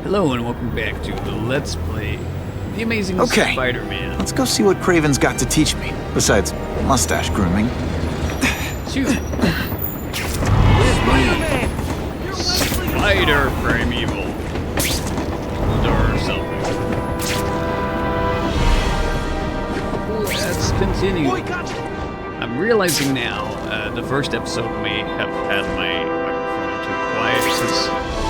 Hello and welcome back to the Let's Play The Amazing Spider-Man. Let's go see what Craven's got to teach me, besides mustache grooming. Shoot! Spider Primeval. Or something. Let's continue. I'm realizing now, the first episode may have had my microphone too quiet, because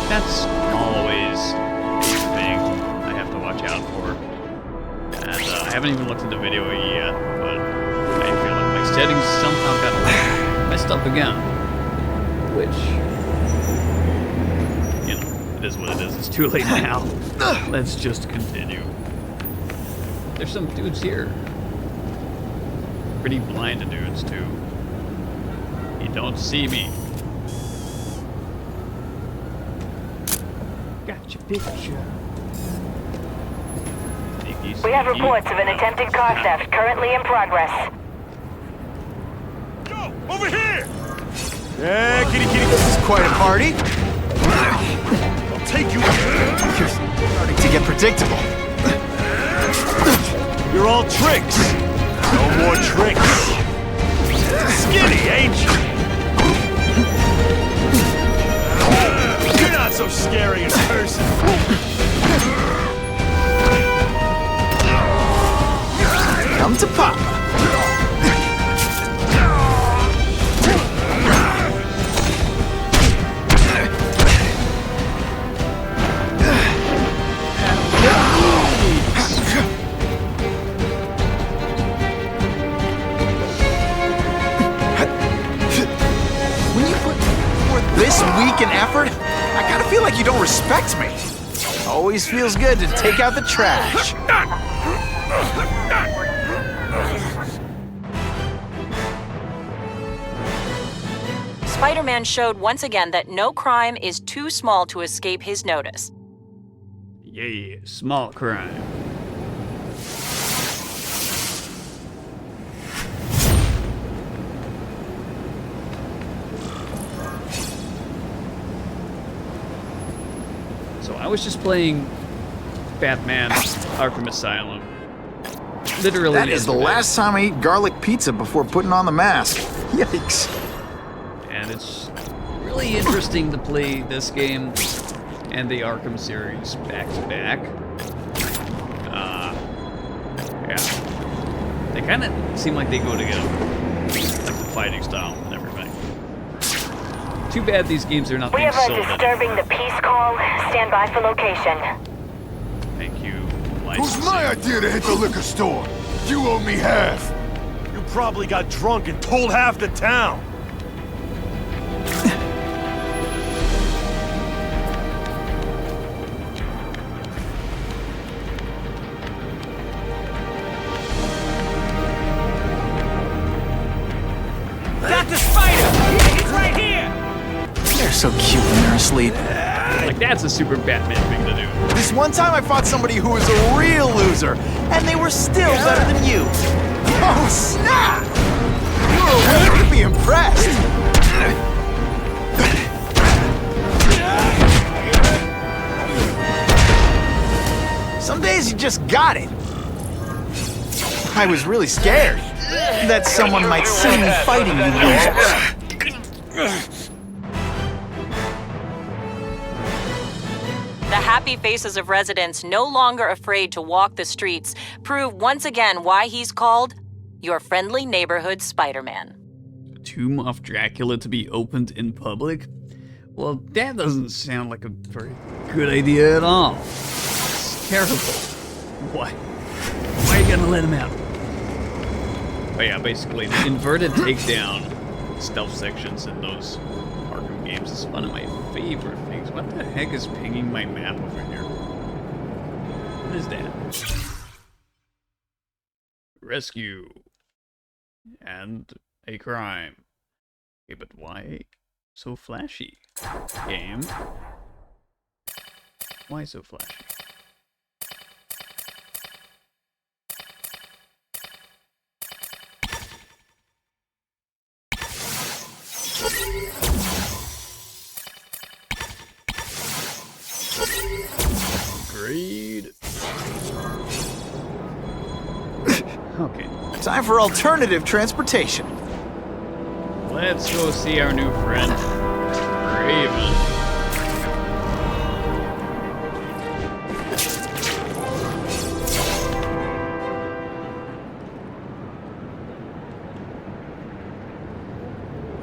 that's always a thing I have to watch out for. And I haven't even looked at the video yet, but I feel like my settings somehow got messed up again. Which, you know, it is what it is. It's too late now. Let's just continue. There's some dudes here. Pretty blind dudes, too. You don't see me. Got your picture. We have reports of an attempted car theft currently in progress. Go! Over here! Yeah, kitty kitty, this is quite a party. I'll take you. You're starting to get predictable. You're all tricks. No more tricks. Skinny, ain't you? You're not so scary in person. Come to Papa. When you put forth this week and effort, I gotta feel like you don't respect me. Always feels good to take out the trash. Spider-Man showed once again that no crime is too small to escape his notice. Yeah, small crime. So I was just playing Batman Arkham Asylum. Literally. That is the last time I ate garlic pizza before putting on the mask. Yikes. And it's really interesting to play this game and the Arkham series back to back. Yeah. They kind of seem like they go together. Like the fighting style and everything. Too bad these games are not We being have sold a disturbing the peace call. Stand by for location. Thank you. It was my idea to hit the liquor store. You owe me half. You probably got drunk and told half the town. so cute when they're asleep. Like, that's a super Batman thing to do. This one time I fought somebody who was a real loser, and they were still better than you. Oh, snap! You're a winner to be impressed. Some days you just got it. I was really scared that someone might see me fighting you losers. The happy faces of residents no longer afraid to walk the streets prove once again why he's called your friendly neighborhood Spider-Man. Tomb of Dracula to be opened in public? Well, that doesn't sound like a very good idea at all. It's terrible. Why are you gonna let him out? Oh yeah, basically, the inverted takedown stealth sections in those Arkham games is one of my favorite things. What the heck is pinging my map over here? What is that? Rescue. And a crime. Okay, but why so flashy? Game? Why so flashy? Agreed. Okay. Time for alternative transportation. Let's go see our new friend, Raven.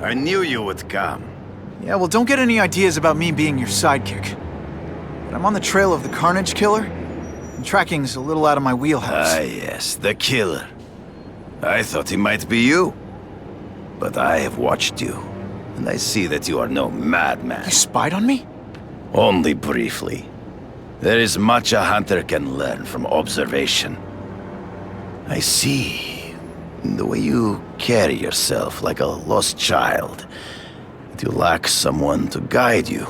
I knew you would come. Yeah, well, don't get any ideas about me being your sidekick. But I'm on the trail of the Carnage Killer, and tracking's a little out of my wheelhouse. Ah, yes, the killer. I thought he might be you. But I have watched you, and I see that you are no madman. You spied on me? Only briefly. There is much a hunter can learn from observation. I see in the way you carry yourself like a lost child that you lack someone to guide you,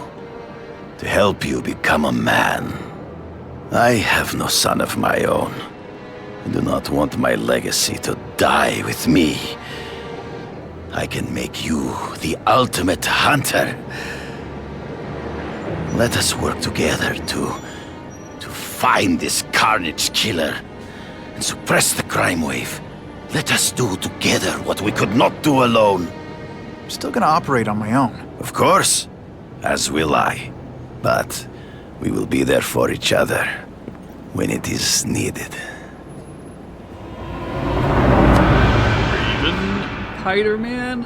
to help you become a man. I have no son of my own. I do not want my legacy to die with me. I can make you the ultimate hunter. Let us work together to find this Carnage Killer and suppress the crime wave. Let us do together what we could not do alone. I'm still gonna operate on my own. Of course, as will I. But we will be there for each other when it is needed. Spider-Man?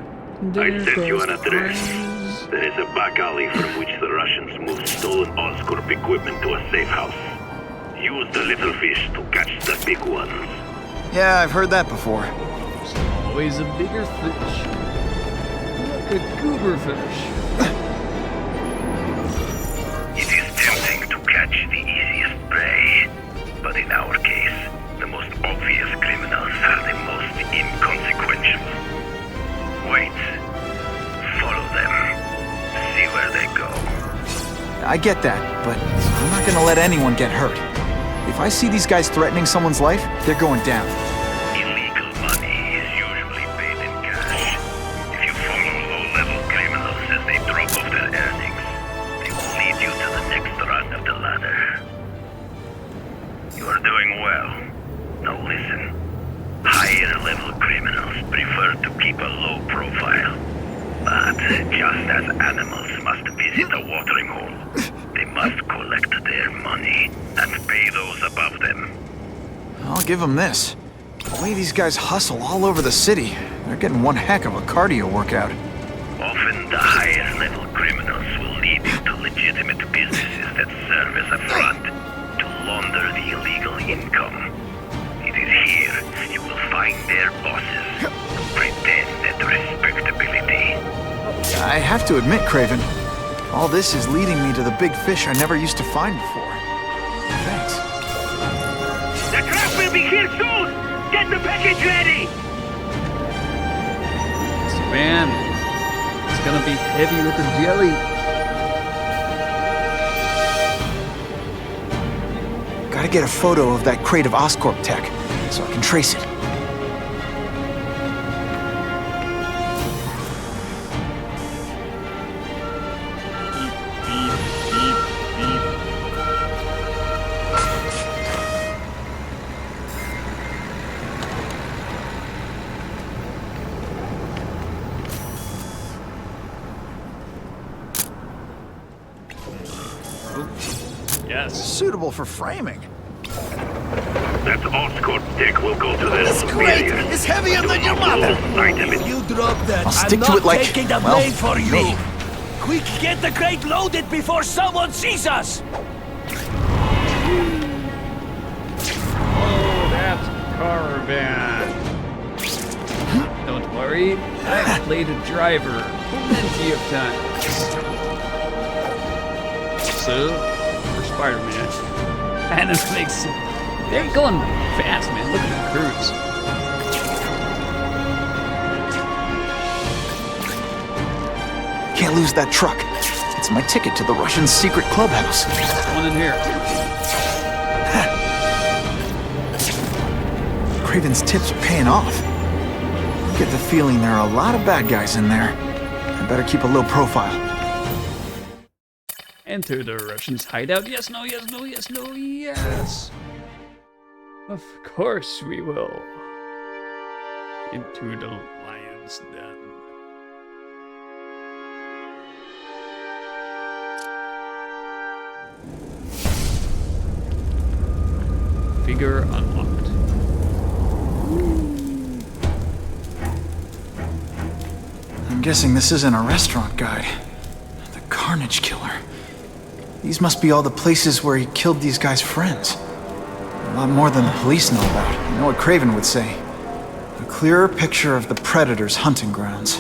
I sent you an address. There is a back alley from which the Russians moved stolen Oscorp equipment to a safe house. Use the little fish to catch the big ones. Yeah, I've heard that before. There's always a bigger fish. Like a goober fish. It is tempting to catch the easiest prey, but in our case, the most obvious criminals are the most inconsequential. Wait. Follow them. See where they go. I get that, but I'm not gonna let anyone get hurt. If I see these guys threatening someone's life, they're going down. Illegal money is usually paid in cash. If you follow low-level criminals as they drop off their earnings, they will lead you to the next rung of the ladder. You are doing well. Now listen. Higher-level criminals prefer to keep a low profile. But just as animals must visit a watering hole, they must collect their money and pay those above them. I'll give them this. The way these guys hustle all over the city, they're getting one heck of a cardio workout. Often the higher-level criminals will lead you to legitimate businesses that serve as a front to launder the illegal income. It is here you will find their bosses who pretend at respectability. I have to admit, Craven, all this is leading me to the big fish I never used to find before. Thanks. The truck will be here soon! Get the package ready! Man, it's gonna be heavy with the jelly. Gotta get a photo of that crate of Oscorp tech, so I can trace it. Yes. Suitable for framing. That Oscorp tech will go to the superior. It's heavier than your mother. You drop that. I'll stick to it like, taking the well, blame for you. me. Quick, get the crate loaded before someone sees us. Oh, that's caravan. Don't worry, I've played a driver plenty of times. So, for Spider-Man, and it makes they're going fast, man. Look at the cruise. Can't lose that truck. It's my ticket to the Russian secret clubhouse. There's one in here. Craven's tips are paying off. I get the feeling there are a lot of bad guys in there. I better keep a low profile. Enter the Russians' hideout. Yes, no, yes, no, yes, no, yes. Of course we will. Into the lion's den. Figure unlocked. I'm guessing this isn't a restaurant guide. The Carnage Killer. These must be all the places where he killed these guys' friends. A lot more than the police know about. You know what Craven would say. A clearer picture of the Predator's hunting grounds.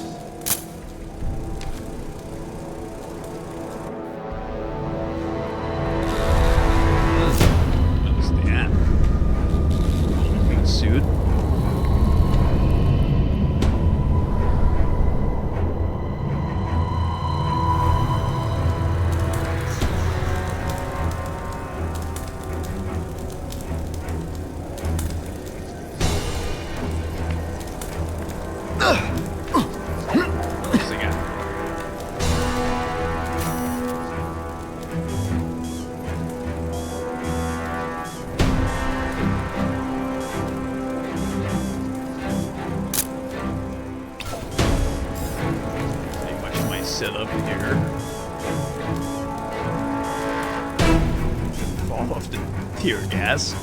What was that? Big suit. What's he got? Pretty much my setup here. Fall off the tear gas,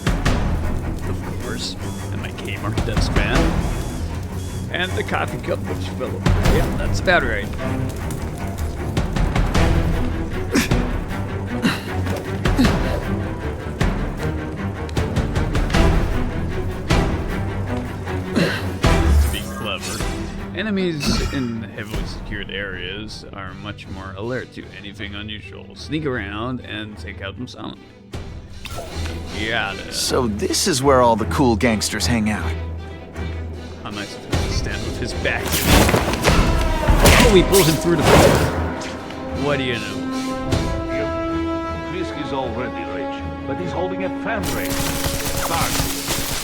of course, and my Kmart dustpan. And the coffee cup which fell over. Yeah, that's about right. To be clever. Enemies in heavily secured areas are much more alert to anything unusual. Sneak around and take out them silently. Yeah. So this is where all the cool gangsters hang out. How nice of him to stand with his back. Oh, he pulls him through the floor. What do you know? Fisk is already rich, but he's holding a fan race. Start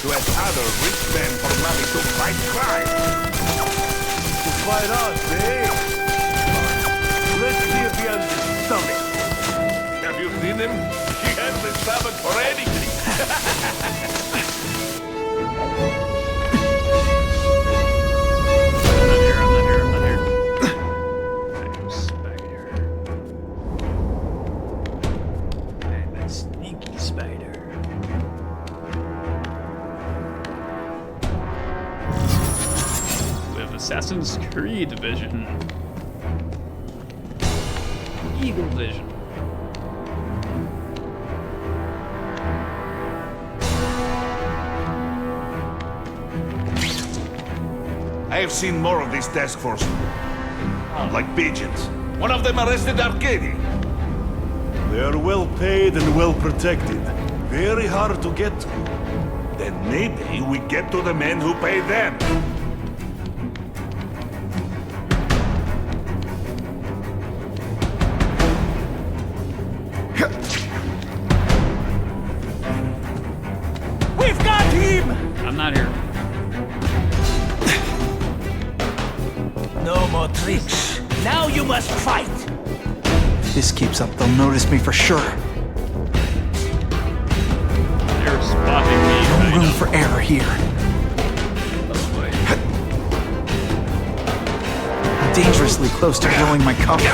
to add other rich men for money to fight crime. To fight us, eh? Let's see if he has the stomach. Have you seen him? He has the stomach for anything. I'm not here. I'm Spider. I'm a sneaky spider. We have Assassin's Creed vision. Eagle vision. I have seen more of this task force. Like pigeons. One of them arrested Arcady. They are well paid and well protected. Very hard to get to. Then maybe we get to the men who pay them. Now you must fight! If this keeps up, they'll notice me for sure. They're spotting me. No kind room of. for error here. Oh, boy. I'm dangerously close to blowing my cover.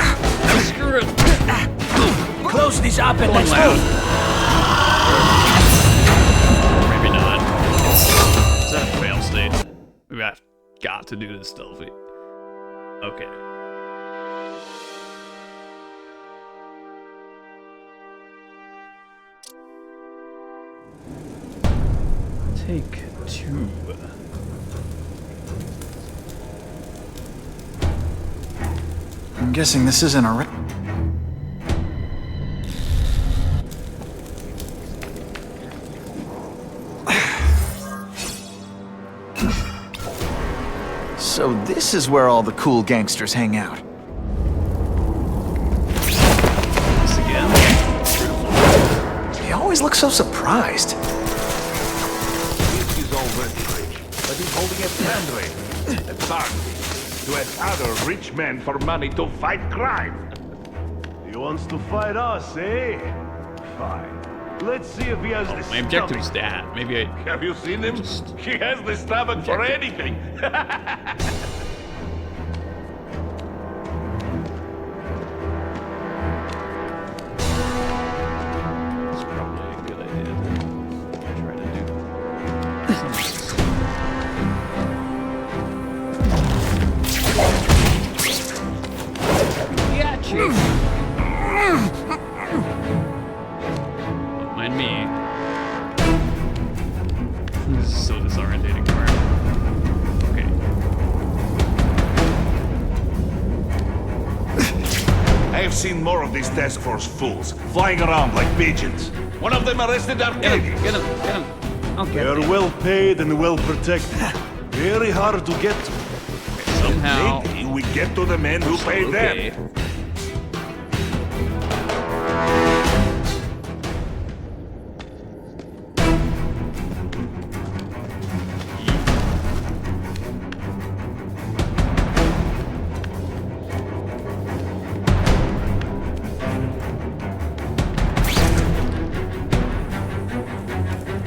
Screw it. Close this up and let's loud. move! Maybe not. Is that a fail state? We've got to do this stealthy. Okay. Take 2. I'm guessing this isn't a So this is where all the cool gangsters hang out. This again. They always look so surprised. He's already rich, but he's holding a fundraiser, a party, to ask other rich men for money to fight crime. He wants to fight us, eh? Fine. Let's see if he has the My objective's stomach. that. Maybe I. Have you seen him? Just- He has the stomach for anything. It's probably a good idea to try to do Gotcha! Don't mind me. This is so disorientating for him. Okay. I have seen more of these task force fools flying around like pigeons. One of them arrested our Get kid. him! Get him! Get him! Okay. They're well paid and well protected. Very hard to get to. Somehow. Maybe we get to the men who pay Okay. them.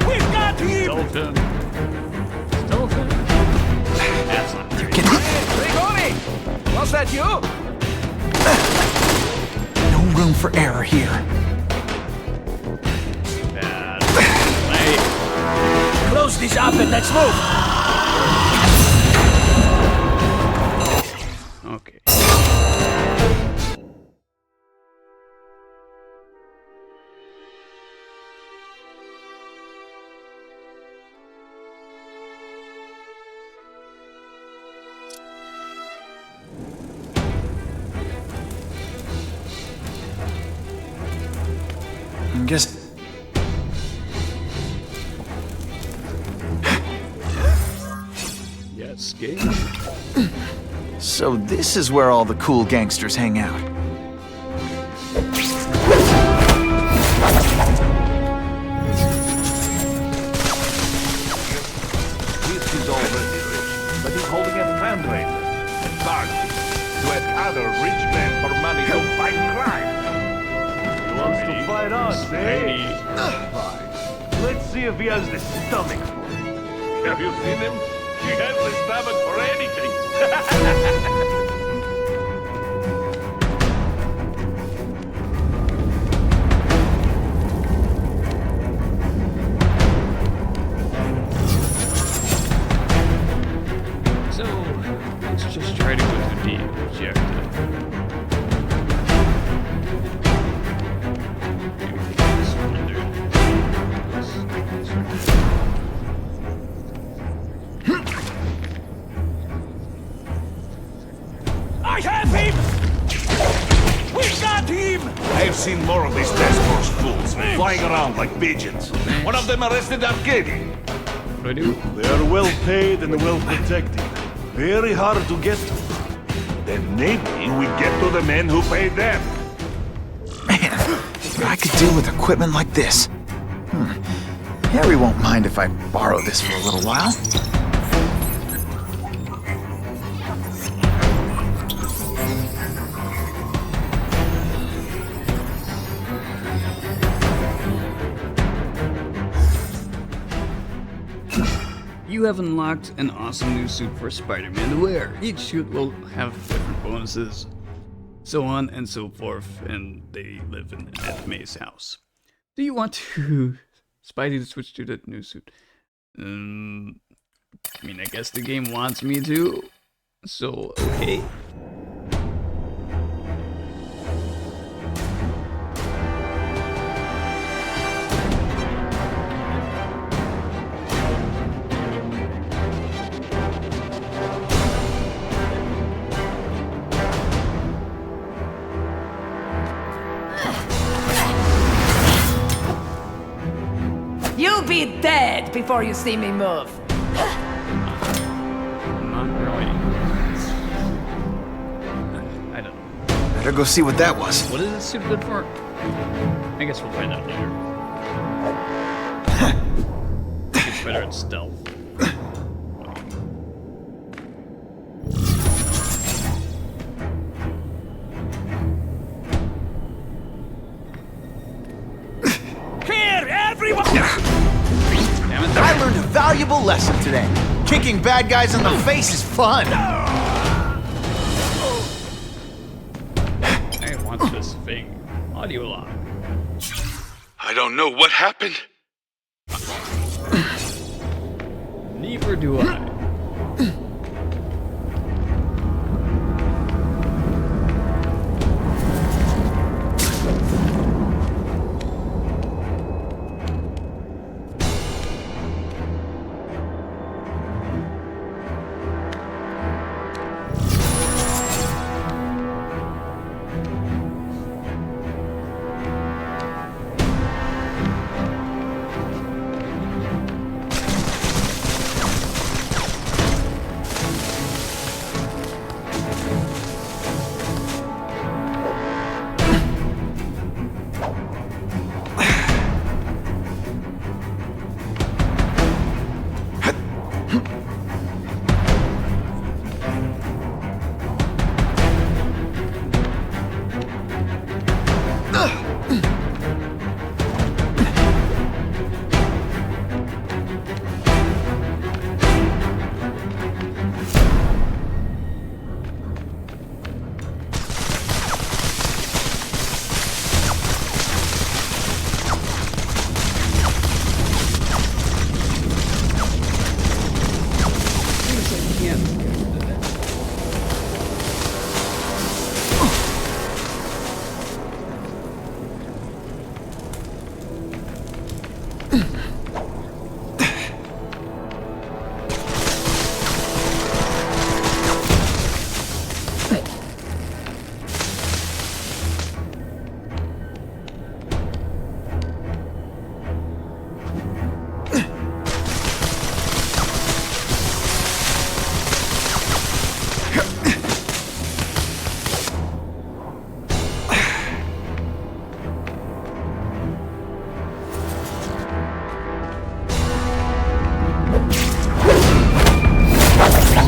We've got him! Dolphin. Dolphin. That's not very Grigori! Was that you? No room for error here. bad. Wait. Close this up and let's move! Okay. I guess. Yes, game. So this is where all the cool gangsters hang out. He's already rich, but he's holding a fundraiser, a party, to ask other rich men for money to fight crime. He wants to fight us, eh? Fine. Let's see if he has the stomach for it. Have you seen him? He has the stomach for anything. So, let's just try to go to the objective. This one, dude. I have him! We've got him! I've seen more of these task force fools flying around like pigeons. One of them arrested our kid. What do I do? They are well paid and well protected. Very hard to get to. Then maybe we get to the men who pay them. Man, if I could do with equipment like this. Harry won't mind if I borrow this for a little while. You have unlocked an awesome new suit for Spider-Man to wear. Each suit will have different bonuses, so on and so forth, and they live in Aunt May's house. Do you want to Spidey to switch to that new suit? I mean, I guess the game wants me to, so okay. You'll be dead before you see me move. Not really. I don't know. Better go see what that was. What is this suit good for? I guess we'll find out later. It's better at stealth. Here, everyone! Damn it. I learned a valuable lesson today. Kicking bad guys in the face is fun. I want this thing. Audio log. I don't know what happened. Neither do I.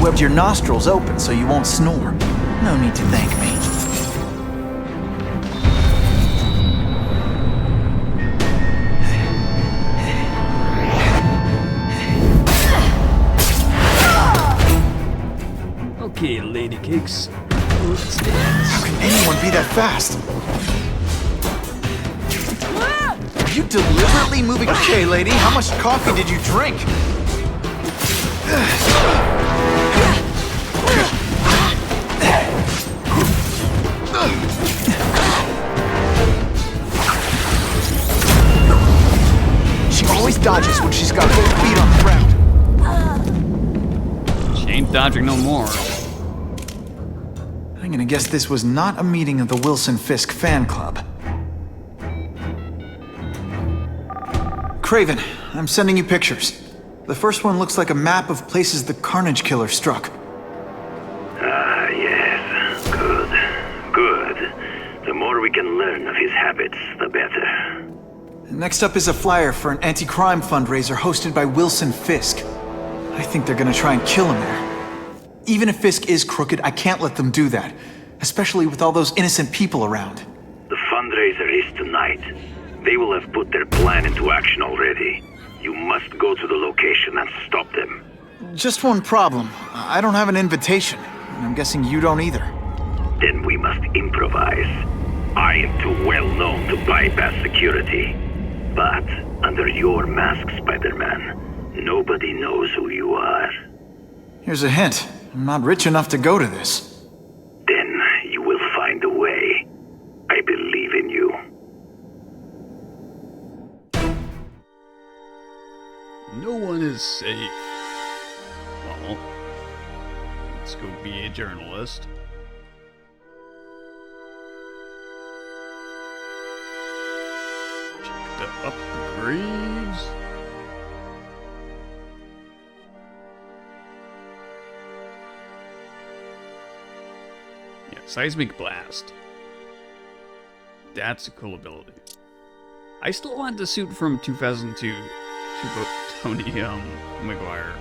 Webbed your nostrils open so you won't snore. No need to thank me. Okay, lady cakes. Let's dance. How can anyone be that fast? Are you deliberately moving? Okay, lady, how much coffee did you drink? She always dodges when she's got both feet on the ground. She ain't dodging no more. I'm gonna guess this was not a meeting of the Wilson Fisk fan club. Craven, I'm sending you pictures. The first one looks like a map of places the Carnage Killer struck. Ah, yes. Good. Good. The more we can learn of his habits, the better. Next up is a flyer for an anti-crime fundraiser hosted by Wilson Fisk. I think they're gonna try and kill him there. Even if Fisk is crooked, I can't let them do that. Especially with all those innocent people around. The fundraiser is tonight. They will have put their plan into action already. You must go to the location and stop them. Just one problem. I don't have an invitation, and I'm guessing you don't either. Then we must improvise. I am too well known to bypass security. But under your mask, Spider-Man, nobody knows who you are. Here's a hint. I'm not rich enough to go to this. Then you will find a way. I believe in you. No one is safe. Well, let's go be a journalist. Check the upgrades. Yeah, seismic blast. That's a cool ability. I still want the suit from 2002. Tobey Maguire.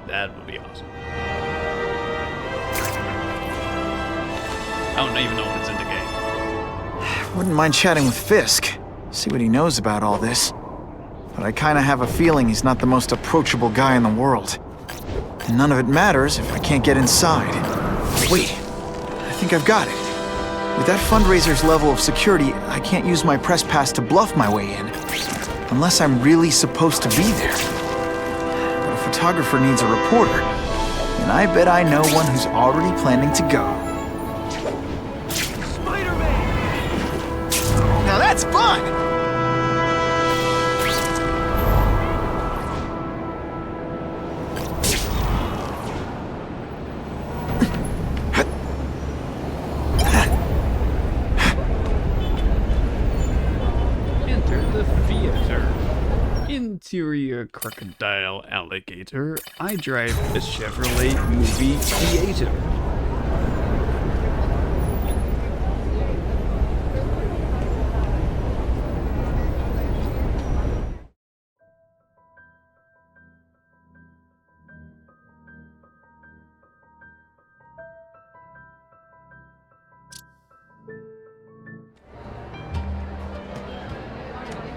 That would be awesome. I don't even know if it's in the game. Wouldn't mind chatting with Fisk. See what he knows about all this. But I kinda have a feeling he's not the most approachable guy in the world. And none of it matters if I can't get inside. Wait, I think I've got it. With that fundraiser's level of security, I can't use my press pass to bluff my way in. Unless I'm really supposed to be there. But a photographer needs a reporter, and I bet I know one who's already planning to go. Spider-Man! Now that's fun! Interior crocodile alligator. I drive a Chevrolet movie theater.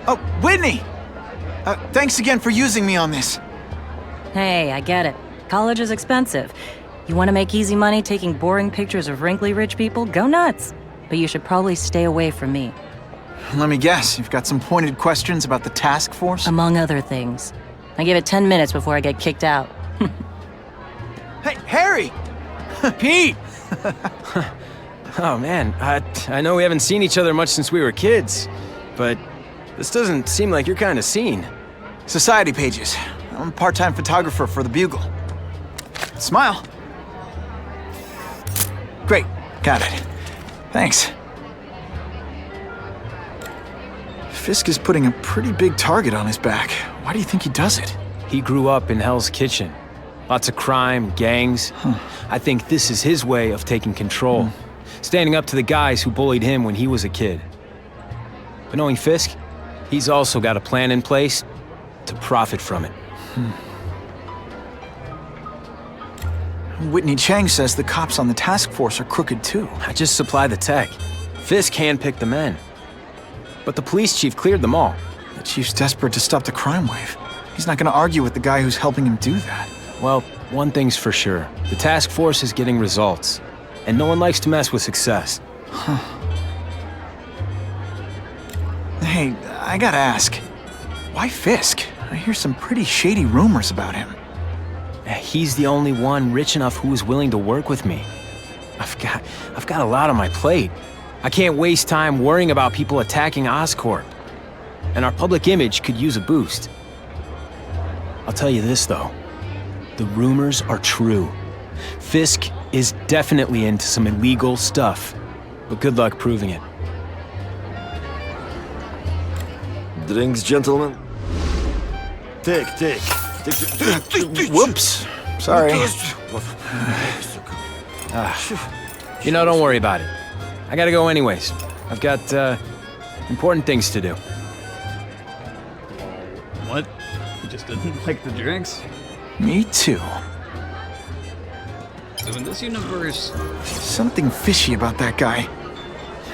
Oh, Whitney! Thanks again for using me on this. Hey, I get it. College is expensive. You want to make easy money taking boring pictures of wrinkly rich people? Go nuts. But you should probably stay away from me. Let me guess, you've got some pointed questions about the task force? Among other things. I give it 10 minutes before I get kicked out. Hey, Harry! Pete! Oh man, I know we haven't seen each other much since we were kids, but this doesn't seem like your kind of scene. Society pages. I'm a part-time photographer for the Bugle. Smile. Great, got it. Thanks. Fisk is putting a pretty big target on his back. Why do you think he does it? He grew up in Hell's Kitchen. Lots of crime, gangs. I think this is his way of taking control. Standing up to the guys who bullied him when he was a kid. But knowing Fisk, he's also got a plan in place to profit from it. Whitney Chang says the cops on the task force are crooked too. I just supply the tech. Fisk handpicked the men. But the police chief cleared them all. The chief's desperate to stop the crime wave. He's not gonna argue with the guy who's helping him do that. Well, one thing's for sure. The task force is getting results. And no one likes to mess with success. Hey, I gotta ask. Why Fisk? I hear some pretty shady rumors about him. He's the only one rich enough who is willing to work with me. I've got a lot on my plate. I can't waste time worrying about people attacking Oscorp. And our public image could use a boost. I'll tell you this, though. The rumors are true. Fisk is definitely into some illegal stuff. But good luck proving it. Drinks, gentlemen? Take. Whoops. Sorry. You know, don't worry about it. I gotta go anyways. I've got, important things to do. What? You just didn't like the drinks? Me too. So in this universe... Something fishy about that guy.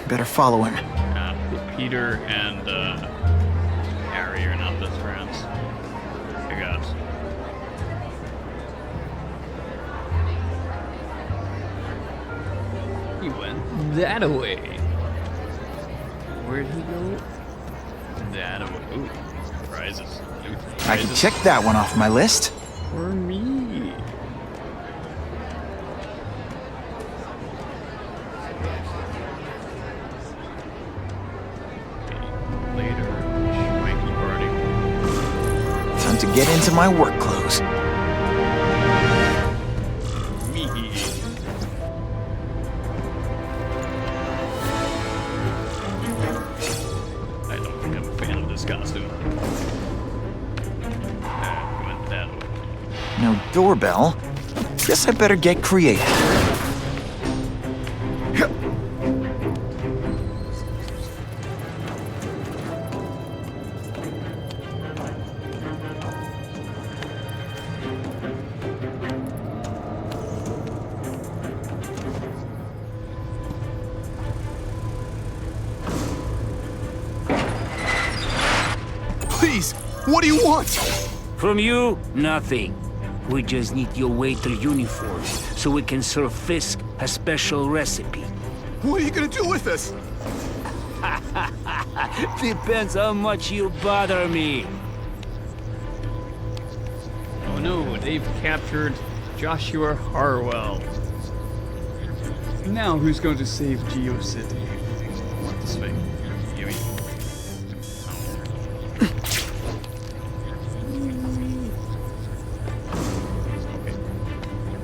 Better follow him. Peter and Harry are not best friends. He went that way. Where'd he go? That way. Ooh, prizes. I can check that one off my list. For me. Later, schwanky party. Time to get into my work clothes. Me. I don't think I'm a fan of this costume. Went that way. No doorbell. Guess I better get creative. Please, what do you want? From you, nothing. We just need your waiter uniform so we can serve Fisk a special recipe. What are you gonna do with us? Depends how much you bother me. Oh no, they've captured Joshua Harwell. Now who's going to save Geo City? I want this thing. Give me.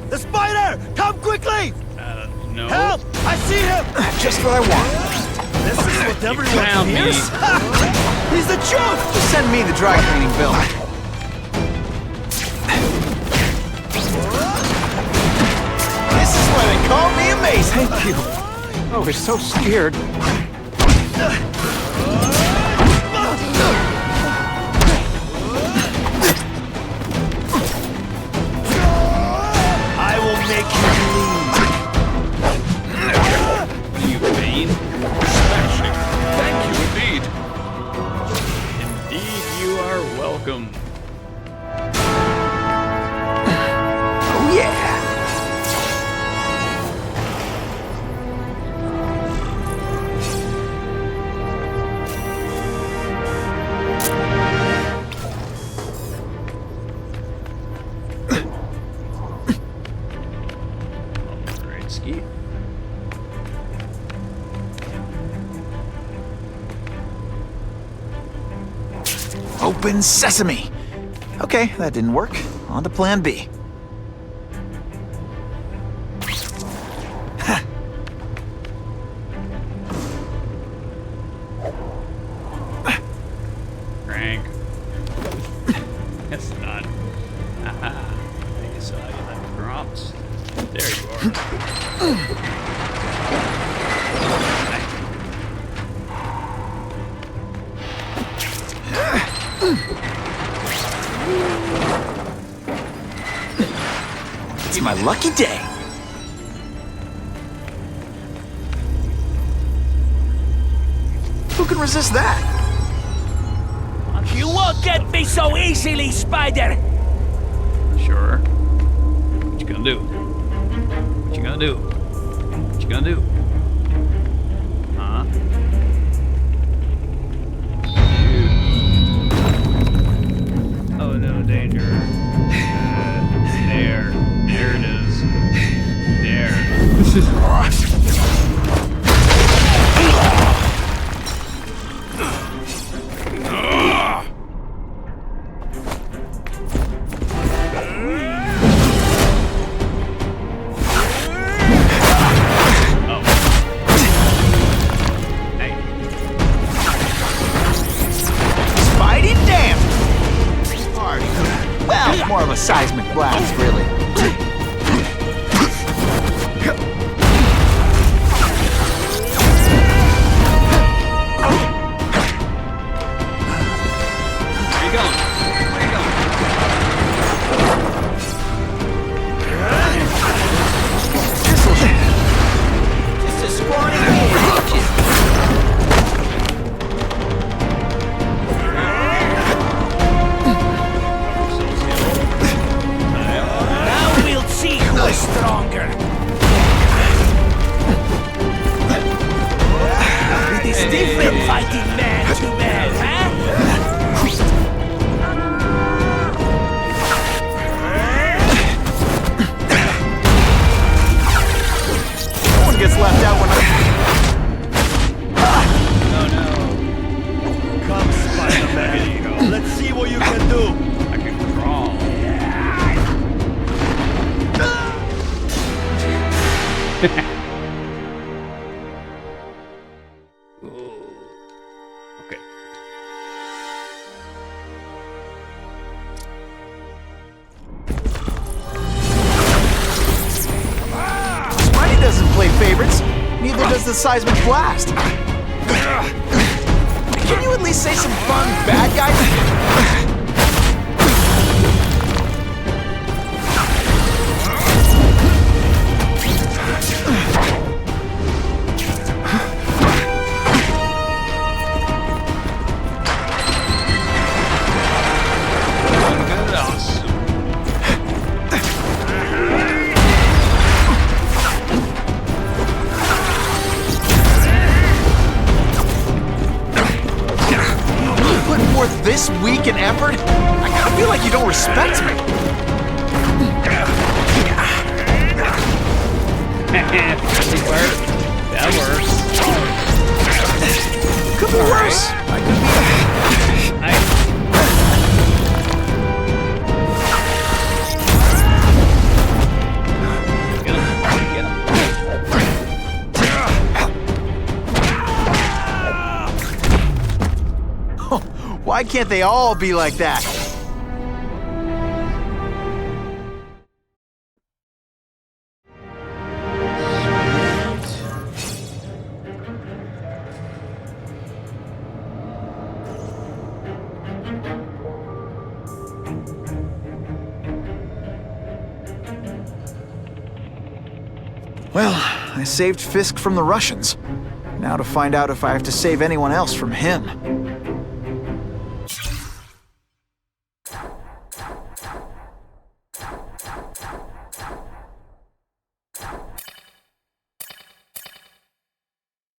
The spider! Come quickly! No. Help! I see him! Just what I want. This is what everyone found me. fears? He's the truth! Just send me the dry cleaning bill. This is why they call me amazing. Thank you. Oh, we're so scared. I will make you bleed. You Bane? Smashing. Thank you indeed. Indeed, you are welcome. Oh yeah. Great ski. Open sesame. Okay, that didn't work. On to plan B. Crank. That's not. Haha. I saw you like prompts. There you are. It's my lucky day. Who can resist that? You won't get me so easily, Spider! Sure. What you gonna do? What you gonna do? What you gonna do? Huh? Oh no, danger. There. There it is. There. Spidey damn! Well, more of a seismic blast, really. left out when Oh no. Come, Spider-Man. Let's see what you can do. I can crawl. Ooh. Okay. Spidey doesn't play favorites. Neither does the seismic blast. Can you at least say some fun bad guy? This weak an effort? I kinda feel like you don't respect me. That works. Could be worse. I could be. Why can't they all be like that? Well, I saved Fisk from the Russians. Now to find out if I have to save anyone else from him.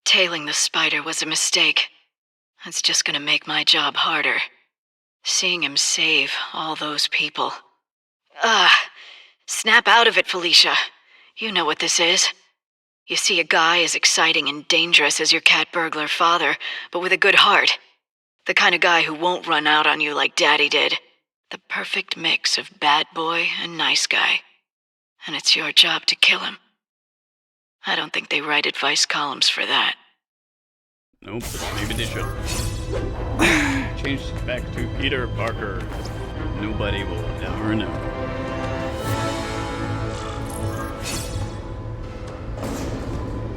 Tailing the spider was a mistake. It's just gonna make my job harder. Seeing him save all those people. Snap out of it, Felicia. You know what this is. You see a guy as exciting and dangerous as your cat burglar father, but with a good heart. The kind of guy who won't run out on you like Daddy did. The perfect mix of bad boy and nice guy. And it's your job to kill him. I don't think they write advice columns for that. Nope, maybe they should. Change back to Peter Parker. Nobody will ever know.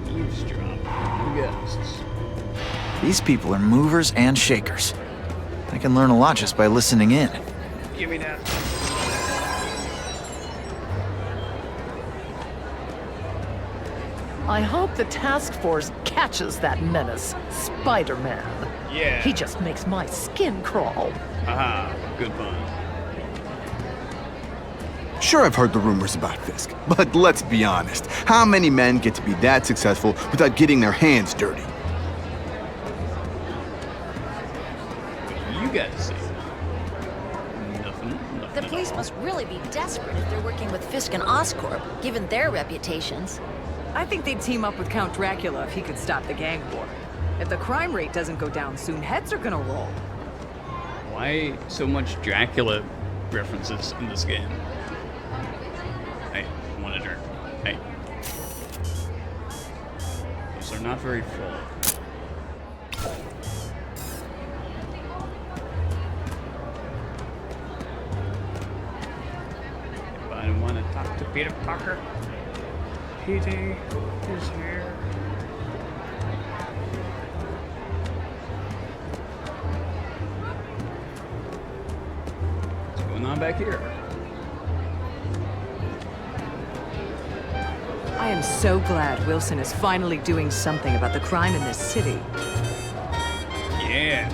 Eavesdrop. No guests. These people are movers and shakers. I can learn a lot just by listening in. Give me that. I hope the task force catches that menace, Spider-Man. Yeah. He just makes my skin crawl. Aha, good fun. Sure, I've heard the rumors about Fisk, but let's be honest. How many men get to be that successful without getting their hands dirty? You guys see. Nothing. The police must really be desperate if they're working with Fisk and Oscorp, given their reputations. I think they'd team up with Count Dracula if he could stop the gang war. If the crime rate doesn't go down soon, heads are gonna roll. Why so much Dracula references in this game? Hey, I want a drink. Hey. Those are not very full. Anybody want to talk to Peter Parker? PT is here. What's going on back here? I am so glad Wilson is finally doing something about the crime in this city. Yeah.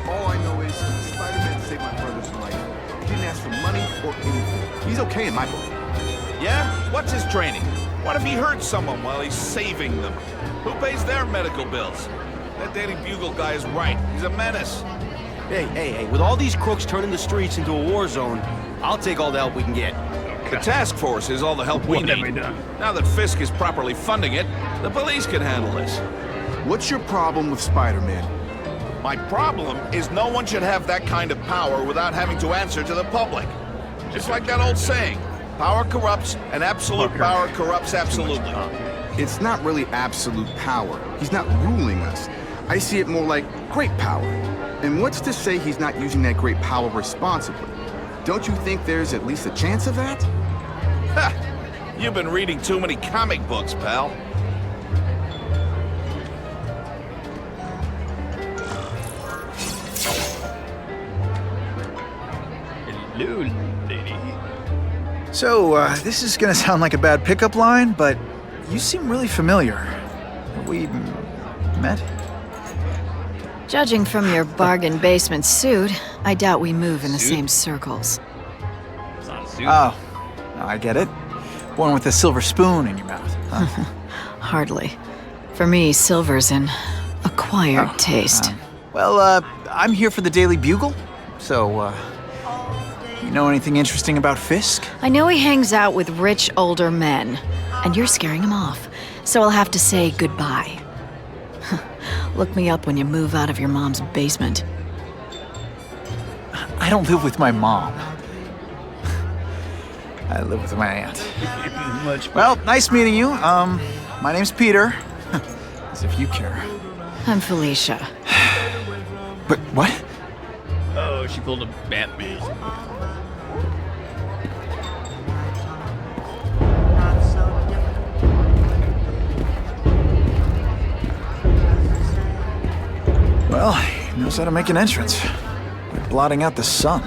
All I know is Spider-Man saved my brother's life. He didn't ask for money or anything. He's okay in my book. Yeah? What's his training? What if he hurts someone while he's saving them? Who pays their medical bills? That Daily Bugle guy is right. He's a menace. Hey, with all these crooks turning the streets into a war zone, I'll take all the help we can get. The task force is all the help we What have need. I done? Now that Fisk is properly funding it, the police can handle this. What's your problem with Spider-Man? My problem is no one should have that kind of power without having to answer to the public. Just like that old saying, power corrupts, and absolute power corrupts absolutely. It's not really absolute power. He's not ruling us. I see it more like great power. And what's to say he's not using that great power responsibly? Don't you think there's at least a chance of that? Ha! You've been reading too many comic books, pal. Hello, lady. So, this is gonna sound like a bad pickup line, but you seem really familiar. Have we met? Judging from your bargain basement suit, I doubt we move in the same circles. It's not a suit. Oh, I get it. Born with a silver spoon in your mouth. Huh? Hardly. For me, silver's an acquired taste. Well, I'm here for the Daily Bugle, so, you know anything interesting about Fisk? I know he hangs out with rich older men, and you're scaring him off, so I'll have to say goodbye. Look me up when you move out of your mom's basement. I don't live with my mom. I live with my aunt. Well, nice meeting you. My name's Peter. As if you care. I'm Felicia. But what? Oh, she pulled a Batman. Well, he knows how to make an entrance. By blotting out the sun.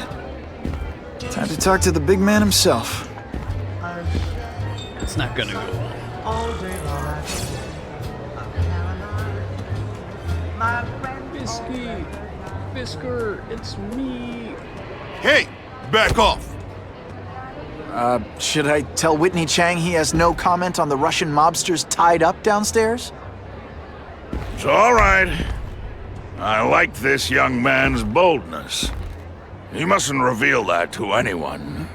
Time to talk to the big man himself. It's not gonna go well. Fisky! Fisker, it's me! Hey, back off! Should I tell Whitney Chang he has no comment on the Russian mobsters tied up downstairs? It's all right. I like this young man's boldness. He mustn't reveal that to anyone.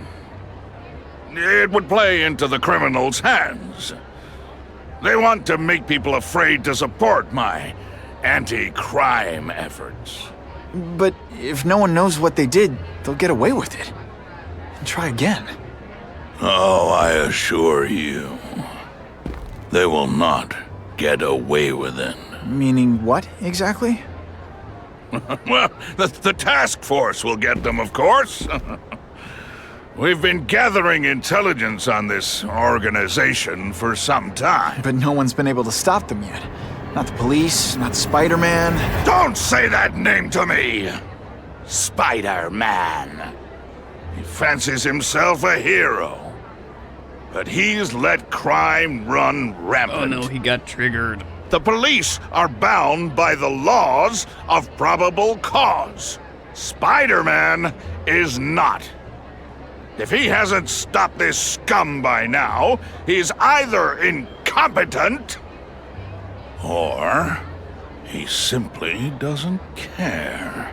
It would play into the criminals' hands. They want to make people afraid to support my anti-crime efforts. But if no one knows what they did, they'll get away with it. And try again. Oh, I assure you, they will not get away with it. Meaning what, exactly? Well, the task force will get them, of course. We've been gathering intelligence on this organization for some time. But no one's been able to stop them yet. Not the police, not Spider-Man. Don't say that name to me! Spider-Man. He fancies himself a hero. But he's let crime run rampant. Oh no, he got triggered. The police are bound by the laws of probable cause. Spider-Man is not. If he hasn't stopped this scum by now, he's either incompetent or he simply doesn't care.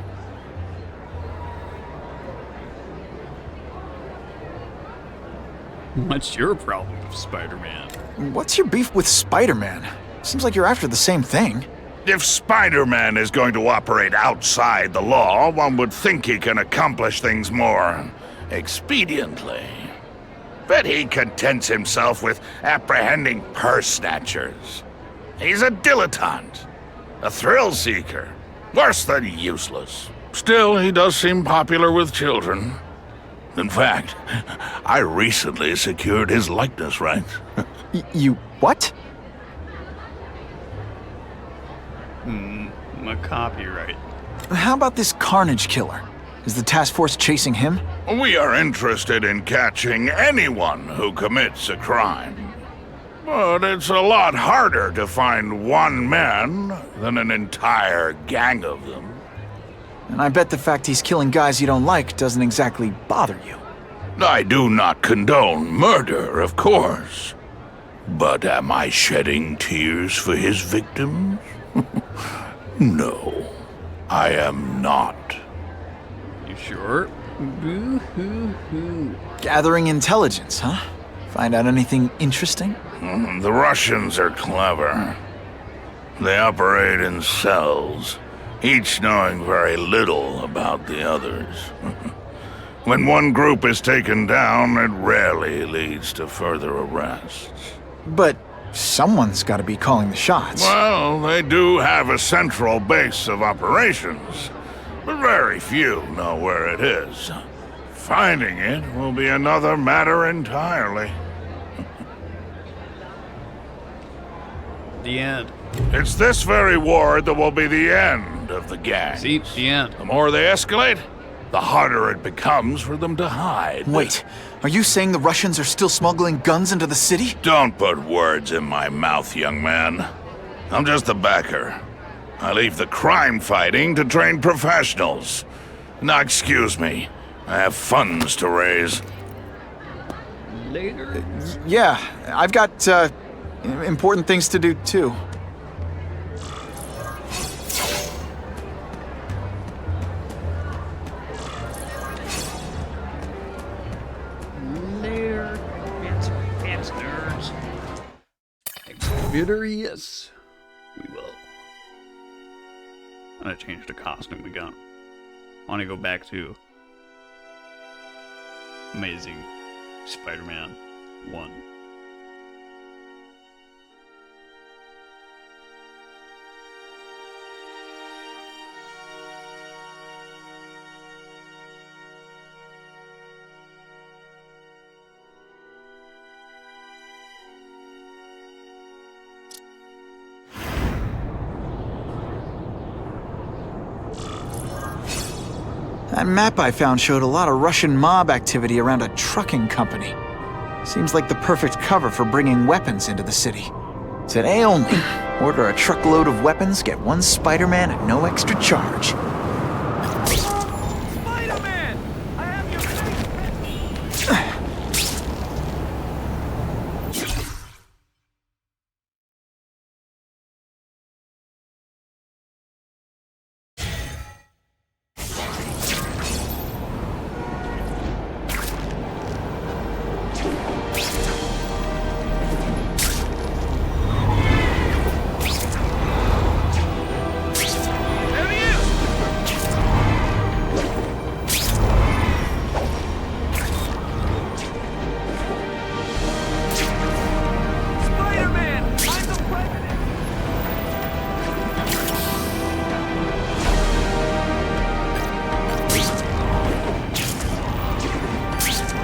What's your problem with Spider-Man? What's your beef with Spider-Man? Seems like you're after the same thing. If Spider-Man is going to operate outside the law, one would think he can accomplish things more expediently. But he contents himself with apprehending purse snatchers. He's a dilettante, a thrill seeker, worse than useless. Still, he does seem popular with children. In fact, I recently secured his likeness rights. You what? A copyright. How about this Carnage killer? Is the task force chasing him? We are interested in catching anyone who commits a crime. But it's a lot harder to find one man than an entire gang of them. And I bet the fact he's killing guys you don't like doesn't exactly bother you. I do not condone murder, of course. But am I shedding tears for his victims? No, I am not. You sure? Boo-hoo-hoo. Gathering intelligence, huh? Find out anything interesting? The Russians are clever. They operate in cells, each knowing very little about the others. When one group is taken down, it rarely leads to further arrests. But someone's got to be calling the shots. Well, they do have a central base of operations, but very few know where it is. Finding it will be another matter entirely. The end. It's this very war that will be the end of the gang. See, the end. The more they escalate, the harder it becomes for them to hide. Wait, are you saying the Russians are still smuggling guns into the city? Don't put words in my mouth, young man. I'm just a backer. I leave the crime fighting to trained professionals. Now, excuse me. I have funds to raise. Later. Yeah, I've got, important things to do, too. Later. Fancy nerds. Exhibitor, yes. We will. I'm gonna change the costume again. I want to go back to Amazing Spider-Man 1. That map I found showed a lot of Russian mob activity around a trucking company. Seems like the perfect cover for bringing weapons into the city. Today only, order a truckload of weapons, get one Spider-Man at no extra charge. Spider-Man! I have your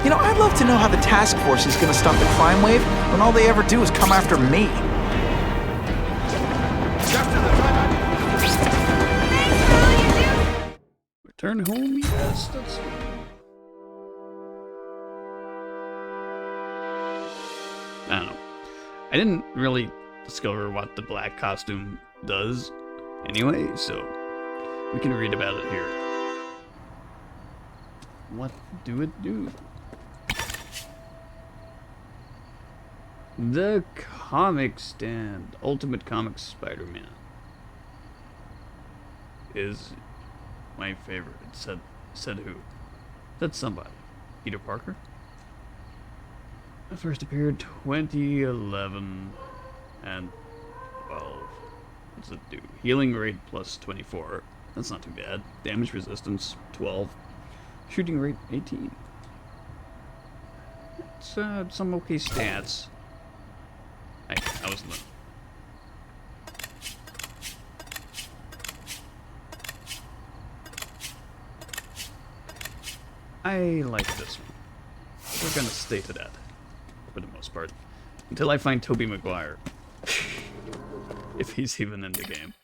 You know, I'd love to know how the task force is gonna stop the crime wave when all they ever do is come after me. Return home, yes, that's... I don't know. I didn't really discover what the black costume does anyway, so we can read about it here. What do it do? The comic stand. Ultimate Comics Spider-Man is my favorite. It said who? Said somebody. Peter Parker? It first appeared 2011 and 12. What's it do? Healing rate plus 24. That's not too bad. Damage resistance 12. Shooting rate 18. It's some okay stats. I was in the... I like this one. We're gonna stay to that, for the most part. Until I find Tobey Maguire. If he's even in the game.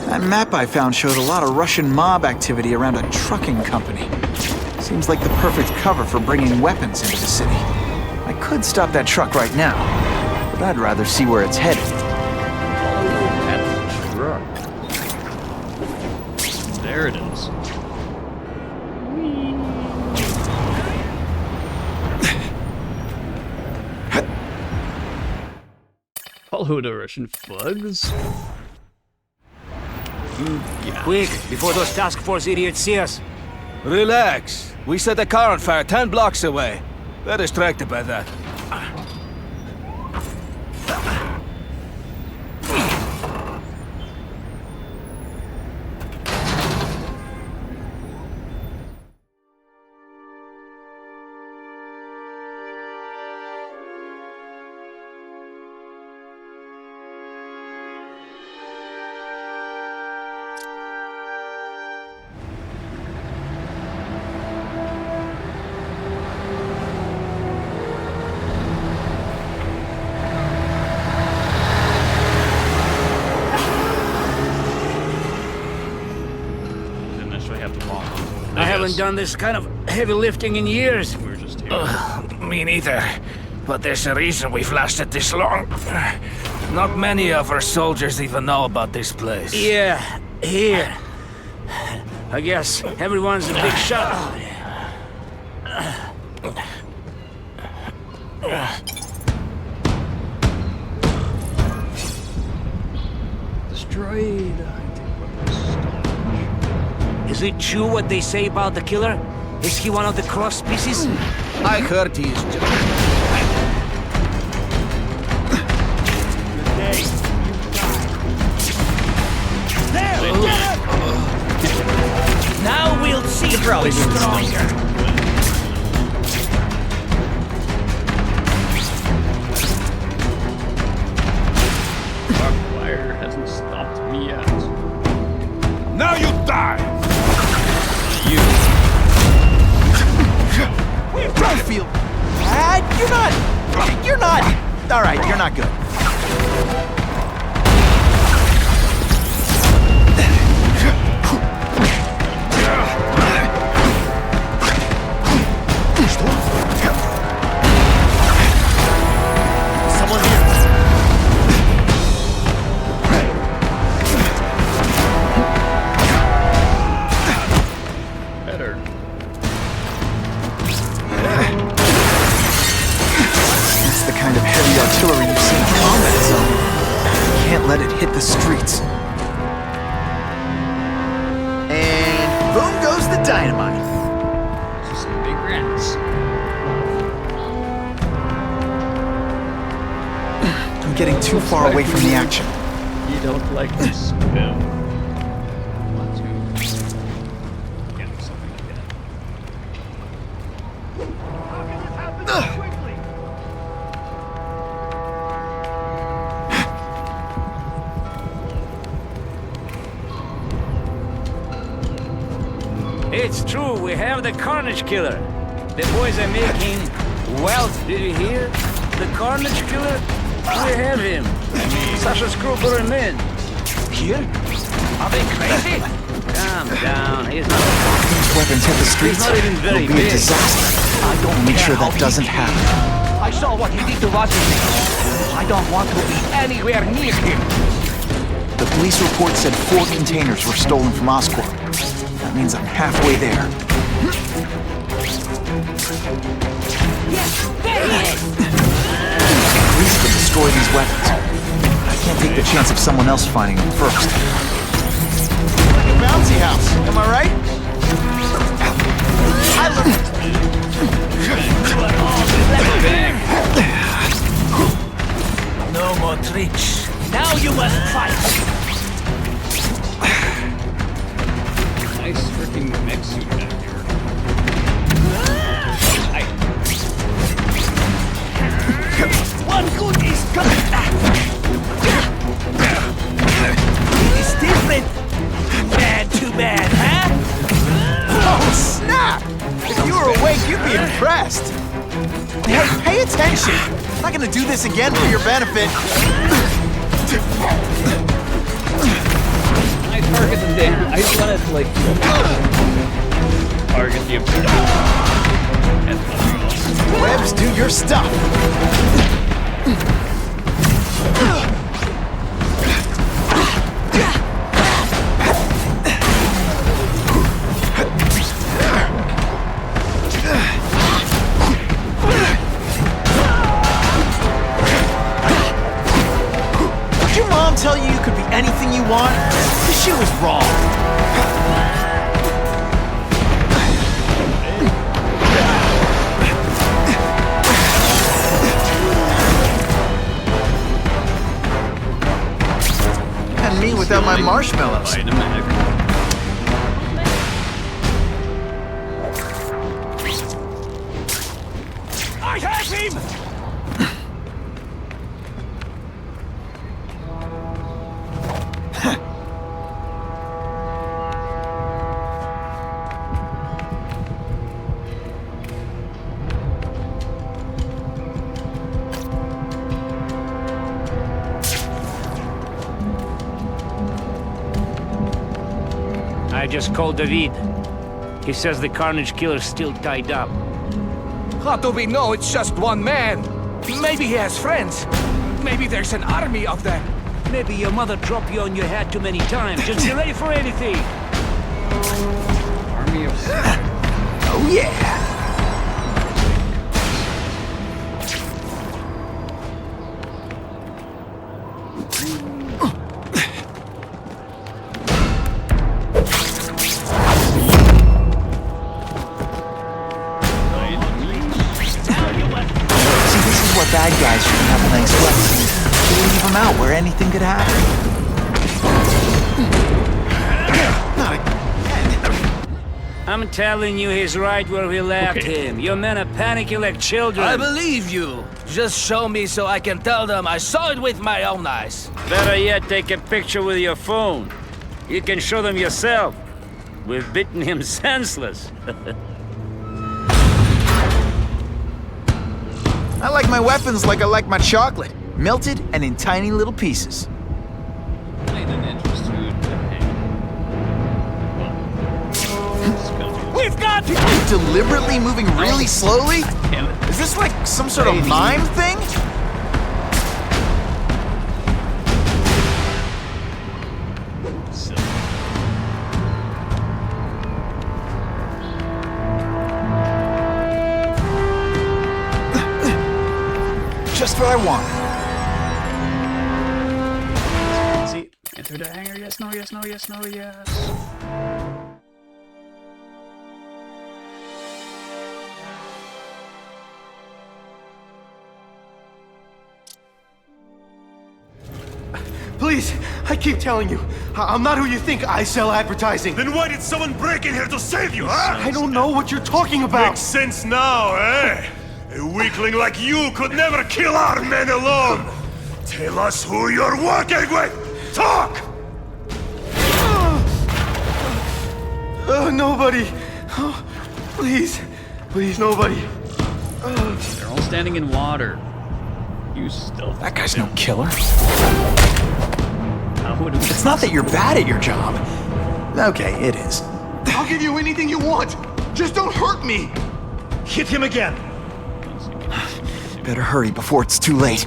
That map I found showed a lot of Russian mob activity around a trucking company. Seems like the perfect cover for bringing weapons into the city. I could stop that truck right now, but I'd rather see where it's headed. There it is. Follow the Russian thugs. Yeah. Quick, before those task force idiots see us. Relax. We set a car on fire 10 blocks away. They're distracted by that. I haven't done this kind of heavy lifting in years. We're just here. Me neither. But there's a reason we've lasted this long. Not many of our soldiers even know about this place. Yeah, here. I guess everyone's a big shot. Destroyed. Is it true what they say about the killer? Is he one of the cross species? I heard he is just... Now we'll see who is stronger. Fire hasn't stopped me yet. Now you die! You. Don't feel bad. You're not. All right, you're not good. Someone here. Better. That's the kind of heavy artillery you see in a combat zone. You can't let it hit the streets. And boom goes the dynamite. Some big rats. I'm getting too far away from the action. You don't like this film. Want to get something like that. It's true, we have the Carnage Killer. The boys are making wealth, did you hear? The Carnage Killer? We have him. Such a screwball man. Here? Are they crazy? Calm down, he's not... These weapons hit the streets. He's not even very It'll be a big. disaster. I don't Make care sure how that doesn't happen. I saw what he did to Washington. I don't want to be anywhere near him. The police report said 4 containers were stolen from Oscorp. That means I'm halfway there. Yes, there he is! Police can destroy these weapons. I can't take the chance of someone else finding them first. Like a bouncy house, am I right? No more tricks. Now you must fight. Nice freaking mech suit back here. One good is coming. It's different. Bad, too bad, huh? Oh, snap! If you were awake, you'd be impressed. Hey, pay attention! I'm not gonna do this again for your benefit. I target the damn. I just want to like target the objective. And nothing else. Webs, do your stuff. Did your mom tell you could be anything you want? This shit was wrong. And me without my marshmallows. I have him! I just called David. He says the Carnage Killer's still tied up. How do we know it's just one man? Maybe he has friends. Maybe there's an army of them. Maybe your mother dropped you on your head too many times. Just be ready for anything. Army of... Oh yeah! Bad guys shouldn't have nice weapons. They leave them out where anything could happen. Not again. I'm telling you, he's right where we left him. Your men are panicking like children. I believe you. Just show me so I can tell them I saw it with my own eyes. Better yet, take a picture with your phone. You can show them yourself. We've beaten him senseless. I like my weapons like I like my chocolate. Melted and in tiny little pieces. We've got People deliberately moving really slowly? Is this like some sort of mime thing? Just what I want. See, enter the hangar. Yes, no, yes, no, yes, no, yes. Please, I keep telling you, I'm not who you think. I sell advertising. Then why did someone break in here to save you, huh? I don't know what you're talking about. Makes sense now, eh? A weakling like you could never kill our men alone! Tell us who you're working with! Talk! Nobody. Oh, please. Please, nobody. They're all standing in water. You still... That guy's no killer. It's not that you're bad at your job. Okay, it is. I'll give you anything you want. Just don't hurt me. Hit him again. Better hurry before it's too late.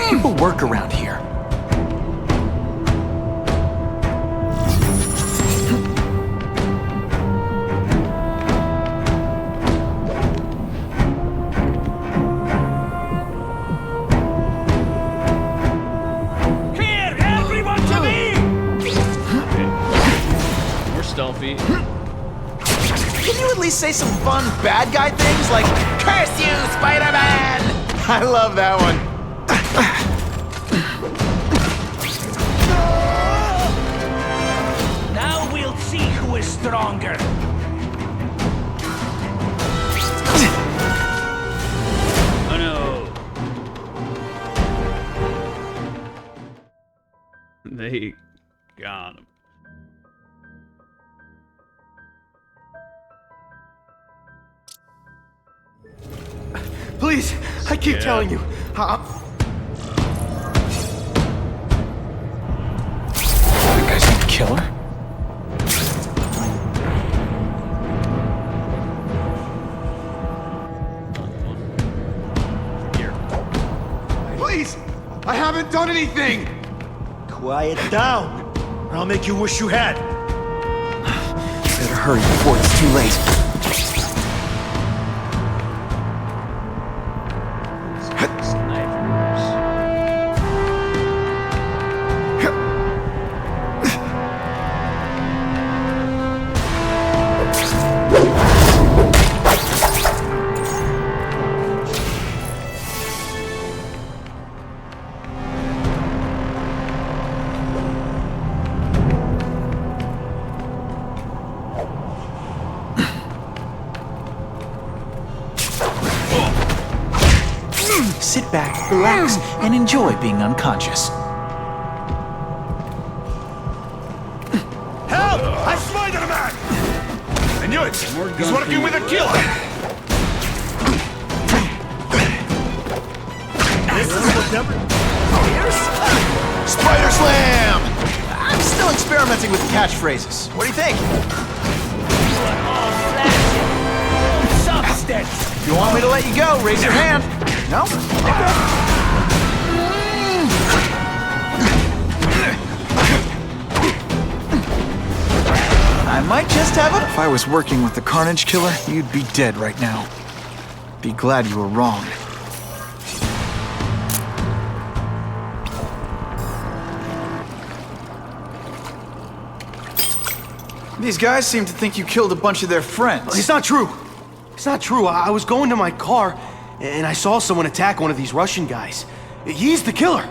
People work around here. Here, everyone to me! More stealthy. Can you at least say some fun bad guy things like, "Curse you, Spider-Man"? I love that one. Now we'll see who is stronger. Oh no. They got him. Please, I keep telling you. That guy's no killer. Please! I haven't done anything! Quiet down, or I'll make you wish you had. Better hurry before it's too late. Sit back, relax, and enjoy being unconscious. Help! I'm Spider-Man! I knew it! He's working with a killer! This is whatever. Spider Slam! I'm still experimenting with the catchphrases. What do you think? Substance! If you want me to let you go, raise your hand. No? I might just have it. If I was working with the Carnage Killer, you'd be dead right now. Be glad you were wrong. These guys seem to think you killed a bunch of their friends. It's not true. It's not true. I was going to my car, and I saw someone attack one of these Russian guys. He's the killer,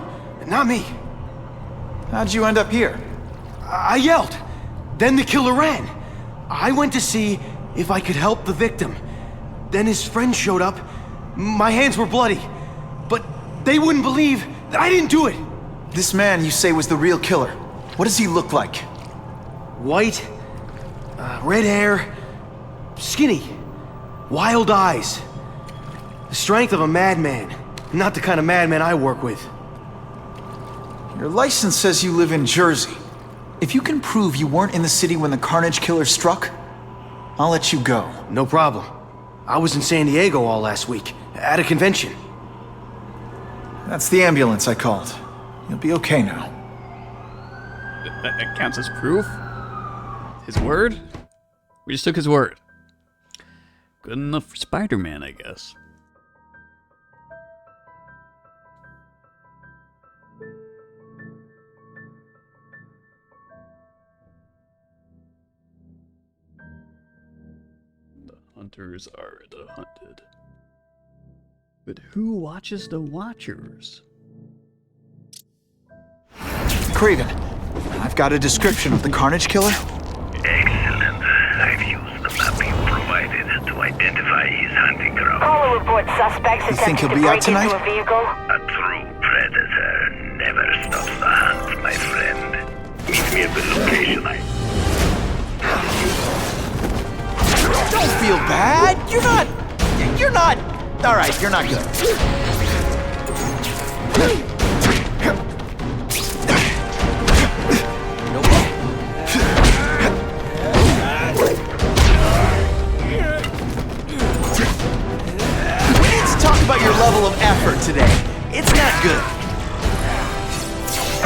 not me. How'd you end up here? I yelled. Then the killer ran. I went to see if I could help the victim. Then his friend showed up. My hands were bloody. But they wouldn't believe that I didn't do it. This man you say was the real killer. What does he look like? White, red hair, skinny, wild eyes. The strength of a madman. Not the kind of madman I work with. Your license says you live in Jersey. If you can prove you weren't in the city when the Carnage Killer struck, I'll let you go. No problem. I was in San Diego all last week, at a convention. That's the ambulance I called. You'll be okay now. That counts as proof? His word? We just took his word. Good enough for Spider-Man, I guess. Hunters are the hunted. But who watches the watchers? Craven, I've got a description of the Carnage Killer. Excellent. I've used the map you provided to identify his hunting ground. Call a report suspects You think he'll be out tonight? into a vehicle. A true predator never stops the hunt, my friend. Meet me at the location. Don't feel bad. You're not. All right, you're not good. We need to talk about your level of effort today. It's not good.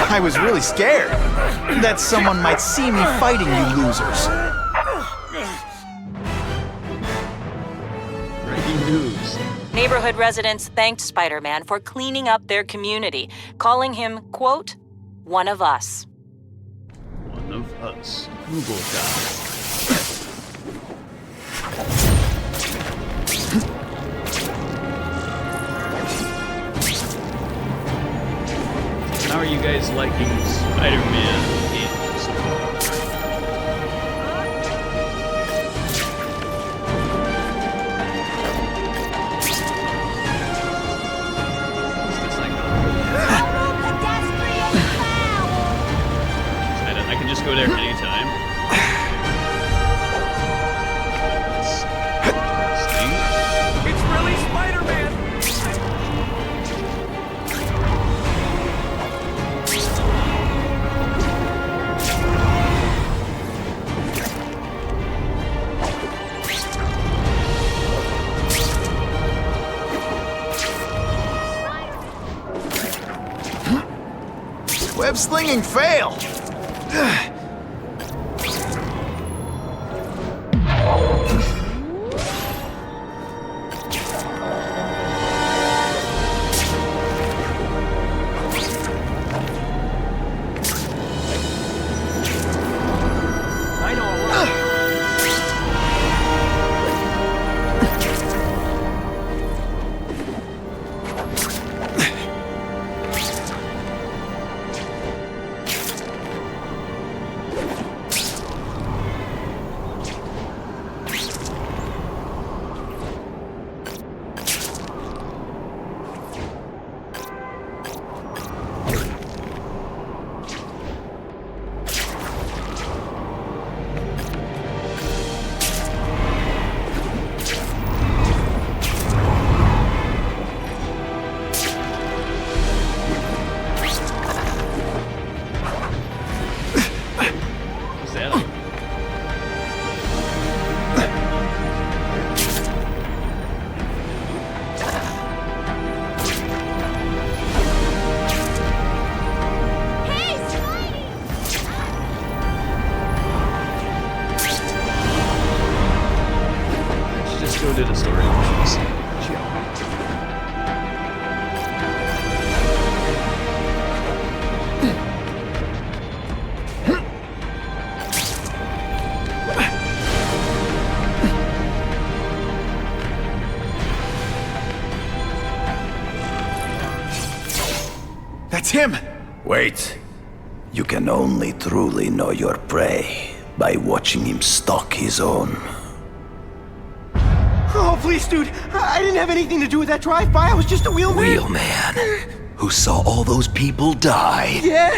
I was really scared that someone might see me fighting you losers. News. Neighborhood residents thanked Spider-Man for cleaning up their community, calling him, quote, one of us. One of us. Google guy. How are you guys liking Spider-Man games so far? I can just go there anytime. It's really Spider-Man! Web slinging fail! Go to the story missions. That's him! Wait. You can only truly know your prey by watching him stalk his own. Oh, please, dude. I didn't have anything to do with that drive-by. I was just a wheelman. Wheelman? Who saw all those people die? Yeah?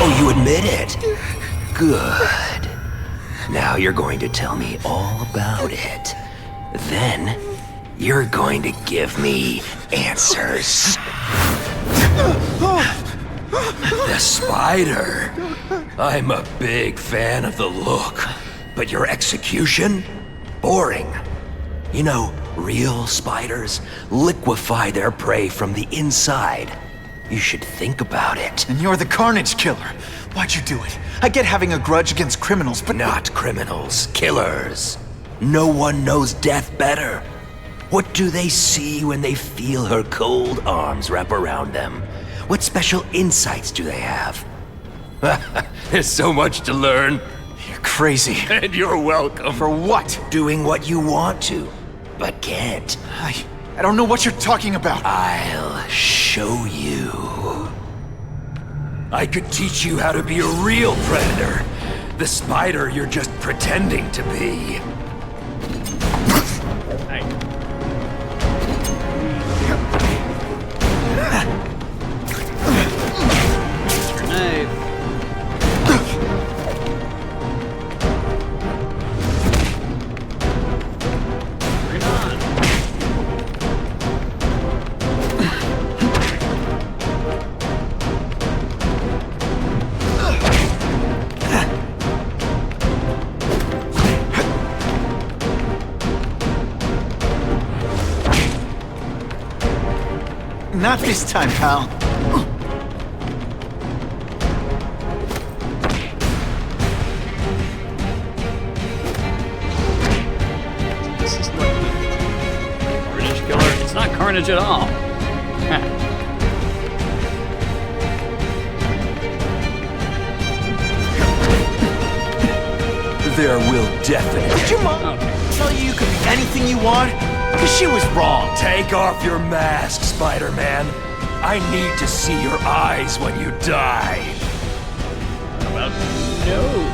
Oh, you admit it? Good. Now you're going to tell me all about it. Then, you're going to give me answers. The spider. I'm a big fan of the look, but your execution? Boring. You know, real spiders liquefy their prey from the inside. You should think about it. And you're the Carnage Killer. Why'd you do it? I get having a grudge against criminals, but... Not criminals, killers. No one knows death better. What do they see when they feel her cold arms wrap around them? What special insights do they have? There's so much to learn. You're crazy. And you're welcome. For what? Doing what you want to, but can't. I don't know what you're talking about. I'll show you. I could teach you how to be a real predator. The spider you're just pretending to be. Not this time, pal. This is like Carnage Killer. It's not Carnage at all. There will definitely... Did your mom tell you could be anything you want? Because she was wrong. Take off your mask, Spider-Man. I need to see your eyes when you die. How about no?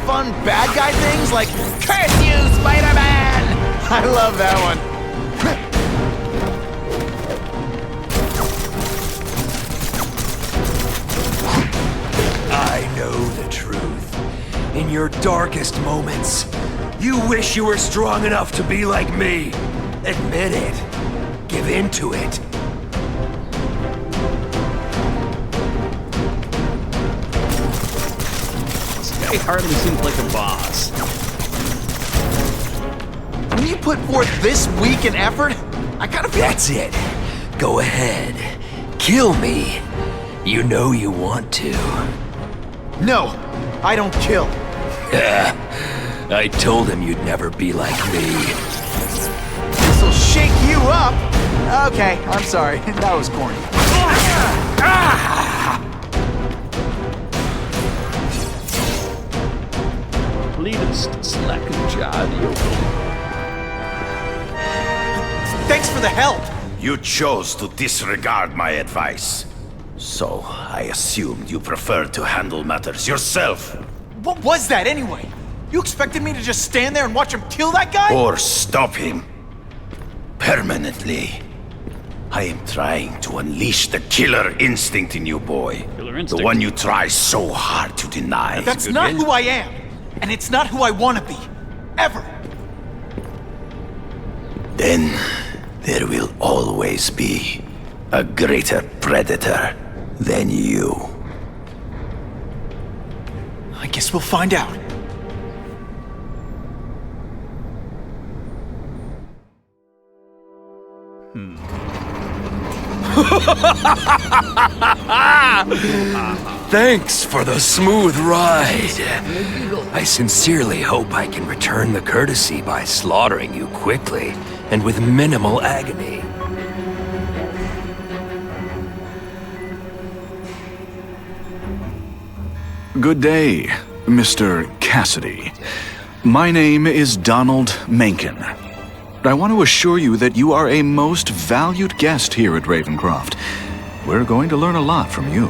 Fun bad guy things like "Curse you, Spider-Man!" I love that one. I know the truth. In your darkest moments, You wish you were strong enough to be like me. Admit it. Give in to it. This guy hardly seems like a boss. When you put forth this week in effort, I gotta feel That's it. Go ahead. Kill me. You know you want to. No, I don't kill. I told him you'd never be like me. This'll shake you up. Okay, I'm sorry. That was corny. Latest slack and jar, Thanks for the help. You chose to disregard my advice. So, I assumed you preferred to handle matters yourself. What was that anyway? You expected me to just stand there and watch him kill that guy? Or stop him. Permanently. I am trying to unleash the killer instinct in you, boy. Killer instinct. The one you try so hard to deny. That's not who I am. And it's not who I want to be. Ever. Then, there will always be a greater predator than you. I guess we'll find out. Thanks for the smooth ride. I sincerely hope I can return the courtesy by slaughtering you quickly and with minimal agony. Good day, Mr. Cassidy. My name is Donald Mencken. I want to assure you that you are a most valued guest here at Ravencroft. We're going to learn a lot from you.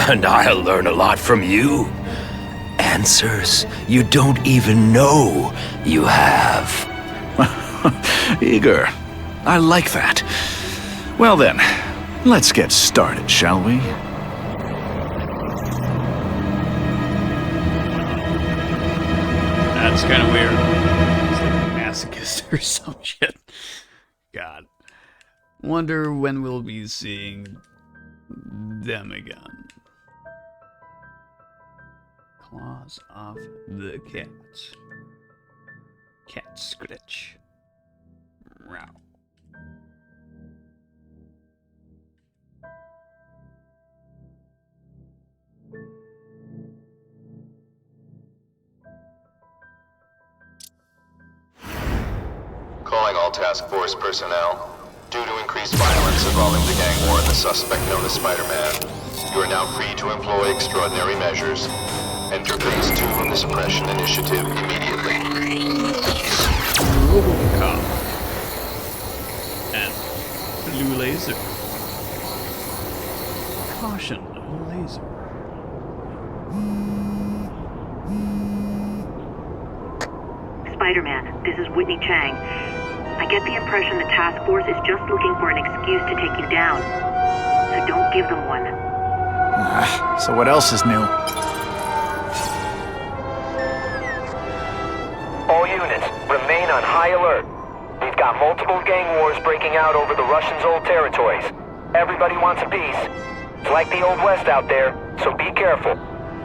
And I'll learn a lot from you. Answers you don't even know you have. Eager. I like that. Well then, let's get started, shall we? That's kind of weird. It's like a masochist or some shit. God. Wonder when we'll be seeing them again. Claws off the cat. Cat scratch. Meow. Calling all task force personnel. Due to increased violence involving the gang war and the suspect known as Spider-Man, you are now free to employ extraordinary measures. Enter phase 2 of the suppression initiative immediately. Robocop. And blue laser. Caution, laser. Spider-Man, this is Whitney Chang. I get the impression the task force is just looking for an excuse to take you down. So don't give them one. So what else is new? All units, remain on high alert. We've got multiple gang wars breaking out over the Russians' old territories. Everybody wants a piece. It's like the Old West out there, so be careful.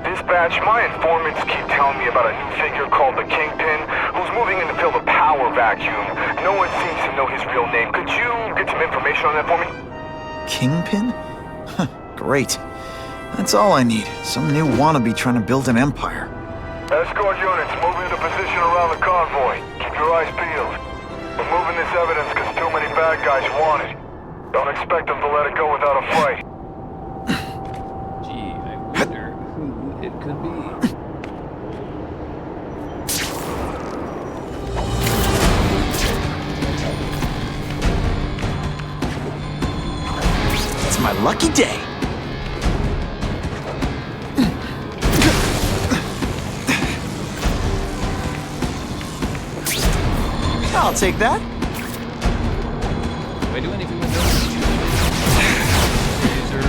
Dispatch, my informants keep telling me about a new figure called the Kingpin, who's moving in to fill the power vacuum. No one seems to know his real name. Could you get some information on that for me? Kingpin? Great. That's all I need. Some new wannabe trying to build an empire. Escort units, move into position around the convoy. Keep your eyes peeled. We're moving this evidence because too many bad guys want it. Don't expect them to let it go without a fight. Gee, I wonder who it could be. It's my lucky day. I'll take that. Do I do anything with this? Laser.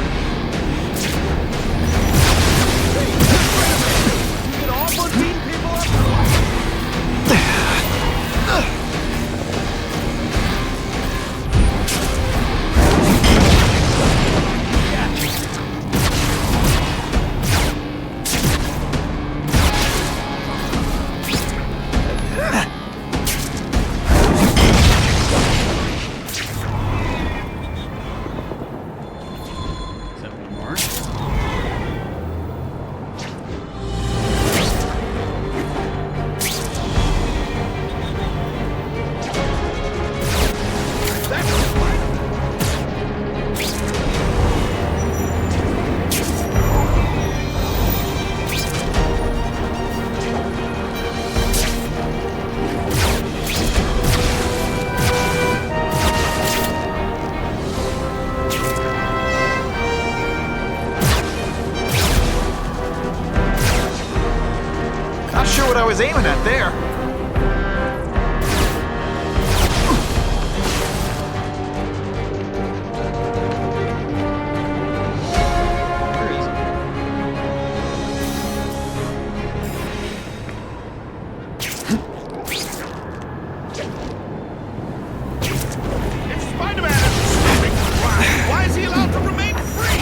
You can all put beating people up. Not sure what I was aiming at there. Why is he allowed to remain free?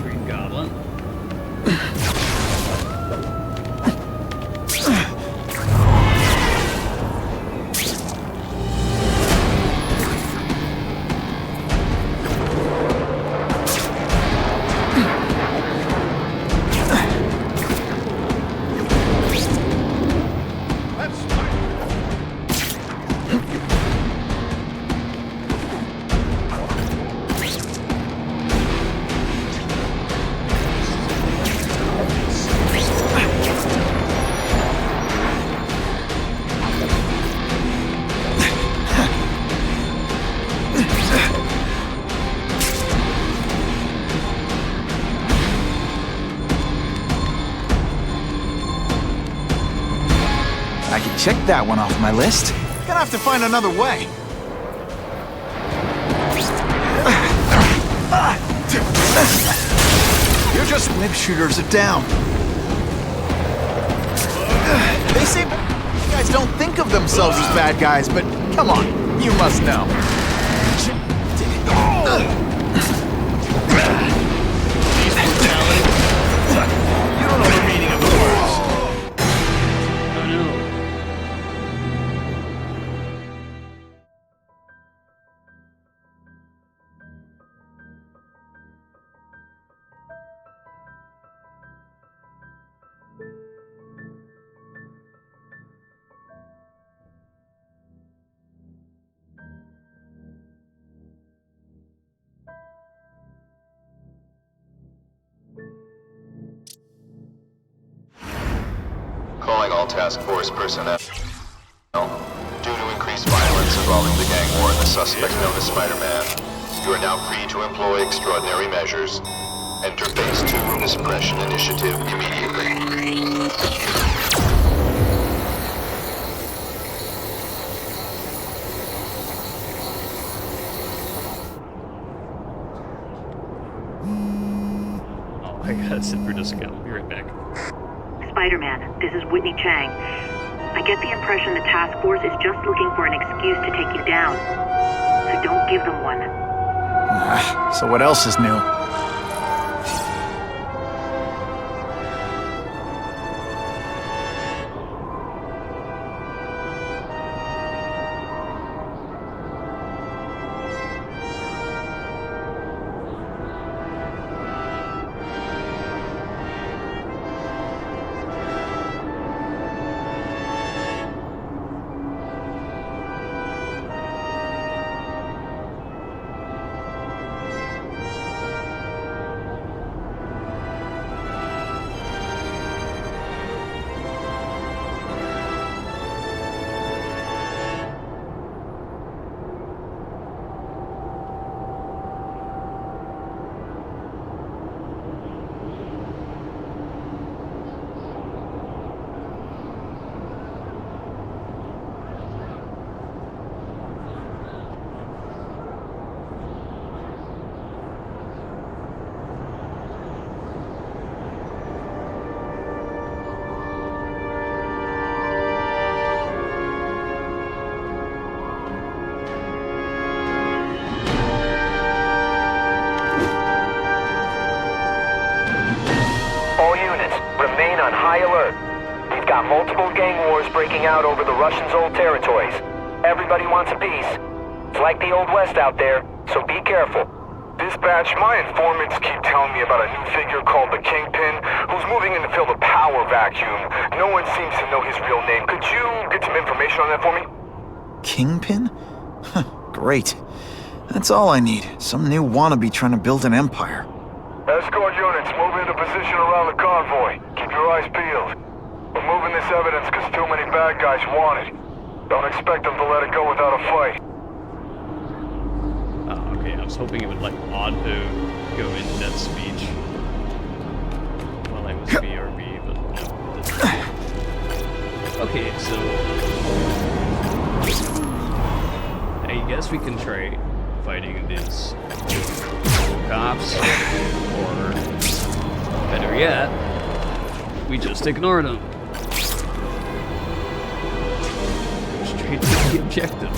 Green Goblin. I can check that one off my list. Gonna have to find another way. You're just web shooters are down. They say you guys don't think of themselves as bad guys, but come on, you must know. You don't know the meaning of the words. Calling all task force personnel. Due to increased violence involving the gang war and the suspect known as Spider-Man, you are now free to employ extraordinary measures. Enter Phase 2 of the Suppression Initiative immediately. Oh, I gotta sit through this again. I'll be right back. Spider-Man, this is Whitney Chang. I get the impression the task force is just looking for an excuse to take you down. So don't give them one. So what else is new? Remain on high alert. We've got multiple gang wars breaking out over the Russians' old territories. Everybody wants a piece. It's like the Old West out there, so be careful. Dispatch, my informants keep telling me about a new figure called the Kingpin, who's moving in to fill the power vacuum. No one seems to know his real name. Could you get some information on that for me? Kingpin? Great. That's all I need. Some new wannabe trying to build an empire. Escort units, move into position around the convoy. Keep your eyes peeled. We're moving this evidence because too many bad guys want it. Don't expect them to let it go without a fight. Oh, okay, was hoping it would like auto go into that speech while I was BRB, but no, it didn't. Okay, so I guess we can try fighting these cops, or better yet, we just ignore them. Go straight to the objective.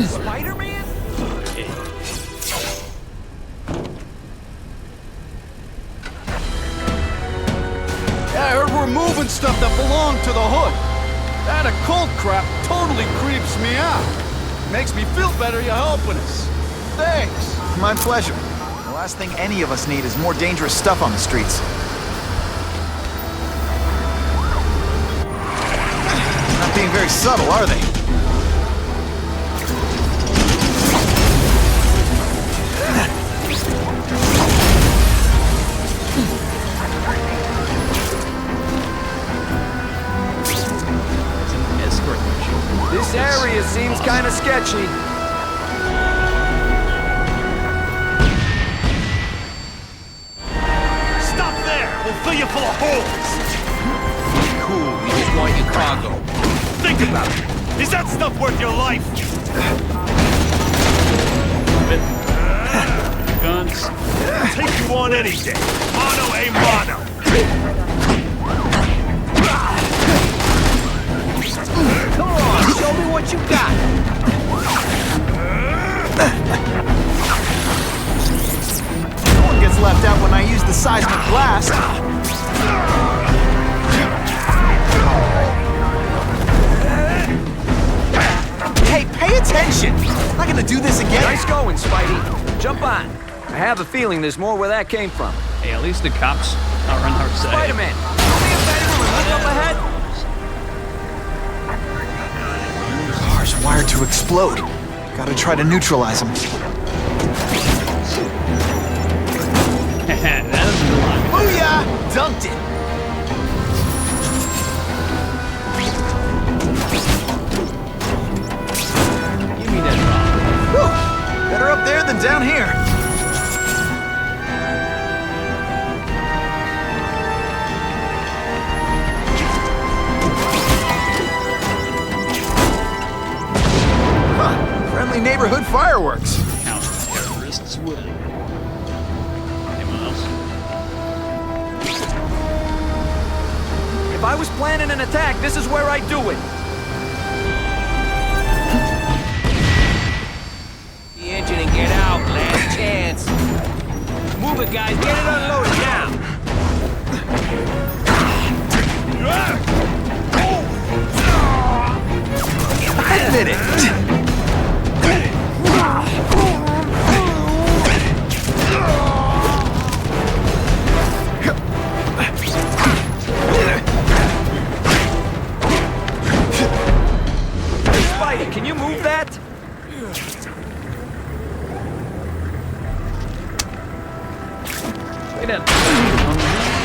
Spider-Man? Yeah, I heard we're moving stuff that belonged to the Hood. That occult crap totally creeps me out. Makes me feel better you're helping us. Thanks. My pleasure. The last thing any of us need is more dangerous stuff on the streets. Not being very subtle, are they? This area seems kind of sketchy. Stop there! We'll fill you full of holes! Cool, we just want your cargo. Think about it! Is that stuff worth your life? Guns. Take you on any day. Mano a mano. Come on, show me what you got. No one gets left out when I use the seismic blast. Hey, pay attention! I'm not gonna do this again. Nice going, Spidey. Jump on. I have a feeling there's more where that came from. Hey, at least the cops are on our side. Spider-Man, show me a bedroom and look up ahead. The car's wired to explode. Gotta try to neutralize them. That is the line. Booyah! Dunked it! Give me that bomb. Whew. Better up there than down here. Huh. Friendly neighborhood fireworks. Counter-terrorists win. Anyone else? If I was planning an attack, this is where I'd do it. The engine and get out, last chance. Move it, guys. Get it unloaded now. Admit it. Spidey, can you move that?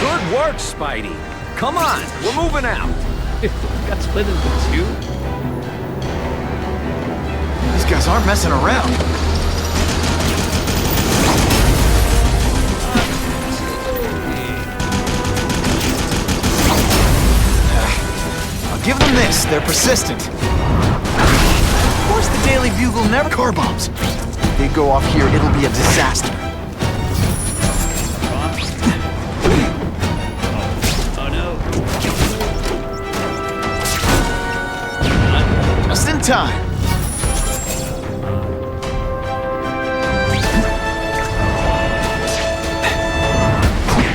Good work, Spidey. Come on, we're moving out. Got split into two? These guys aren't messing around. I'll give them this. They're persistent. Of course the Daily Bugle never... Car bombs. If they go off here, it'll be a disaster. Oh no. Just in time.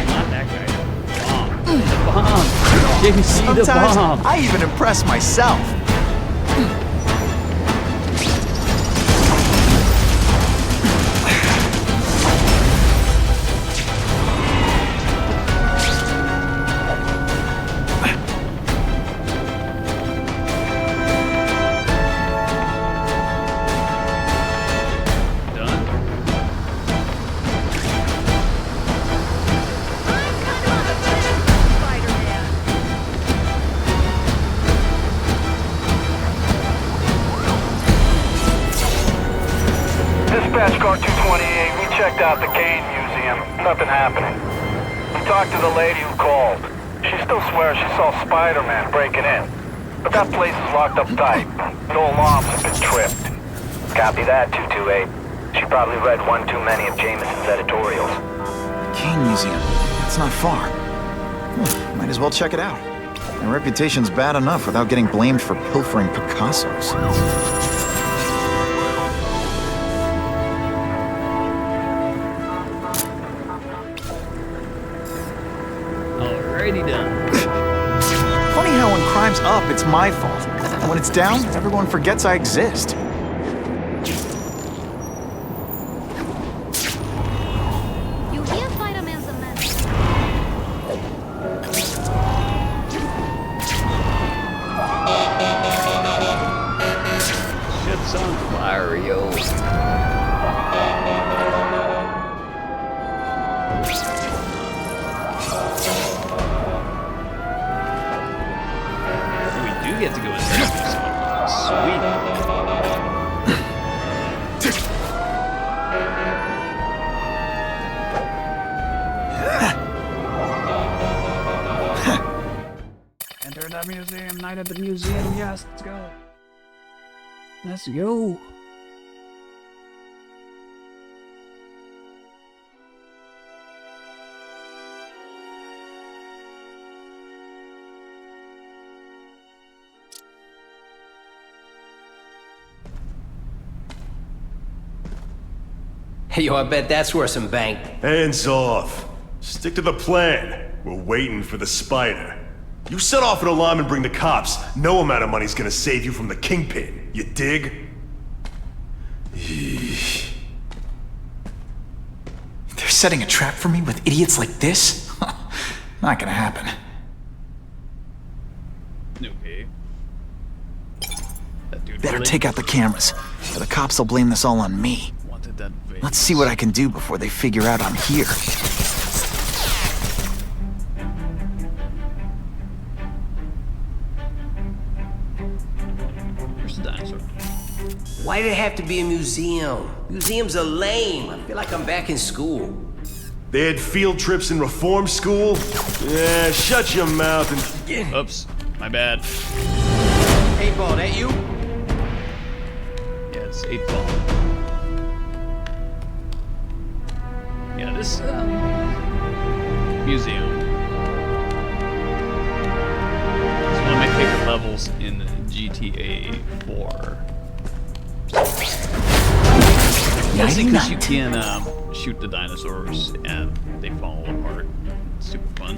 Not that guy. Bomb. Did you see the Sometimes bomb? I even impress myself. out the Kane Museum. Nothing happening. We talked to the lady who called. She still swears she saw Spider-Man breaking in. But that place is locked up tight. No alarms have been tripped. Copy that, 228. She probably read one too many of Jameson's editorials. Kane Museum. It's not far. Might as well check it out. My reputation's bad enough without getting blamed for pilfering Picassos. Alrighty done. Funny how when crime's up, it's my fault. And when it's down, everyone forgets I exist. You hear Spider-Man's a man. Shit's on fire, yo. We do get to go inside. Sweet. Enter the museum, night at the museum, yes, let's go. Let's go. Hey, yo, I bet that's worth some bank. Hands off. Stick to the plan. We're waiting for the spider. You set off an alarm and bring the cops. No amount of money's gonna save you from the Kingpin. You dig? They're setting a trap for me with idiots like this? Not gonna happen. Okay. That dude Better really take out the cameras, or the cops will blame this all on me. wanted that vein. Let's see what I can do before they figure out I'm here. Where's the dinosaur? Why did it have to be a museum? Museums are lame. I feel like I'm back in school. They had field trips in reform school? Yeah, shut your mouth and... Oops, my bad. Hey, Ball, that you? Yeah, it's 8 ball. Yeah, this museum. It's one of my favorite levels in GTA 4. Mostly because you can shoot the dinosaurs and they fall apart. It's super fun.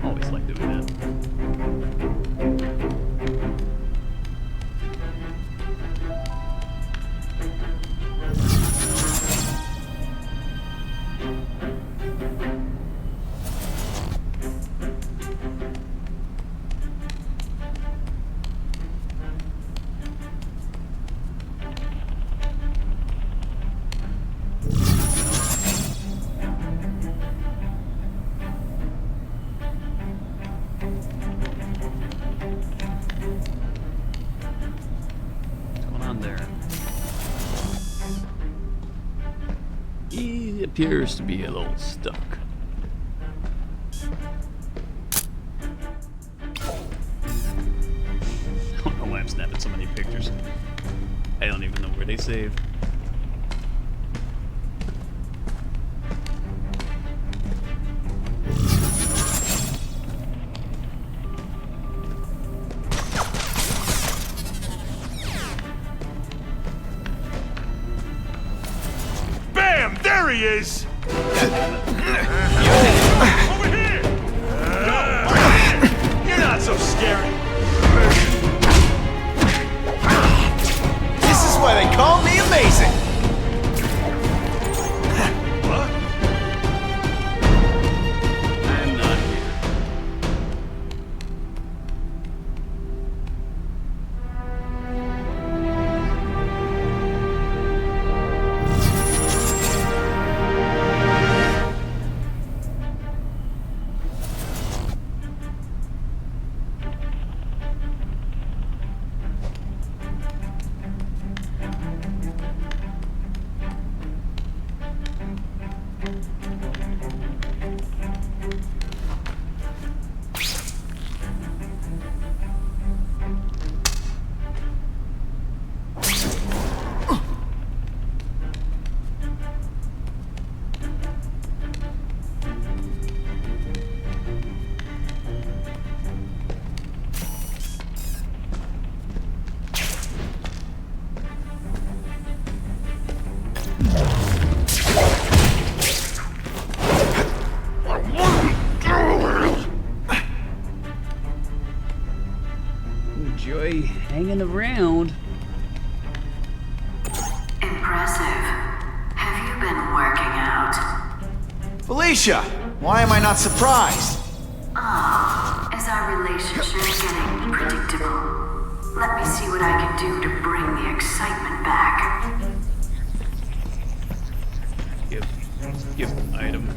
Always like doing that. He appears to be a little stuck. I don't know why I'm snapping so many pictures. I don't even know where they save. Bam! There he is! Over here! You're not so scary. This is why they call me amazing! What? I'm not here. hanging around. Impressive. Have you been working out? Felicia, why am I not surprised? Ah, is our relationship getting predictable? Let me see what I can do to bring the excitement back. Give item.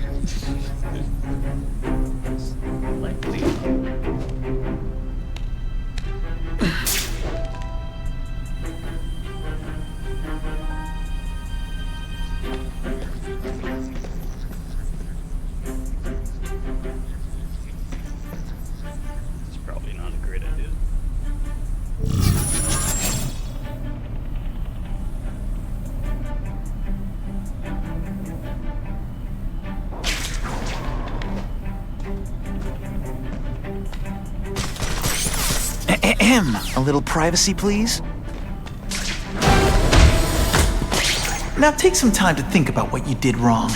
Likely. It's probably not a great idea. A little privacy, please? Now take some time to think about what you did wrong.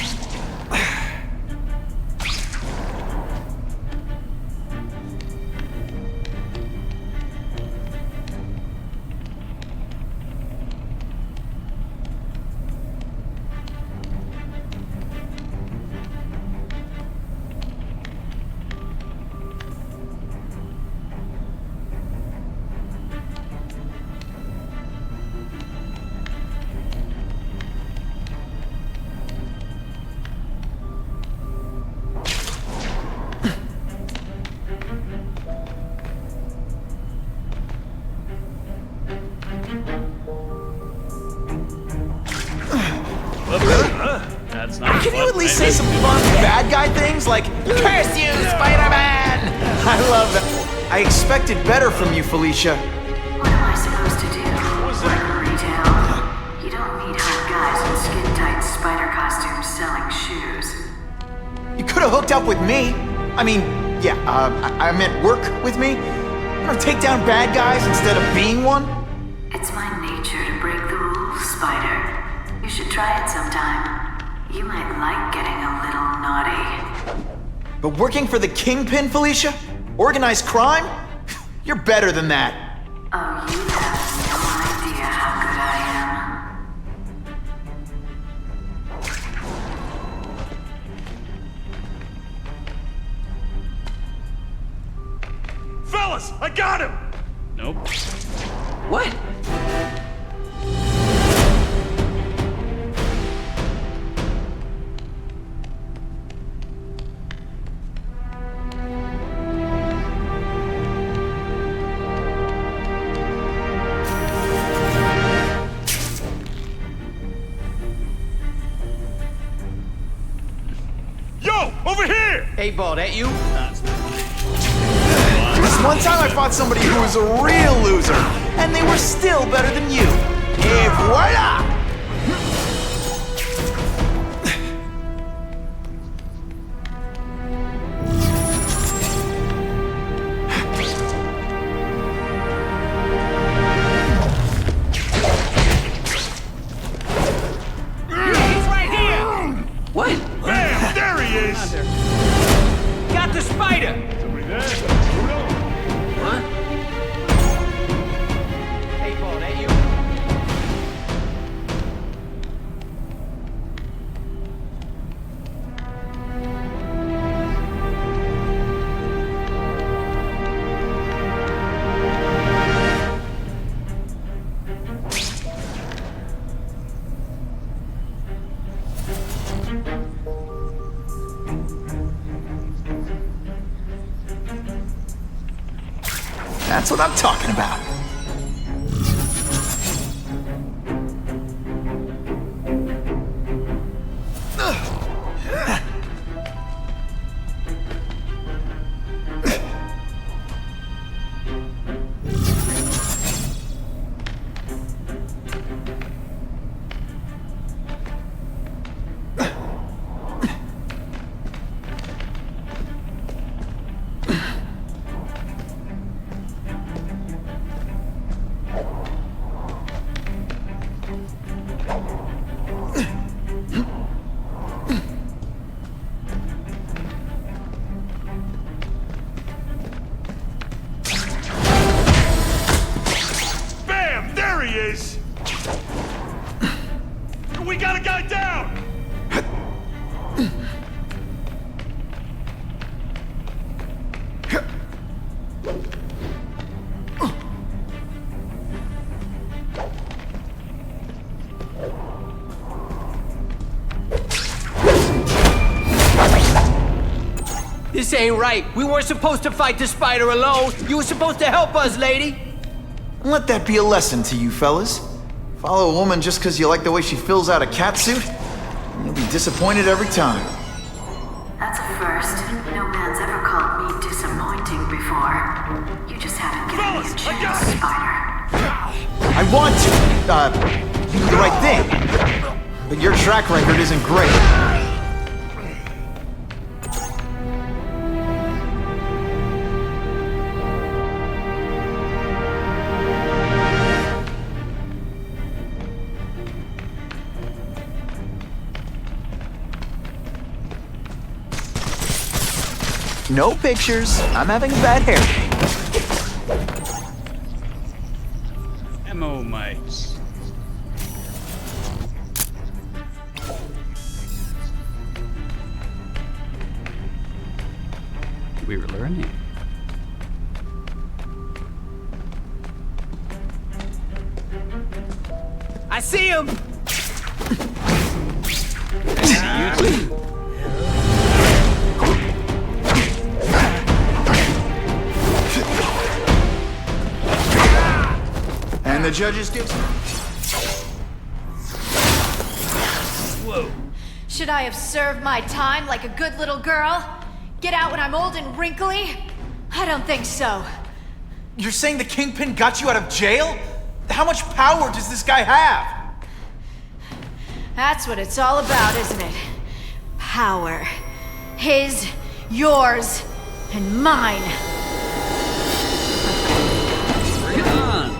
That's not Can you at least say some fun bad guy things like, "Curse you, Spider-Man"? I love that. I expected better from you, Felicia. What am I supposed to do? Work retail? You don't need hot guys in skin-tight spider costumes selling shoes. You could have hooked up with me. I mean, yeah, I meant work with me. You know, take down bad guys instead of being one. It's my nature to break the rules, Spider. You should try it sometime. You might like getting a little naughty. But working for the Kingpin, Felicia? Organized crime? You're better than that. Oh, you have no idea how good I am. Fellas, I got him! Nope. What? Yo, over here! Hey, Ball, that you? This one time I fought somebody who was a real loser, and they were still better than you. Et voila! He's right here! What? Bam! There he is! Got the spider! Somebody there? Huh? Hey, Ball, that you? That's what I'm talking about. This ain't right. We weren't supposed to fight the spider alone. You were supposed to help us, lady. And let that be a lesson to you fellas. Follow a woman just because you like the way she fills out a catsuit, and you'll be disappointed every time. That's a first. No man's ever called me disappointing before. You just haven't given me a chance, Spider. I want to, do the right thing. But your track record isn't great. No pictures. I'm having a bad hair day. Ammo mites. We were learning. I see him. I see you too. And the judges do. Whoa. Should I have served my time like a good little girl? Get out when I'm old and wrinkly? I don't think so. You're saying the Kingpin got you out of jail? How much power does this guy have? That's what it's all about, isn't it? Power. His, yours, and mine. Bring it on.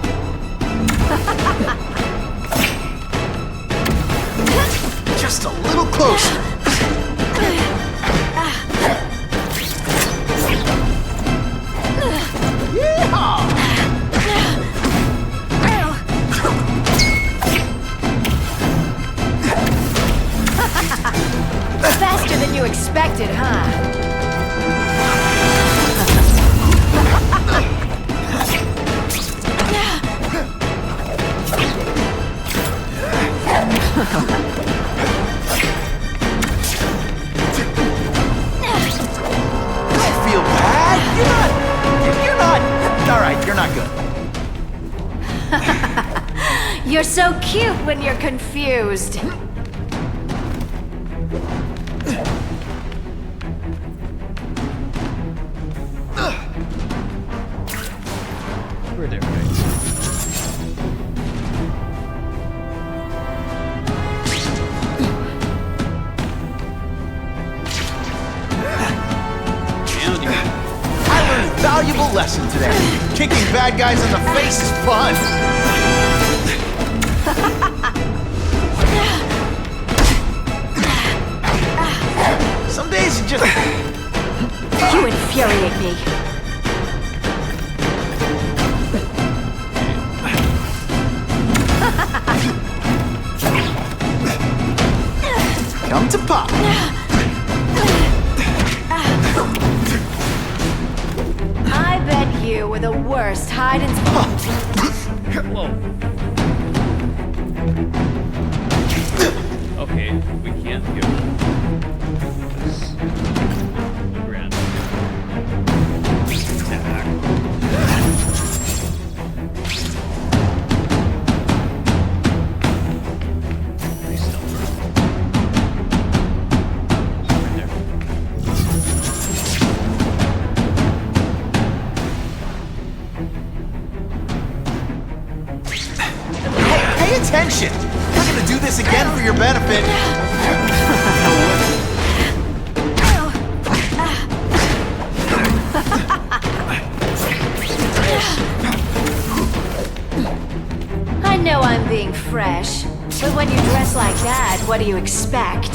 Just a little closer. Faster than you expected, huh? Don't feel bad. You're not. All right, you're not good. You're so cute when you're confused. We're there, right? I learned a valuable lesson today. Kicking bad guys in the face is fun. Some days you just... You infuriate me. Come to pop. I bet you were the worst hide and... Whoa. Okay, we can't go. Grand. Attack. Please don't burn. Right there. Pay attention. I'm not gonna do this again for your benefit. I know I'm being fresh, but when you dress like that, what do you expect?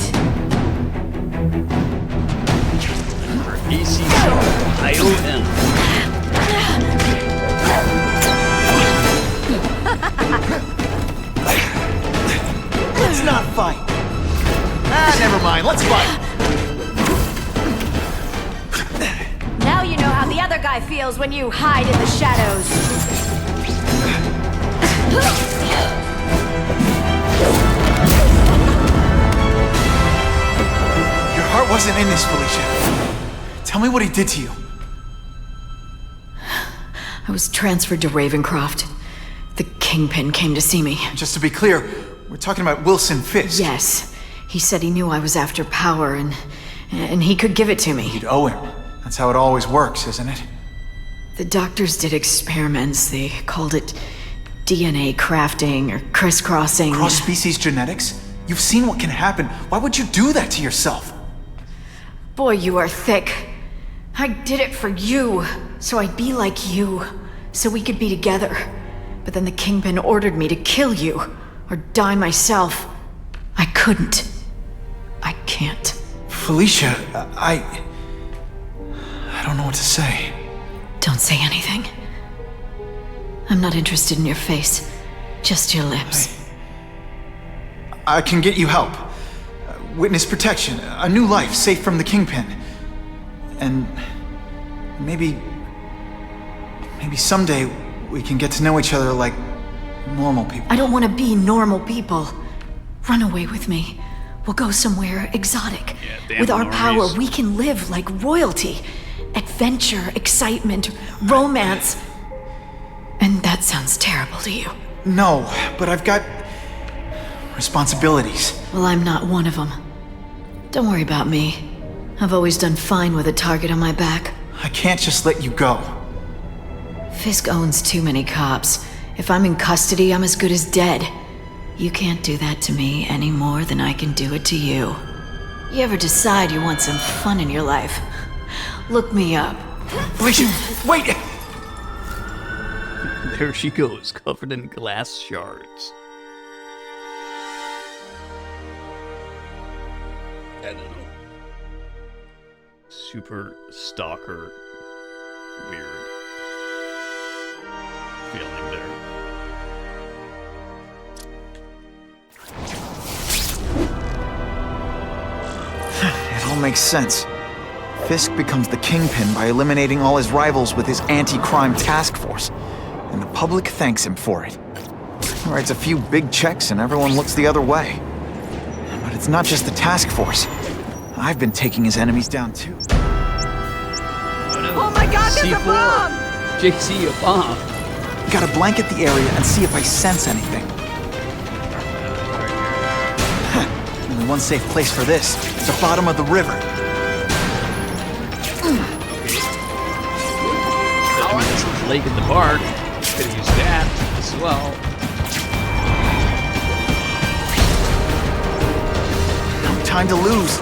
ACION. Let's not fight. Never mind. Let's fight. Now you know how the other guy feels when you hide in the shadows. Your heart wasn't in this, Felicia. Tell me what he did to you. I was transferred to Ravencroft. The Kingpin came to see me. Just to be clear, we're talking about Wilson Fisk. Yes. He said he knew I was after power and he could give it to me. You'd owe him. That's how it always works, isn't it? The doctors did experiments. They called it DNA crafting or crisscrossing. Cross-species genetics? You've seen what can happen. Why would you do that to yourself? Boy, you are thick. I did it for you, so I'd be like you, so we could be together. But then the Kingpin ordered me to kill you, or die myself. I couldn't. I can't. Felicia, I don't know what to say. Don't say anything. I'm not interested in your face, just your lips. I can get you help. Witness protection, a new life safe from the Kingpin. And maybe someday we can get to know each other like normal people. I don't want to be normal people. Run away with me. We'll go somewhere exotic. With our power, we can live like royalty. Adventure, excitement, romance. And that sounds terrible to you. No, but I've got responsibilities. Well, I'm not one of them. Don't worry about me. I've always done fine with a target on my back. I can't just let you go. Fisk owns too many cops. If I'm in custody, I'm as good as dead. You can't do that to me any more than I can do it to you. You ever decide you want some fun in your life? Look me up. Wait! There she goes, covered in glass shards. I don't know. Super stalker, weird feeling there. It all makes sense. Fisk becomes the Kingpin by eliminating all his rivals with his anti-crime task force. And the public thanks him for it. He writes a few big checks and everyone looks the other way. But it's not just the task force. I've been taking his enemies down too. Oh my god, there's a bomb! JC, a bomb. Gotta blanket the area and see if I sense anything. Only one safe place for this. The bottom of the river. Lake in the park. Could use that as well. No time to lose.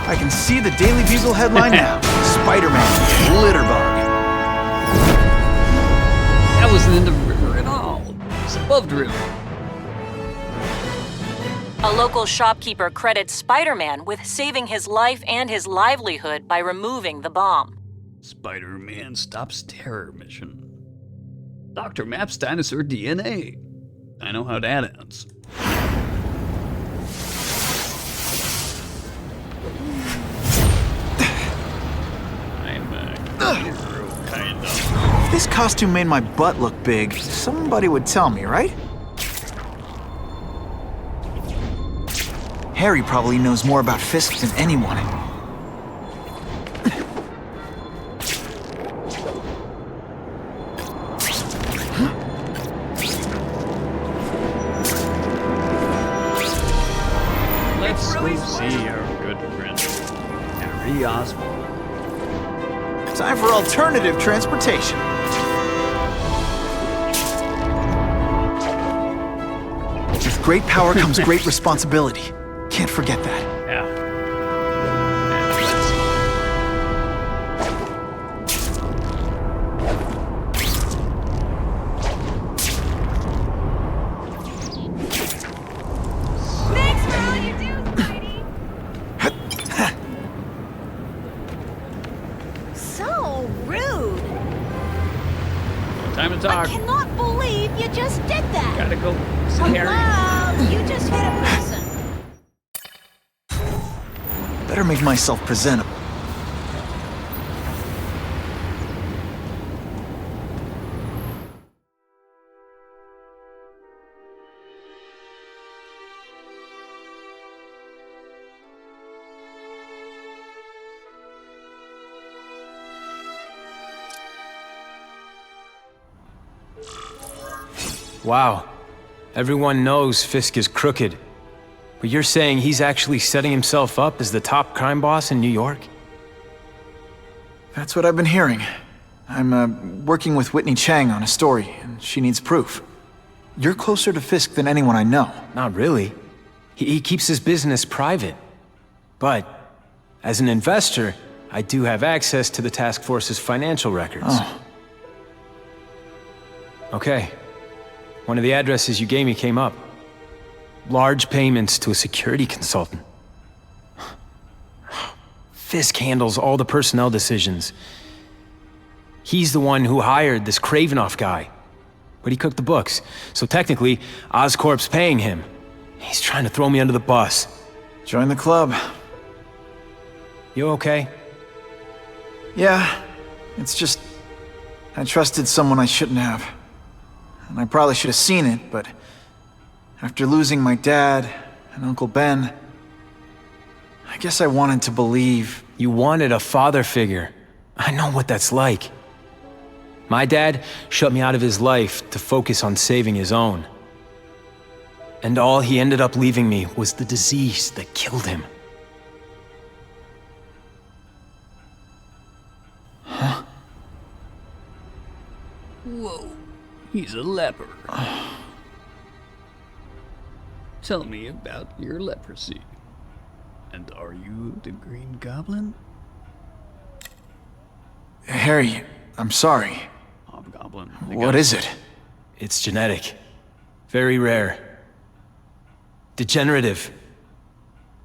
I can see the Daily Bugle headline now. Spider-Man, Litterbug. That wasn't in the river at all. It's above the river. A local shopkeeper credits Spider-Man with saving his life and his livelihood by removing the bomb. Spider-Man stops terror mission. Doctor maps dinosaur DNA. I know how that ends. I'm a hero, kind of. If this costume made my butt look big, somebody would tell me, right? Harry probably knows more about Fisk than anyone. Let's go see our good friend, Harry Osborn. Time for alternative transportation. With great power comes great responsibility. Can't forget that. Yeah. Thanks for all you do, Spidey! So rude! Time to talk. I cannot believe you just did that! Gotta go see Harry. Wow, you just hit a person. Better make myself presentable. Wow. Everyone knows Fisk is crooked. But you're saying he's actually setting himself up as the top crime boss in New York? That's what I've been hearing. I'm working with Whitney Chang on a story, and she needs proof. You're closer to Fisk than anyone I know. Not really. He keeps his business private. But, as an investor, I do have access to the task force's financial records. Oh. Okay. One of the addresses you gave me came up. Large payments to a security consultant. Fisk handles all the personnel decisions. He's the one who hired this Kravinoff guy. But he cooked the books, so technically, Oscorp's paying him. He's trying to throw me under the bus. Join the club. You okay? Yeah, it's just... I trusted someone I shouldn't have. And I probably should have seen it, but... after losing my dad and Uncle Ben... I guess I wanted to believe... You wanted a father figure. I know what that's like. My dad shut me out of his life to focus on saving his own. And all he ended up leaving me was the disease that killed him. Huh? Whoa, he's a leper. Tell me about your leprosy. And are you the Green Goblin? Harry, I'm sorry. Hobgoblin. What is it? It's genetic. Very rare. Degenerative.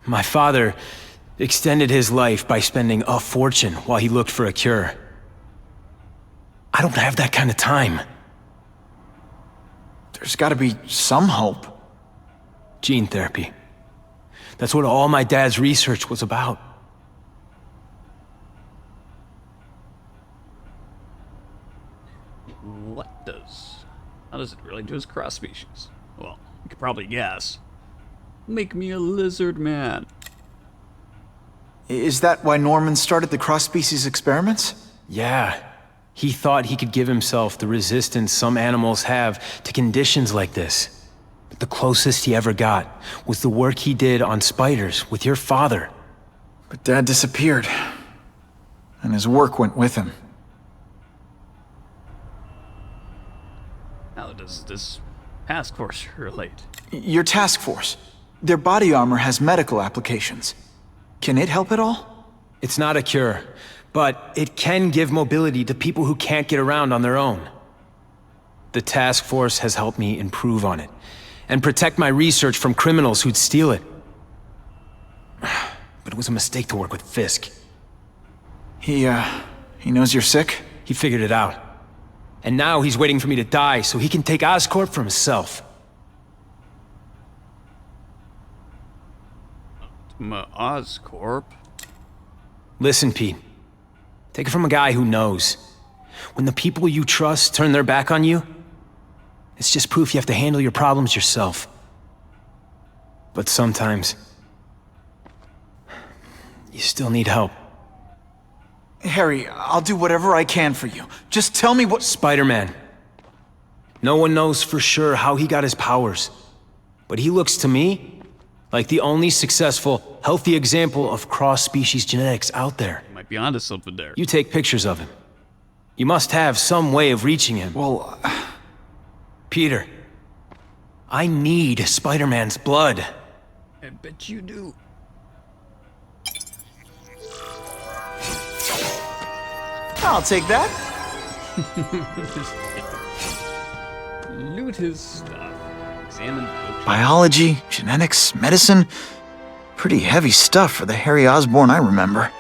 My father extended his life by spending a fortune while he looked for a cure. I don't have that kind of time. There's gotta be some hope. Gene therapy. That's what all my dad's research was about. How does it relate to his cross species? Well, you could probably guess. Make me a lizard man. Is that why Norman started the cross-species experiments? Yeah. He thought he could give himself the resistance some animals have to conditions like this. But the closest he ever got was the work he did on spiders with your father. But Dad disappeared. And his work went with him. How does this task force relate? Your task force. Their body armor has medical applications. Can it help at all? It's not a cure, but it can give mobility to people who can't get around on their own. The task force has helped me improve on it, and protect my research from criminals who'd steal it. But it was a mistake to work with Fisk. He knows you're sick? He figured it out. And now he's waiting for me to die so he can take Oscorp for himself. Oscorp? Listen, Pete. Take it from a guy who knows. When the people you trust turn their back on you, it's just proof you have to handle your problems yourself. But sometimes, you still need help. Harry, I'll do whatever I can for you. Just tell me what— Spider-Man. No one knows for sure how he got his powers. But he looks to me like the only successful, healthy example of cross-species genetics out there. You might be onto something there. You take pictures of him. You must have some way of reaching him. Well, Peter, I need Spider-Man's blood. I bet you do. I'll take that. Loot his stuff. Examine books. Biology, genetics, medicine. Pretty heavy stuff for the Harry Osborn I remember.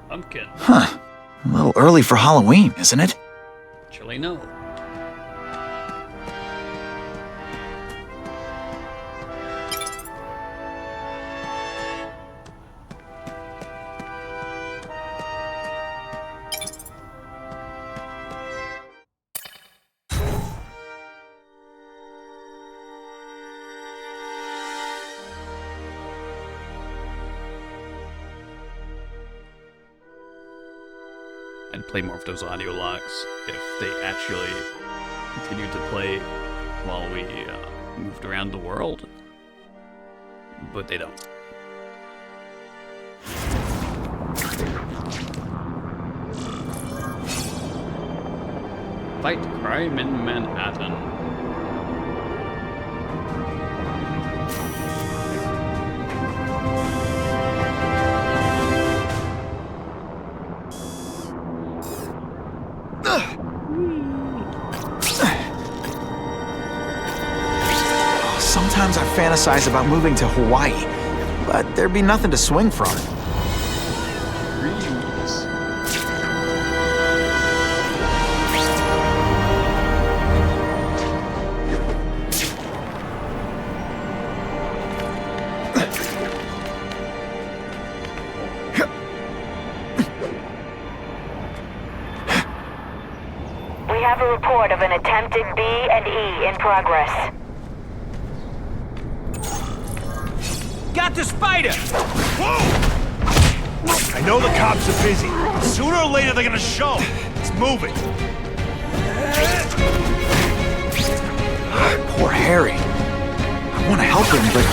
Pumpkin. Huh. A little early for Halloween, isn't it? Actually, no. and play more of those audio logs if they actually continued to play while we moved around the world. But they don't. Fight crime in Manhattan. Sometimes I fantasize about moving to Hawaii, but there'd be nothing to swing from. We have a report of an attempted B&E in progress. Got the spider! I know the cops are busy. Sooner or later they're gonna show. It's moving. Poor Harry. I want to help him, but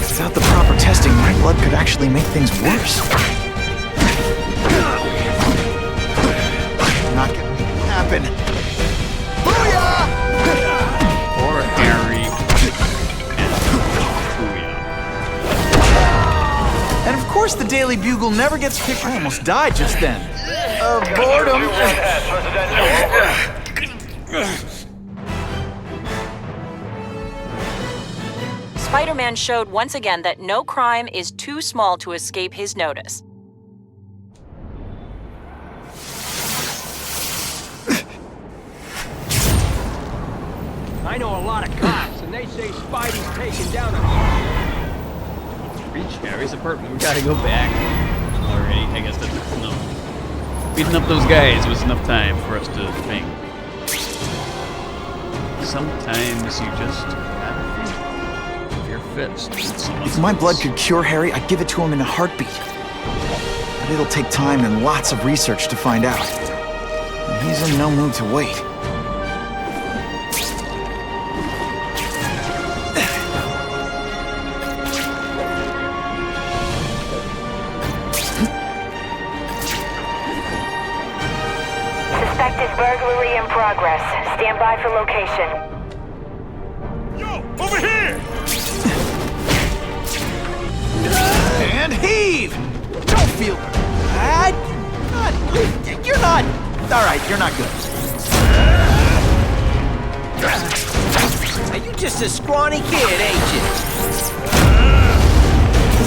without the proper testing, my blood could actually make things worse. Not gonna happen. Booyah! Poor Harry. And of course the Daily Bugle never gets picked. I almost died just then. Of boredom. Spider-Man showed once again that no crime is too small to escape his notice. I know a lot of cops, and they say Spidey's taking down a... Reach Harry's apartment. We gotta go back already. I guess that's enough. Beating up those guys was enough time for us to think. Sometimes you just gotta think with your fist. If my blood could cure Harry, I'd give it to him in a heartbeat. But it'll take time and lots of research to find out. And he's in no mood to wait. Suspected burglary in progress. Stand by for location. Yo, over here! And heave! Don't feel bad. You're not. All right, you're not good. Are you just a scrawny kid, ain't you?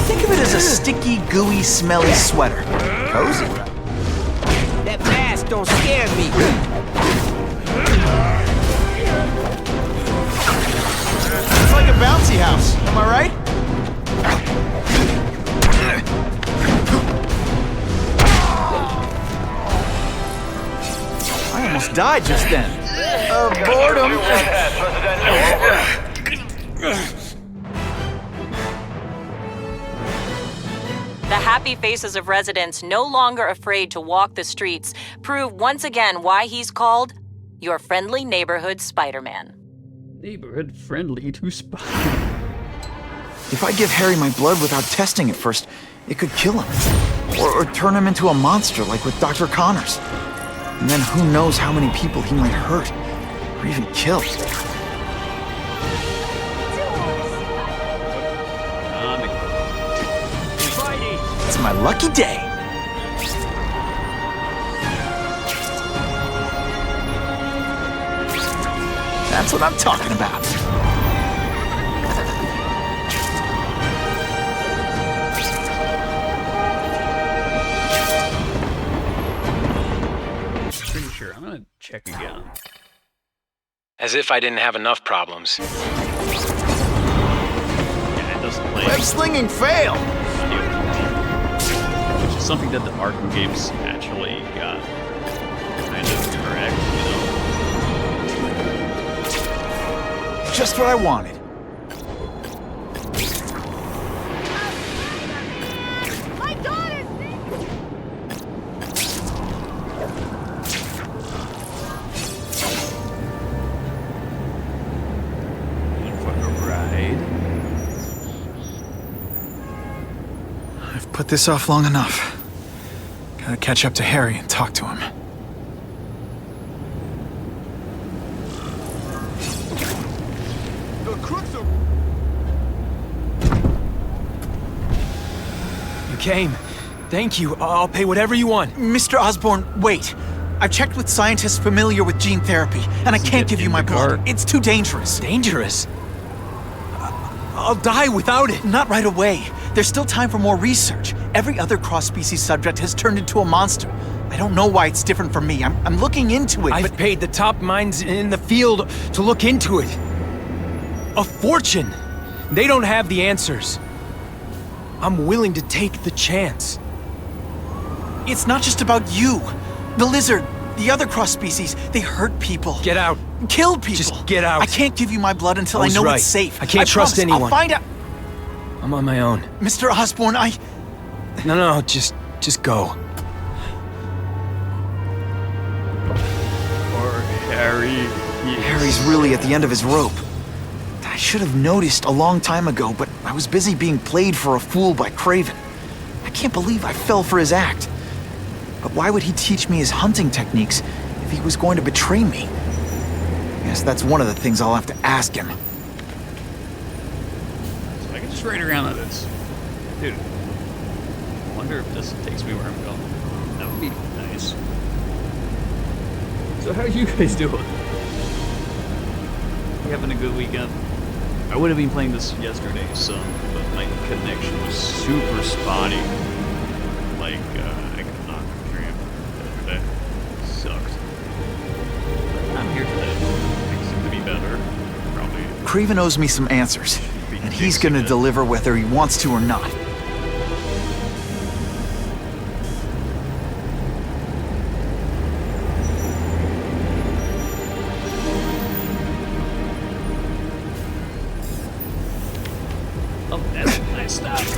Think of it as a sticky, gooey, smelly sweater. Cozy. That mask don't scare me. It's like a bouncy house. Am I right? I almost died just then. Of boredom. The happy faces of residents no longer afraid to walk the streets prove once again why he's called your friendly neighborhood Spider-Man. Neighborhood friendly to Spider. If I give Harry my blood without testing it first, it could kill him. Or turn him into a monster like with Dr. Connors. And then who knows how many people he might hurt, or even kill. It's my lucky day. That's what I'm talking about. Pretty sure. I'm gonna check again. As if I didn't have enough problems. Yeah, it doesn't play. Web slinging fail! Which is something that the Arkham games actually got kind of correct, you know? Just what I wanted. My daughter's put this off long enough. Gotta catch up to Harry and talk to him. The crooks are... You came. Thank you. I'll pay whatever you want. Mr. Osborn, wait. I've checked with scientists familiar with gene therapy, and I can't give you my blood. It's too dangerous. Dangerous? I'll die without it. Not right away. There's still time for more research. Every other cross-species subject has turned into a monster. I don't know why it's different from me. I'm looking into it, I've paid the top minds in the field to look into it. A fortune. They don't have the answers. I'm willing to take the chance. It's not just about you. The lizard, the other cross-species, they hurt people. Get out. Kill people. Just get out. I can't give you my blood until I know right. it's safe. I can't trust promise. anyone. I'll find out. I'm on my own. Mr. Osborn, No, just go. Or Harry. Harry's really at the end of his rope. I should have noticed a long time ago, but I was busy being played for a fool by Craven. I can't believe I fell for his act. But why would he teach me his hunting techniques if he was going to betray me? Guess that's one of the things I'll have to ask him. So I can just ride around on this. Dude. I wonder if this takes me where I'm going. That would be nice. So how are you guys doing? You having a good weekend? I would have been playing this yesterday, so, but my connection was super spotty. Like, I could not stream the other day. Sucked. But I'm here today. Things seem to be better. Probably. Craven owes me some answers, and he's gonna deliver whether he wants to or not. Oh, that's nice stuff.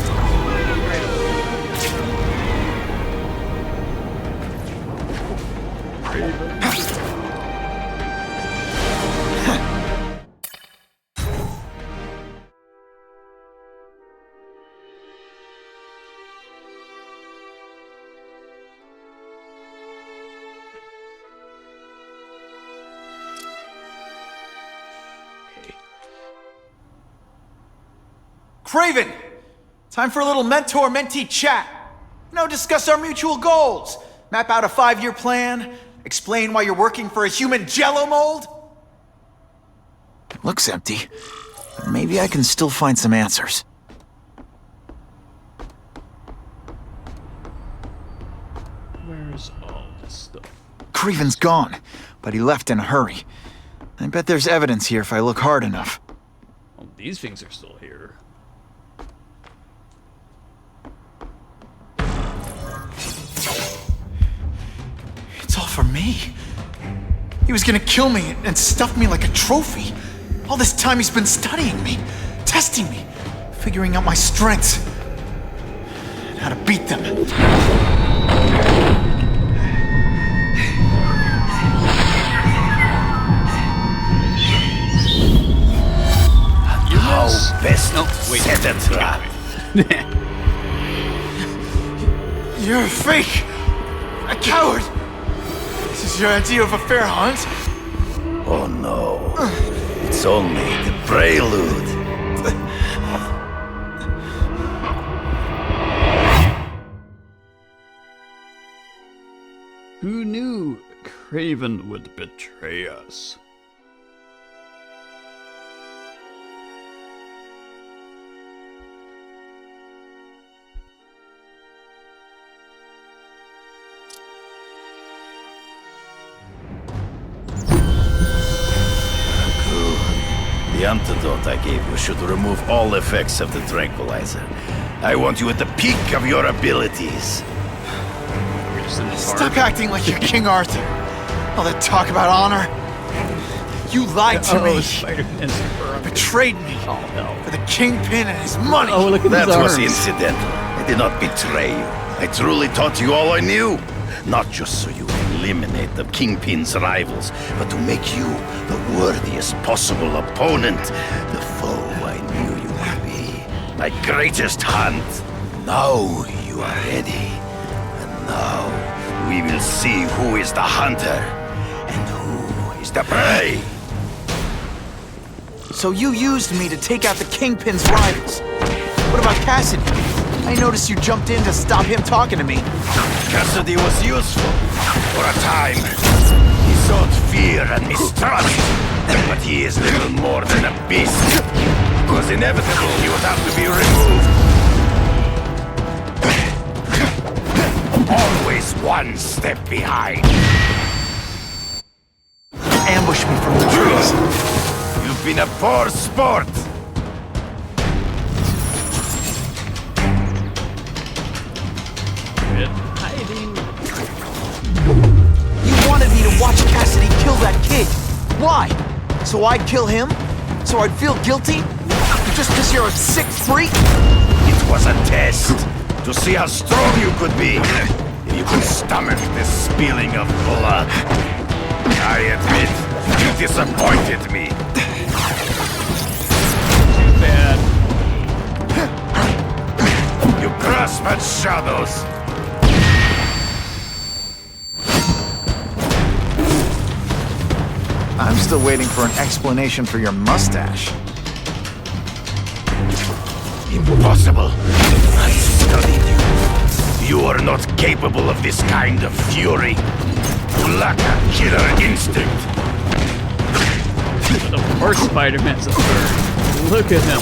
Craven! Time for a little mentor-mentee chat. Discuss our mutual goals. Map out a 5-year plan. Explain why you're working for a human jello mold. It looks empty. Maybe I can still find some answers. Where's all this stuff? Craven's gone, but he left in a hurry. I bet there's evidence here if I look hard enough. Well, these things are still here. It's all for me. He was gonna kill me and stuff me like a trophy. All this time he's been studying me, testing me, figuring out my strengths, and how to beat them. How best set a trap? You're a fake! A coward! This is your idea of a fair hunt? Oh no. It's only the prelude. Who knew Craven would betray us? The antidote I gave you should remove all effects of the tranquilizer. I want you at the peak of your abilities. Stop acting like you're King Arthur. All that talk about honor. You lied to me. Betrayed me. For the Kingpin and his money. That was incidental. I did not betray you. I truly taught you all I knew. Not just so you would eliminate the Kingpin's rivals, but to make you the worthiest possible opponent. The foe I knew you would be. My greatest hunt. Now you You are ready. And now, we will see who is the hunter and who is the prey. So you used me to take out the Kingpin's rivals. What about Cassidy? I noticed you jumped in to stop him talking to me. Cassidy was useful for a time. He sought fear and mistrust, but he is little more than a beast. It was inevitable he would have to be removed. Always one step behind. Ambush me from the trees. You've been a poor sport. You wanted me to watch Cassidy kill that kid. Why? So I'd kill him? So I'd feel guilty? Just because you're a sick freak? It was a test to see how strong you could be. If you could stomach the spilling of blood. I admit, you disappointed me. Too bad. You grasp at shadows. I'm still waiting for an explanation for your mustache. Impossible. I studied you. You are not capable of this kind of fury. You lack a killer instinct. The first Spider-Man's a third. Look at him.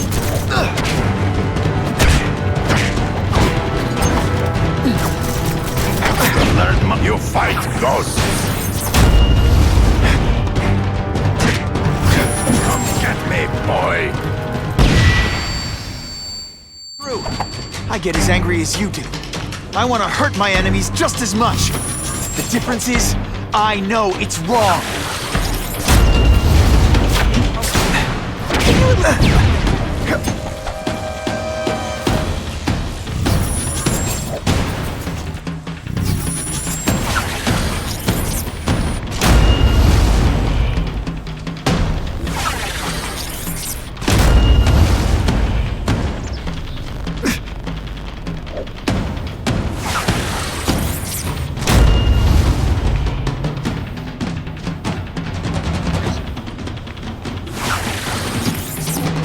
You fight ghosts. Come get me, boy. True. I get as angry as you do. I want to hurt my enemies just as much. The difference is, I know it's wrong.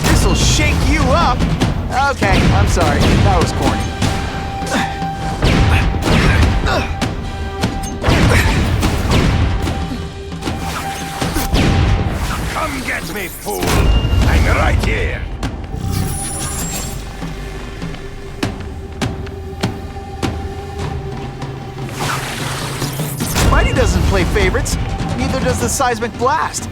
This'll shake you up. Okay, I'm sorry. That was corny. Come get me, fool. I'm right here. Spidey doesn't play favorites. Neither does the seismic blast.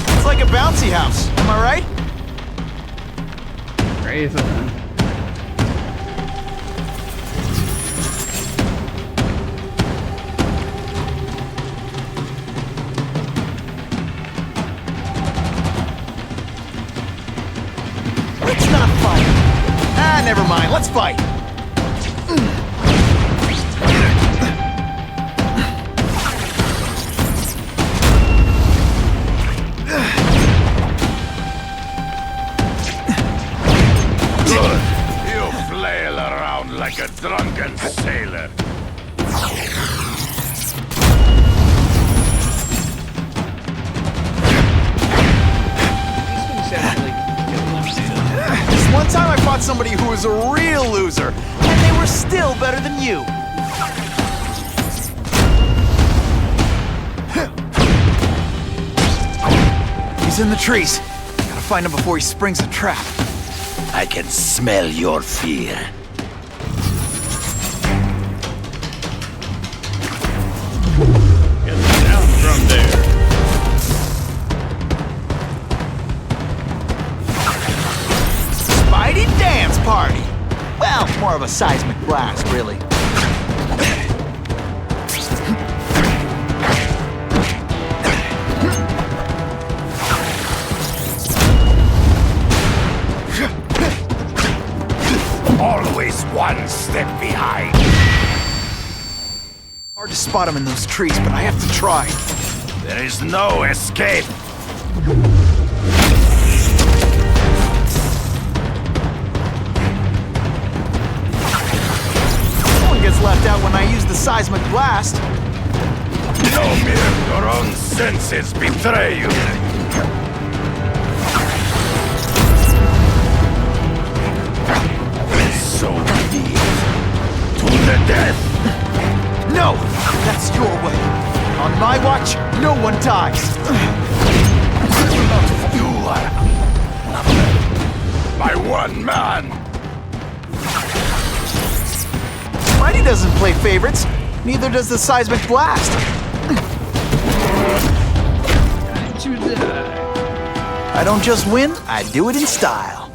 It's like a bouncy house, am I right? Raven. Let's not fight. Ah, never mind. Let's fight. Good. You flail around like a drunken sailor. This one time I fought somebody who was a real loser, and they were still better than you. He's in the trees. Gotta find him before he springs a trap. I can smell your fear. Get down from there. Spidey dance party. Well, more of a seismic blast, really. Always one step behind. Hard to spot him in those trees, but I have to try. There is no escape. No one gets left out when I use the seismic blast. No, Mir, your own senses betray you. So be it. To the death. No! That's your way. On my watch, no one dies. You are nothing. My one man. Mighty doesn't play favorites. Neither does the seismic blast. I don't just win, I do it in style.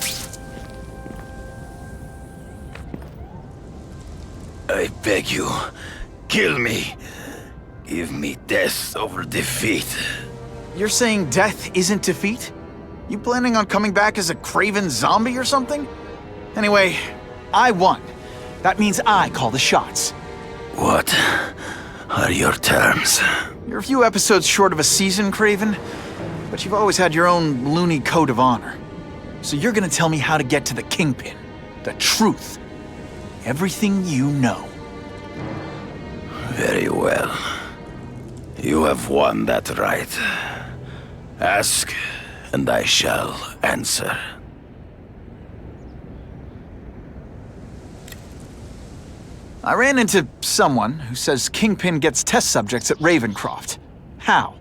I beg you, kill me. Give me death over defeat. You're saying death isn't defeat? You planning on coming back as a craven zombie or something? Anyway, I won. That means I call the shots. What are your terms? You're a few episodes short of a season, Craven, but you've always had your own loony code of honor. So you're gonna tell me how to get to the Kingpin. The truth. Everything you know. Very well. You have won that right. Ask, and I shall answer. I ran into someone who says Kingpin gets test subjects at Ravencroft. How?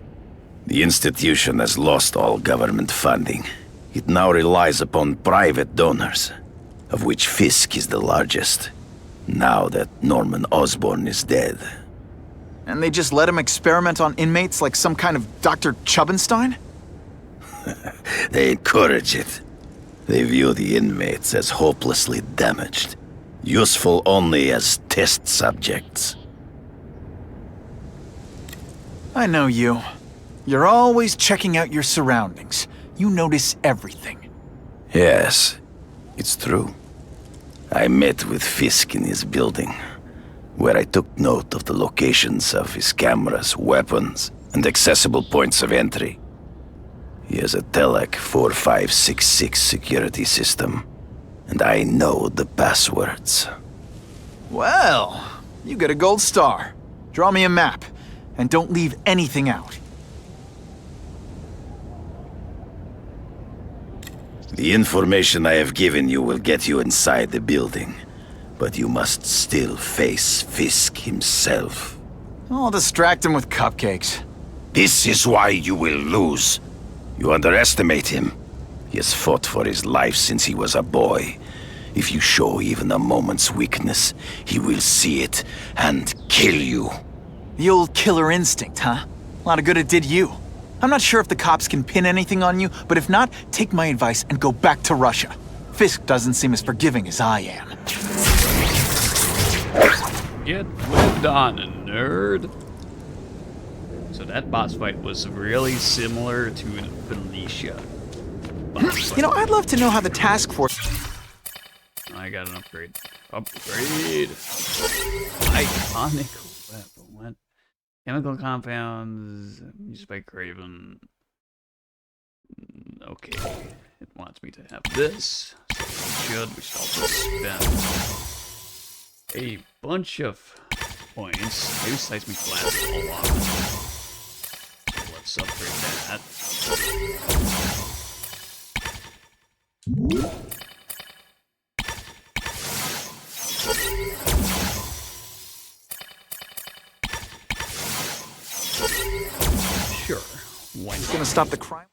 The institution has lost all government funding. It now relies upon private donors, of which Fisk is the largest, now that Norman Osborn is dead. And they just let him experiment on inmates like some kind of Dr. Chubbenstein? They encourage it. They view the inmates as hopelessly damaged, useful only as test subjects. I know you. You're always checking out your surroundings. You notice everything. Yes, it's true. I met with Fisk in his building, where I took note of the locations of his cameras, weapons, and accessible points of entry. He has a Telec 4566 security system, and I know the passwords. Well, you get a gold star. Draw me a map, and don't leave anything out. The information I have given you will get you inside the building, but you must still face Fisk himself. I'll distract him with cupcakes. This is why you will lose. You underestimate him. He has fought for his life since he was a boy. If you show even a moment's weakness, he will see it and kill you. The old killer instinct, huh? A lot of good it did you. I'm not sure if the cops can pin anything on you, but if not, take my advice and go back to Russia. Fisk doesn't seem as forgiving as I am. Get flipped on, nerd. So that boss fight was really similar to Felicia. You know, I'd love to know how the task force... I got an upgrade. Upgrade! Iconic weapon. What? Chemical compounds used by Craven. Okay. It wants me to have this. So we should also spend a bunch of points. Maybe seismic blast a lot. So let's upgrade that. Sure. Why It's gonna stop the crime.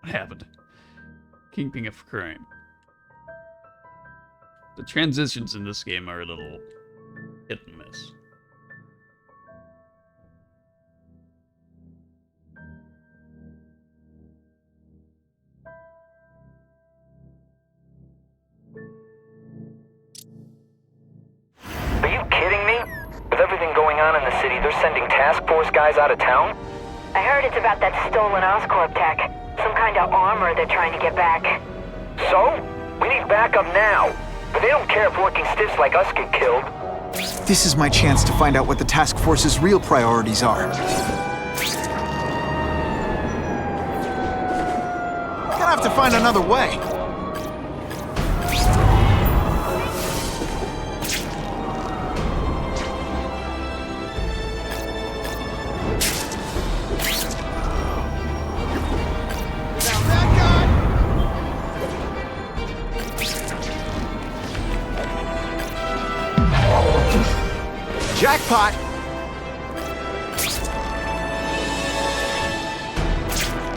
What happened? Kingpin of crime. The transitions in this game are a little hit and miss. Are you kidding me? With everything going on in the city, they're sending task force guys out of town? I heard it's about that stolen Oscorp tech. Some kind of armor they're trying to get back. So? We need backup now. But they don't care if working stiffs like us get killed. This is my chance to find out what the task force's real priorities are. Gonna have to find another way. Jackpot!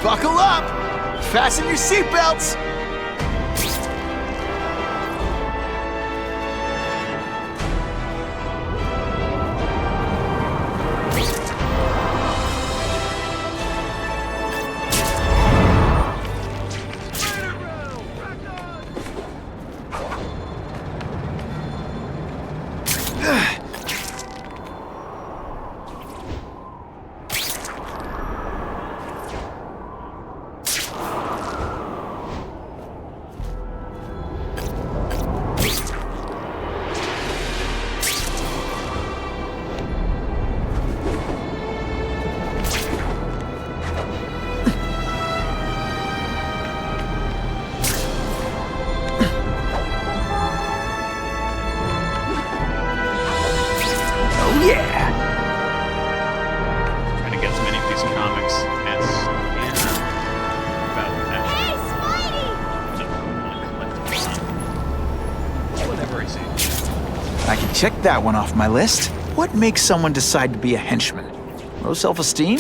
Buckle up! Fasten your seatbelts! Check that one off my list. What makes someone decide to be a henchman? Low self-esteem?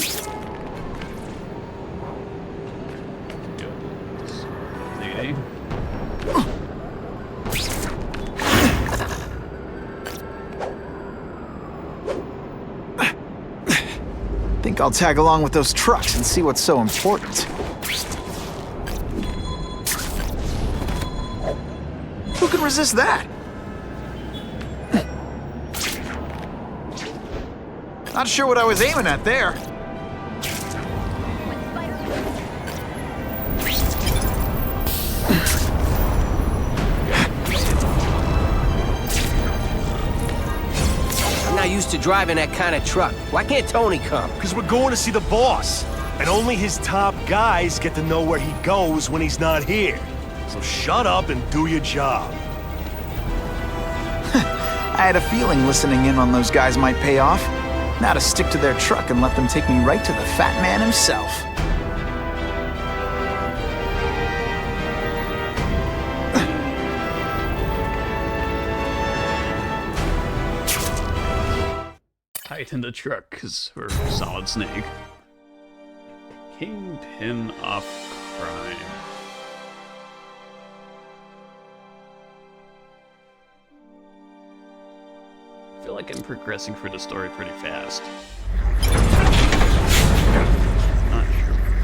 Think I'll tag along with those trucks and see what's so important. Who can resist that? Not sure what I was aiming at there. I'm not used to driving that kind of truck. Why can't Tony come? Because we're going to see the boss. And only his top guys get to know where he goes when he's not here. So shut up and do your job. I had a feeling listening in on those guys might pay off. Now to stick to their truck and let them take me right to the fat man himself. Tighten the truck, cause we're Solid Snake. Kingpin of crime. I feel like I'm progressing through the story pretty fast.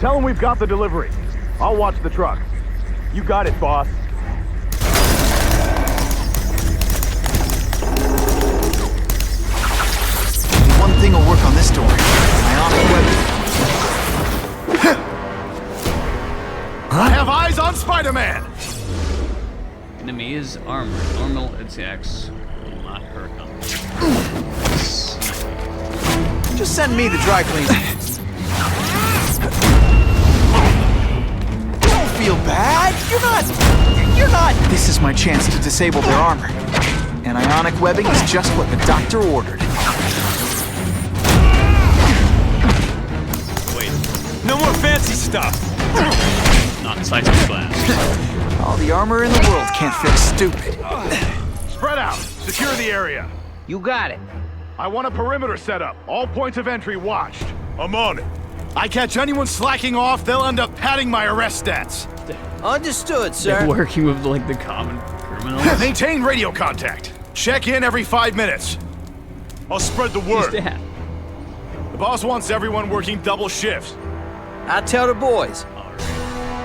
Tell him we've got the delivery. I'll watch the truck. You got it, boss. One thing will work on this door. Ionic weapon. I have eyes on Spider-Man! Enemy is armored. Normal attacks will not hurt them. Just send me the dry cleaner. Don't feel bad. You're not. This is my chance to disable their armor. And ionic webbing is just what the doctor ordered. Wait. No more fancy stuff. Not seismic blast. All the armor in the world can't fix stupid. Spread out. Secure the area. You got it. I want a perimeter set up. All points of entry watched. I'm on it. I catch anyone slacking off, they'll end up padding my arrest stats. Understood, They're sir. working with like the common criminals. Maintain radio contact. Check in every 5 minutes. I'll spread the word. Who's that? The boss wants everyone working double shifts. I'll tell the boys.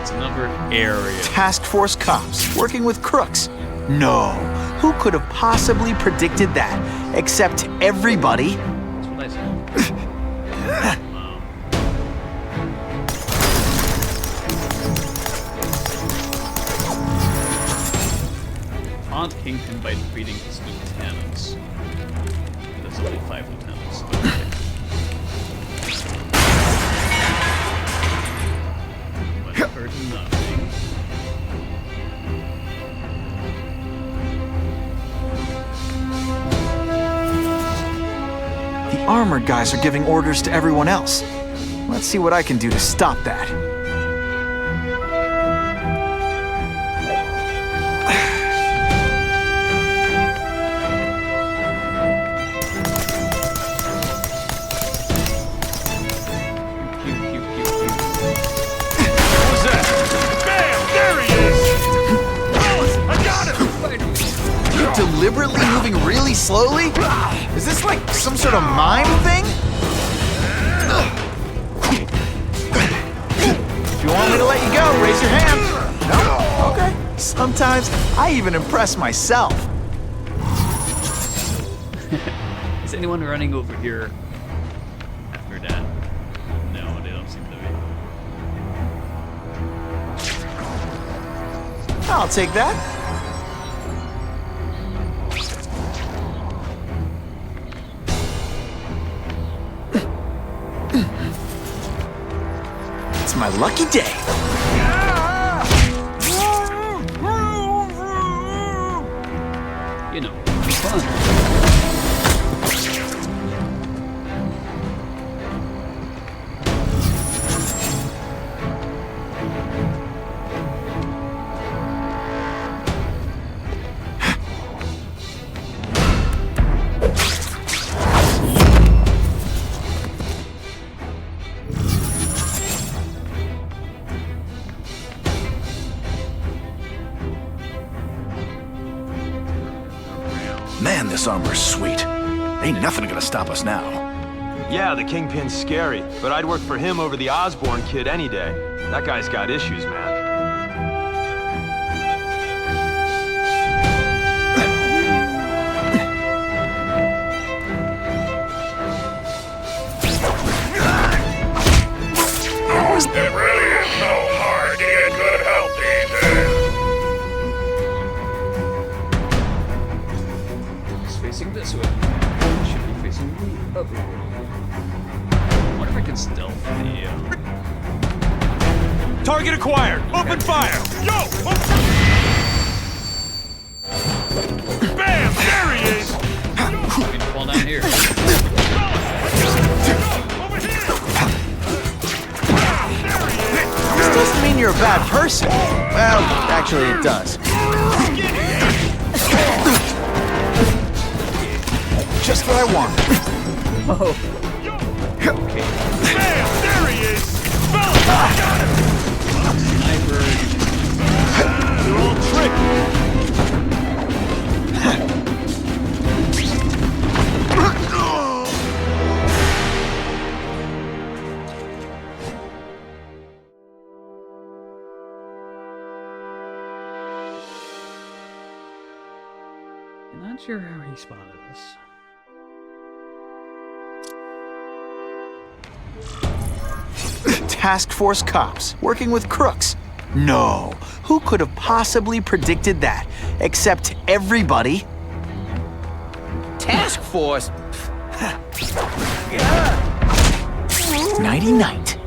It's another area. Task force cops working with crooks. No. Who could have possibly predicted that? Except everybody. That's what I said. Wow. taunt Kingpin by defeating his lieutenants. There's only 5 lieutenants. But I heard nothing. The armored guys are giving orders to everyone else. Let's see what I can do to stop that. What was that? Bam! There he is! Fellas, I got him! You're deliberately moving really slowly? Is this like some sort of mime thing? If you want me to let you go, raise your hand. No? Okay. Sometimes I even impress myself. Is anyone running over here after that? No, they don't seem to be. I'll take that. It's my lucky day. You know, it's fun. Man, this armor's sweet. Ain't nothing gonna stop us now. Yeah, the Kingpin's scary, but I'd work for him over the Osborn kid any day. That guy's got issues, man. It really is so hard to get good help these days. It's facing this way. It should be facing the other way. I wonder if I can stealth the. Target acquired! Open fire! Yo! Bam! There he is! I'm gonna fall down here. This doesn't mean you're a bad person. Well, actually it does. Just what I want. Oh. Okay. Bam! There he is! Fellas, I got him! Sniper. You're all tricked! Not sure how he spotted us. Task Force cops working with crooks. No, who could have possibly predicted that? Except everybody. Task Force? Nighty night.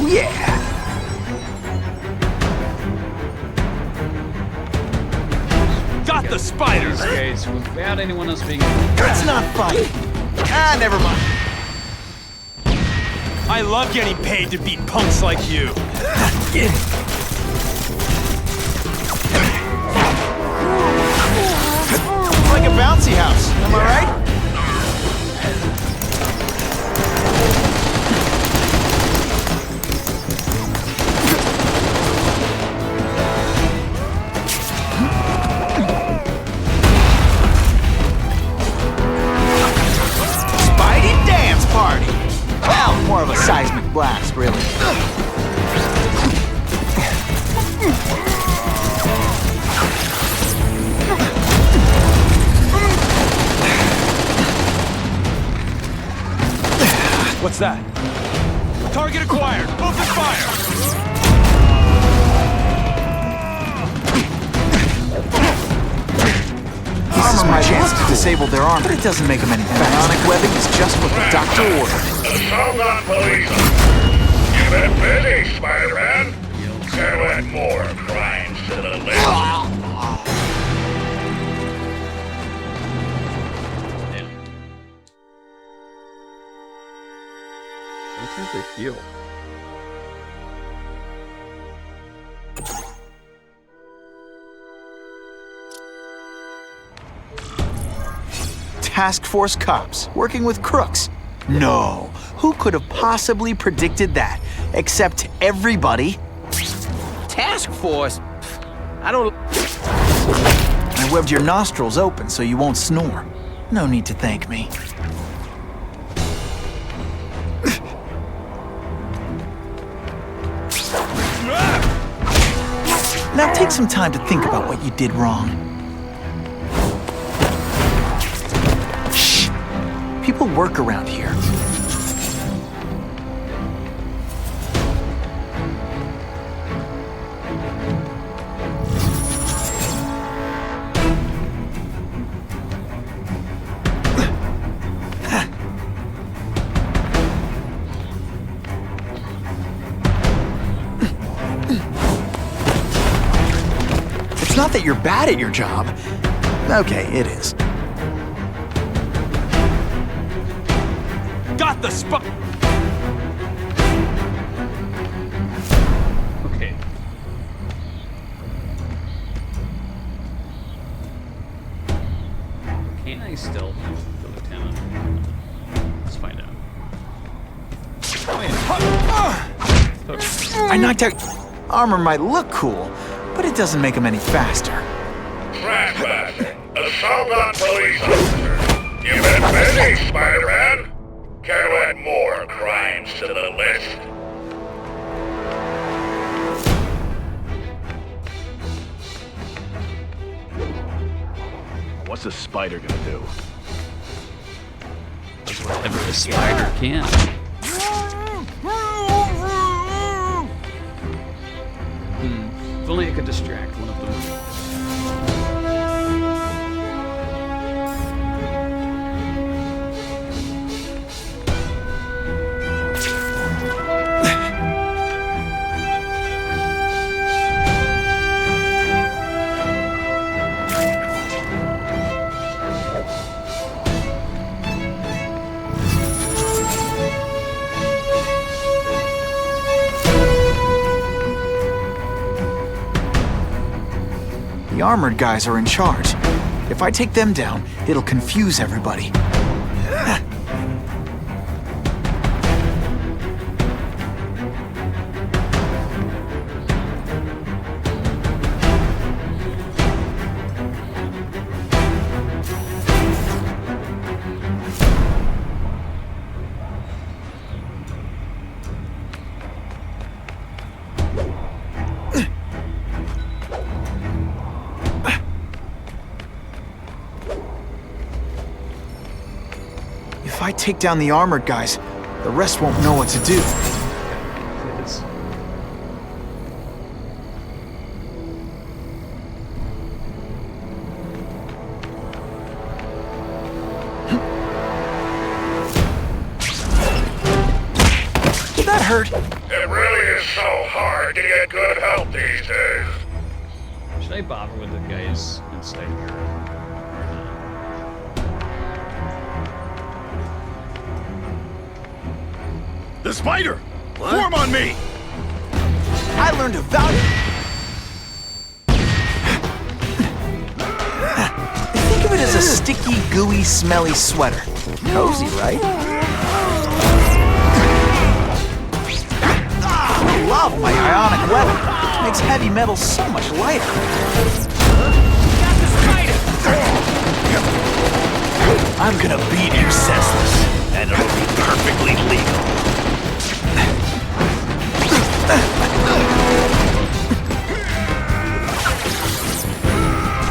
Yeah! Got the spiders! Okay, so without anyone else being... Let's not fight. Ah, never mind. I love getting paid to beat punks like you. Like a bouncy house, am I right? Spidey dance party! Well, more of a seismic blast, really. What's that? Target acquired! Open fire! This is my chance to disable their arm, but it doesn't make them any better. Ionic webbing is just what the doctor ordered. Assault on police! You've been busy, Spider-Man! Gotta add more crimes to the list. Sometimes they feel. Task Force cops working with crooks. No, who could have possibly predicted that? Except everybody. Task Force? I don't... I webbed your nostrils open so you won't snore. No need to thank me. Now take some time to think about what you did wrong. Shh! People work around here. It's not that you're bad at your job. Okay, it is. Got the spot. Okay. Can I stealth the lieutenant? Let's find out. I knocked out... Armor might look cool, but it doesn't make him any faster. Flashback. Assault on police officer. You've been busy, Spider-Man. Care to add more crimes to the list? What's a spider gonna do? Whatever a spider can. If only I could distract one of them. The armored guys are in charge. If I take them down, it'll confuse everybody. If I take down the armored guys, the rest won't know what to do. Did that hurt? It really is so hard to get good help these days. Should I bother with the guys inside here? The spider! Form on me! I learned a value. Think of it as a sticky, gooey, smelly sweater. Cozy, right? I love my ionic weapon. It makes heavy metal so much lighter. I'm gonna beat you senseless, and it'll be perfectly legal.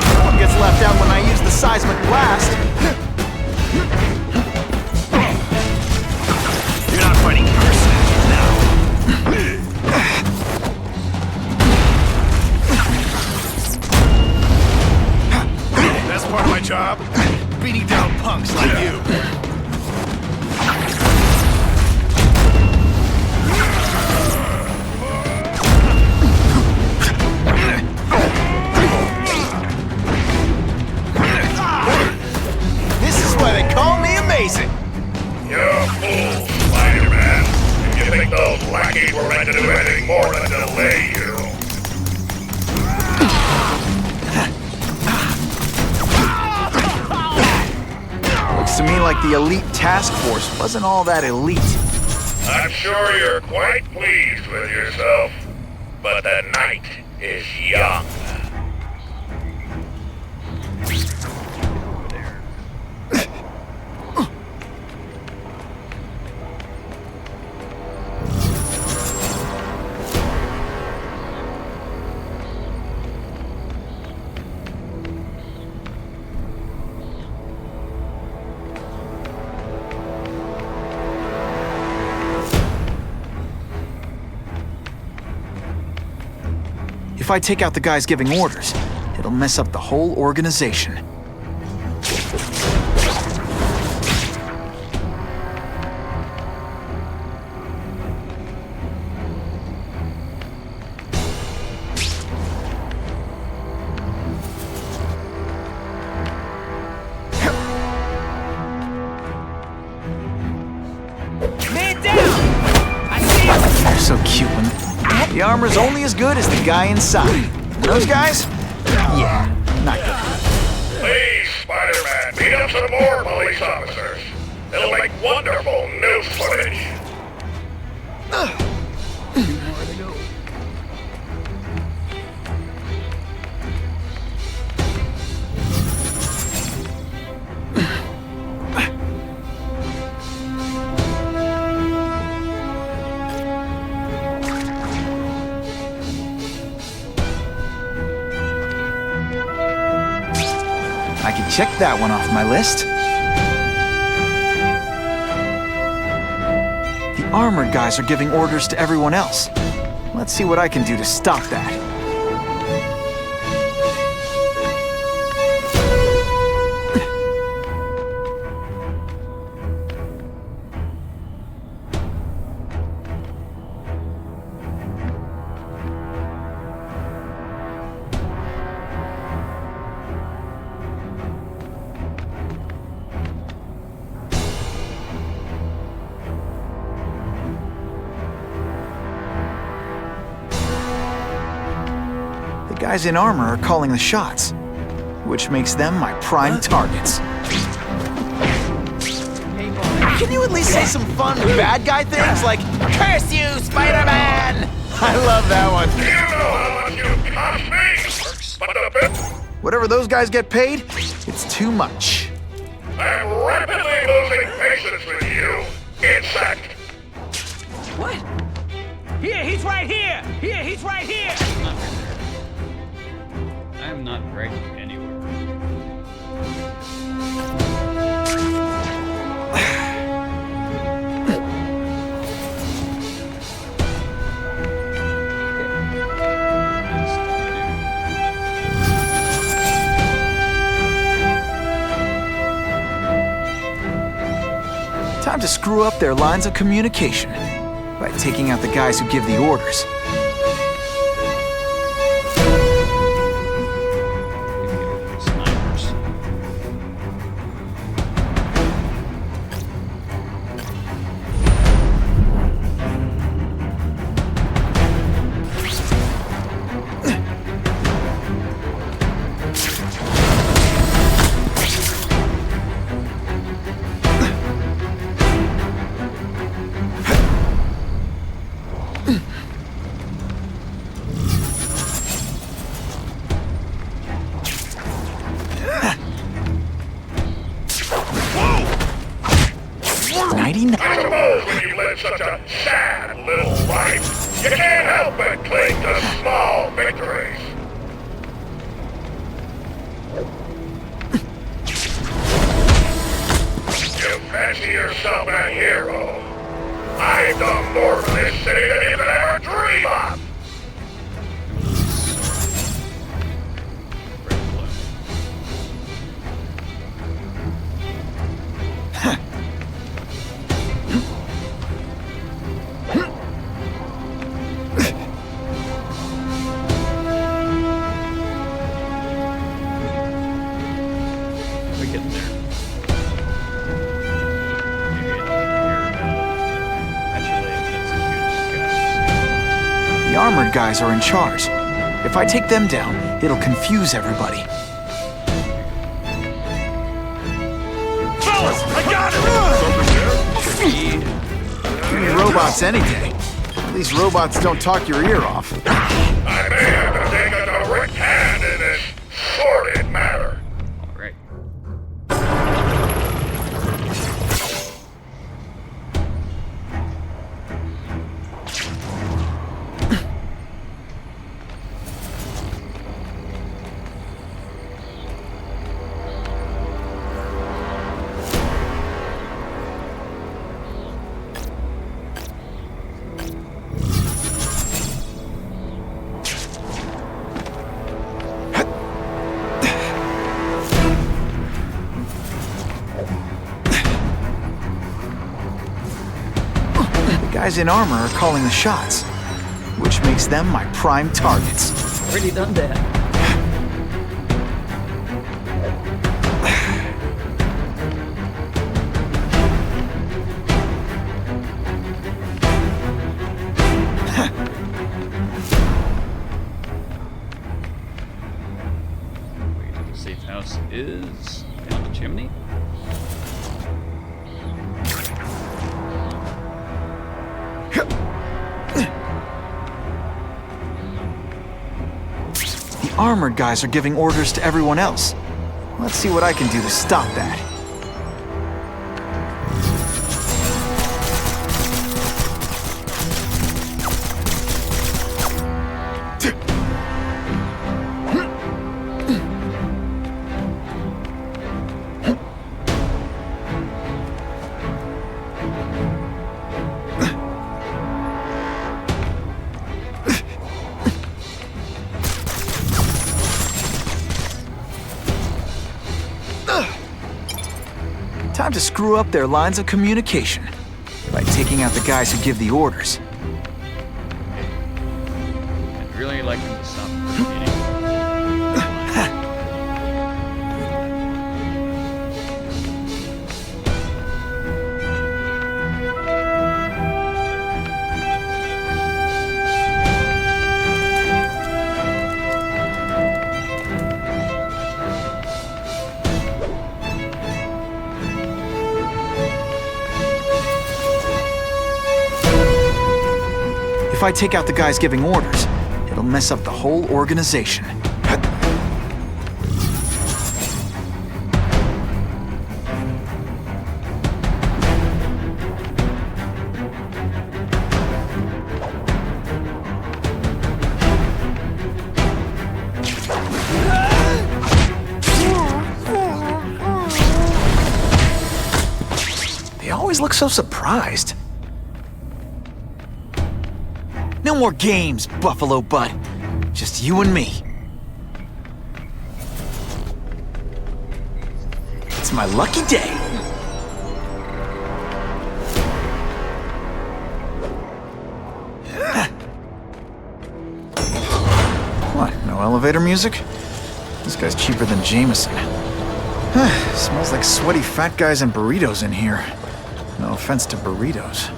No one gets left out when I use the seismic blast. You're not fighting mercenaries now. That's part of my job. Beating down punks like you. This is why they call me amazing. You're a fool, Spider-Man. If you think those lackeys were meant to do anything more than delay you. Looks to me like the elite task force wasn't all that elite. I'm sure you're quite pleased with yourself, but the night is young. If I take out the guys giving orders, it'll mess up the whole organization. Man down! I see him! They're so cute when the armor's only as good as the guy inside. And those guys? Yeah, not good. Please, Spider-Man, beat up some more police officers. It'll make wonderful news footage. I can check that one off my list. The armored guys are giving orders to everyone else. Let's see what I can do to stop that. The guys in armor are calling the shots, which makes them my prime targets. Can you at least say some fun bad guy things like, "Curse you, Spider-Man"? I love that one. You know how much you cost me, but the bit Whatever those guys get paid, it's too much. I'm rapidly losing patience with you, insect. What? Here, he's right here! Here, he's right here! I am not right anywhere. Time to screw up their lines of communication. by taking out the guys who give the orders. Snipers. 99. I suppose when you live such a sad little life, you can't help but cling to small victories. You fancy yourself a hero. I've done more for this city than you could ever dream of. We're getting there. The armored guys are in charge. If I take them down, it'll confuse everybody. Fellas, I got it! Give me robots any day. These robots don't talk your ear off. I may have to take a direct hand in this sordid matter. Alright. The guys in armor are calling the shots, which makes them my prime targets. Already done that. Way to the safe house is down the chimney. The armored guys are giving orders to everyone else. Let's see what I can do to stop that. Time to screw up their lines of communication by taking out the guys who give the orders. I'd really like them to stop repeating. If I take out the guys giving orders, it'll mess up the whole organization. They always look so surprised. No more games, Buffalo Butt. Just you and me. It's my lucky day. No elevator music? This guy's cheaper than Jameson. Smells like sweaty fat guys and burritos in here. No offense to burritos.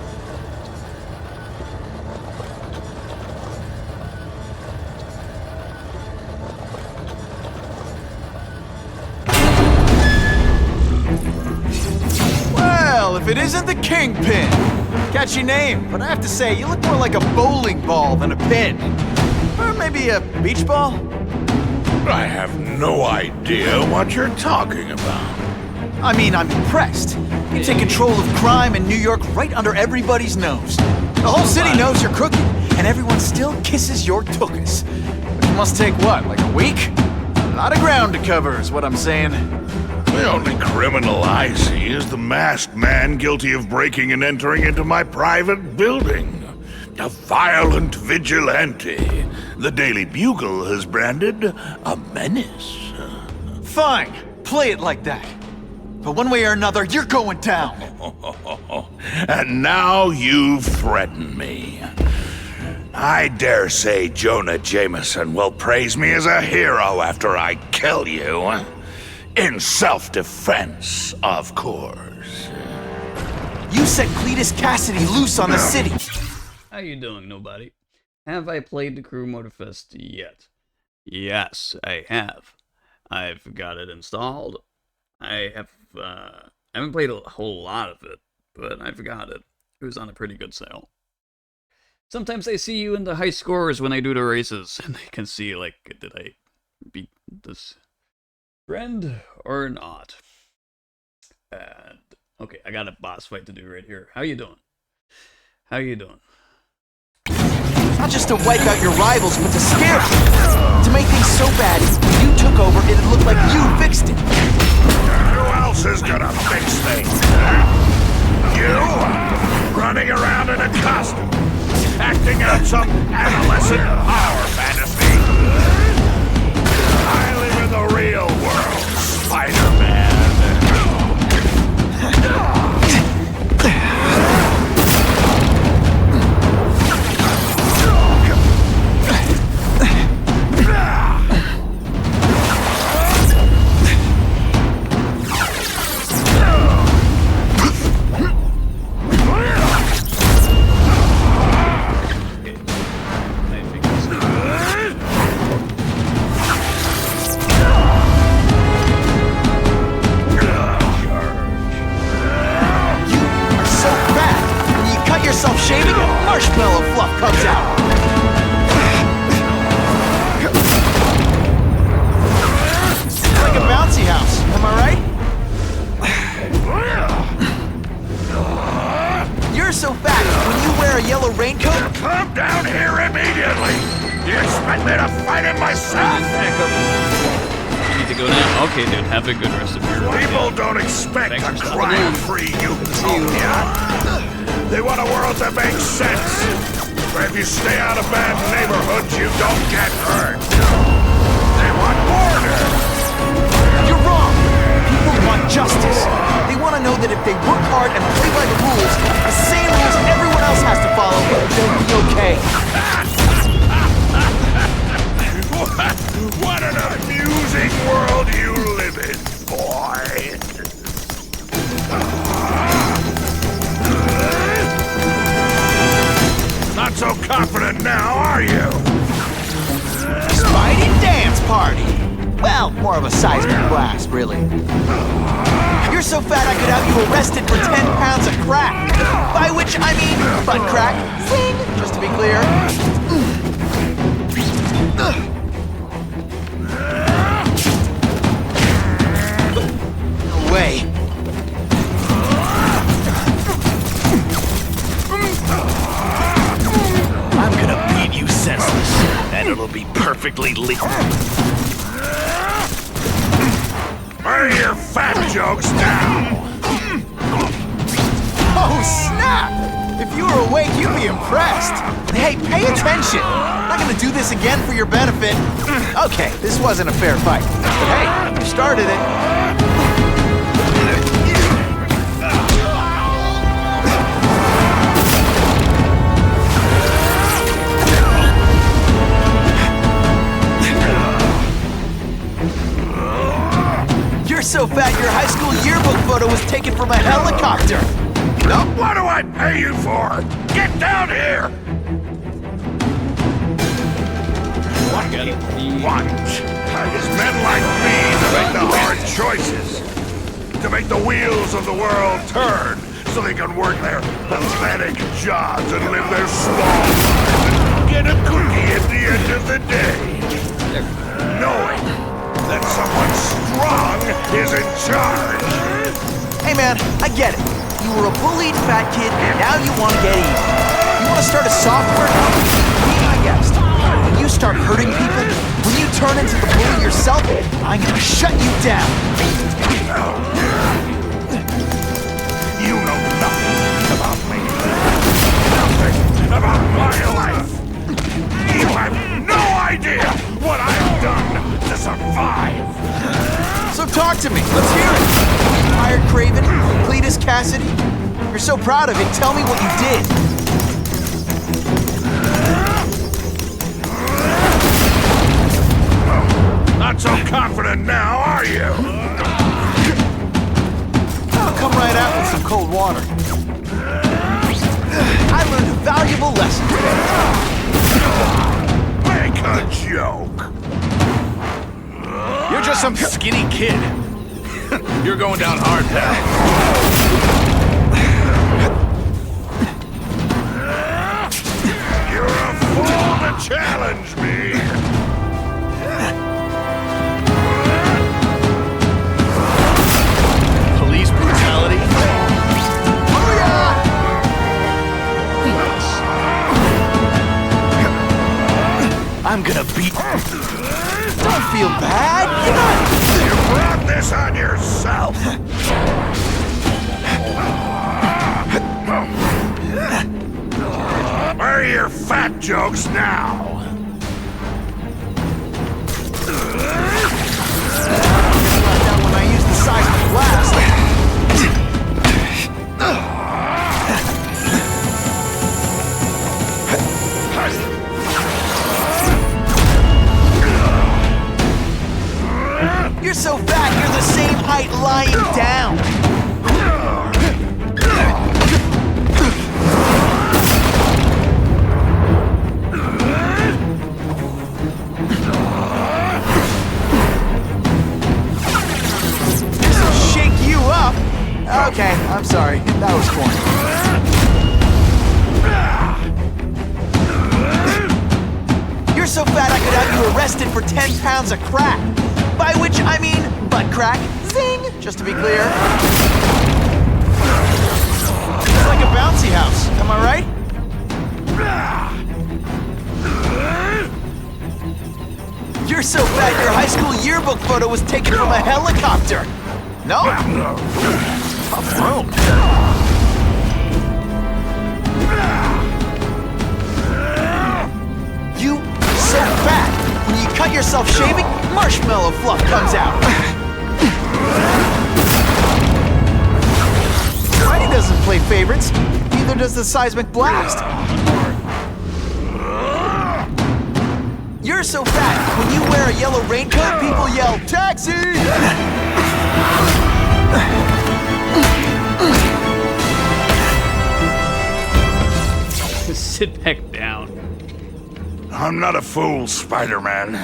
Well, if it isn't the Kingpin! Catchy name, but I have to say, you look more like a bowling ball than a pin. Or maybe a beach ball? I have no idea what you're talking about. I mean, I'm impressed. You take control of crime in New York right under everybody's nose. The whole city knows you're crooked, and everyone still kisses your tuchus. Which must take what, like a week? A lot of ground to cover is what I'm saying. The only criminal I see is the masked man guilty of breaking and entering into my private building. A violent vigilante. The Daily Bugle has branded a menace. Fine, play it like that. But one way or another, you're going down. And now you've threatened me. I dare say Jonah Jameson will praise me as a hero after I kill you. In self-defense, of course. You set Cletus Cassidy loose on the city. How you doing, nobody? Have I played the Crew Motorfest yet? Yes, I have. I've got it installed. I haven't played a whole lot of it, but I've got it. It was on a pretty good sale. Sometimes I see you in the high scores when I do the races, and I can see, like, did I beat this friend or not? And okay, I got a boss fight to do right here. How you doing? How you doing? Not just to wipe out your rivals, but to scare them. To make things so bad, when you took over, it'd look like you fixed it. Who else is gonna fix things? You? Running around in a costume, acting out some adolescent power fantasy. I live in the real world, Spider-Man. Shaving and marshmallow fluff comes out. It's like a bouncy house, am I right? You're so fat, when you wear a yellow raincoat... Come down here immediately! Do you expect me to fight it myself? You need to go down. Okay, dude, have a good rest of your day. People don't expect a crime-free utopia. They want a world that makes sense, where if you stay out of bad neighborhoods, you don't get hurt. They want order. You're wrong. People want justice. They want to know that if they work hard and play by the rules, the same rules everyone else has to follow, they'll be okay. What an amusing world you live in, boy. Not so confident now, are you? Spidey dance party! Well, more of a seismic blast, really. You're so fat I could have you arrested for 10 pounds of crack. By which I mean butt crack. Zing! Just to be clear. No way. I'm gonna beat you senseless, and it'll be perfectly legal. Where are your fat jokes now? Oh, snap! If you were awake, you'd be impressed. Hey, pay attention. I'm not gonna do this again for your benefit. Okay, this wasn't a fair fight. But hey, you started it. so fat your high school yearbook photo was taken from a helicopter! What do I pay you for? Get down here! What do you want? Is men like me to make the hard choices? To make the wheels of the world turn so they can work their pathetic jobs and live their small lives and get a cookie at the end of the day. Knowing that someone strong is in charge. Hey man, I get it. You were a bullied fat kid, and now you want to get even. You want to start a software company? Be my guest. When you start hurting people, when you turn into the bully yourself, I'm gonna shut you down. You know nothing about me. Nothing about my life. You have no idea what I've done to survive. So talk to me. Let's hear it. You hired Craven, Cletus Cassidy. You're so proud of it. Tell me what you did. Not so confident now, are you? I'll come right out with some cold water. I learned a valuable lesson today. Make a joke. You're just some skinny kid. You're going down hard, pal. You're a fool to challenge me. Police brutality. I'm gonna beat. Don't feel bad. You brought this on yourself. Where are your fat jokes now? When I use the seismic blast. You're so fat, you're the same height lying down. This'll shake you up. Okay, I'm sorry. That was corny. You're so fat I could have you arrested for 10 pounds of crack. By which I mean butt crack. Zing! Just to be clear. It's like a bouncy house, am I right? You're so fat your high school yearbook photo was taken from a helicopter. No? Tough room. You so fat. When you cut yourself shaving, marshmallow fluff comes out. Spidey doesn't play favorites. Neither does the seismic blast. You're so fat. When you wear a yellow raincoat, people yell, "Taxi!" Sit back down. I'm not a fool, Spider-Man.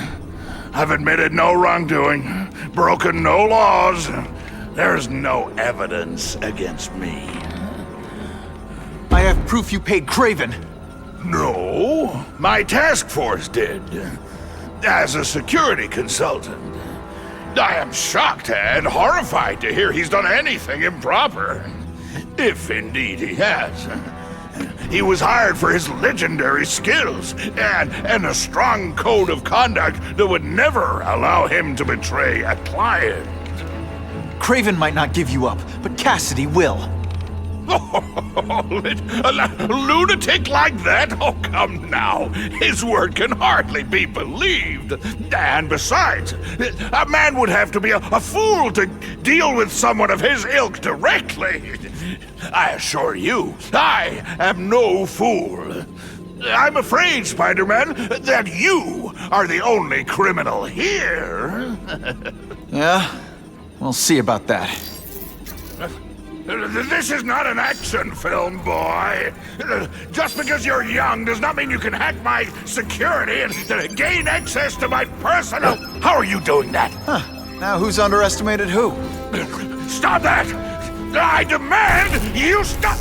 I've admitted no wrongdoing, broken no laws. There's no evidence against me. I have proof you paid Craven. No, my task force did. As a security consultant. I am shocked and horrified to hear he's done anything improper. If indeed he has. He was hired for his legendary skills and a strong code of conduct that would never allow him to betray a client. Craven might not give you up, but Cassidy will. A lunatic like that? Oh, come now. His word can hardly be believed. And besides, a man would have to be a fool to deal with someone of his ilk directly. I assure you, I am no fool. I'm afraid, Spider-Man, that you are the only criminal here. Yeah? We'll see about that. This is not an action film, boy. Just because you're young does not mean you can hack my security and gain access to my personal... How are you doing that? Huh. Now who's underestimated who? Stop that! I demand you stop...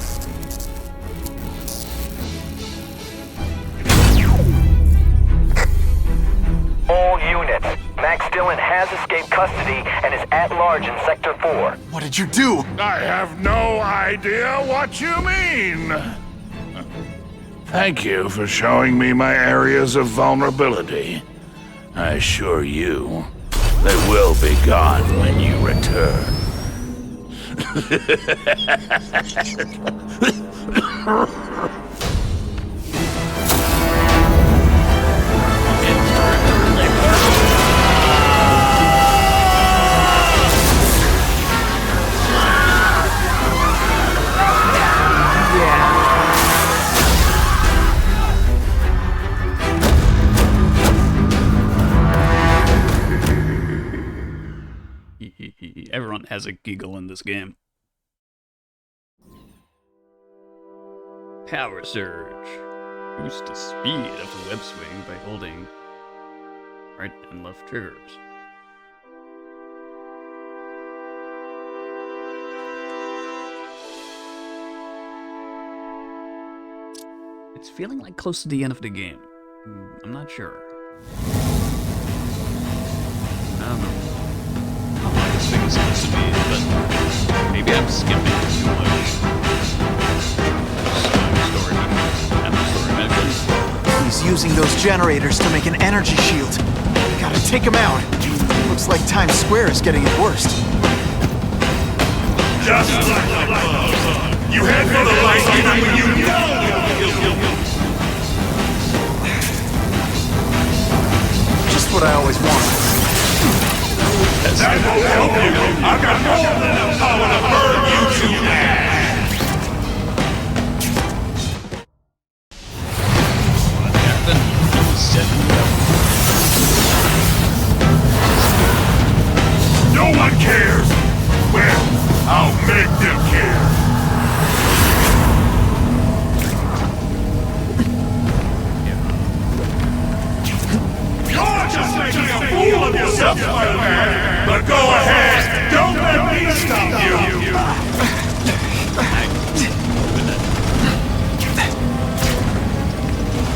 All units. Max Dillon has escaped custody and is at large in Sector 4. What did you do? I have no idea what you mean. Thank you for showing me my areas of vulnerability. I assure you, they will be gone when you return. Everyone has a giggle in this game. Power Surge. Boost the speed of the web swing by holding right and left triggers. It's feeling like close to the end of the game. I'm not sure. I don't know how this thing is supposed to be, but maybe I'm skipping too much story missions. He's using those generators to make an energy shield. We gotta take him out. Looks like Times Square is getting it worst. Just like the bug. You head for the light even when you know. Just what I always wanted. That won't help you. I've got more than enough power to burn you to ash. No one cares. Well, I'll make them care. You're just making a fool of yourself, Spider-Man. But go ahead. Don't let me stop you.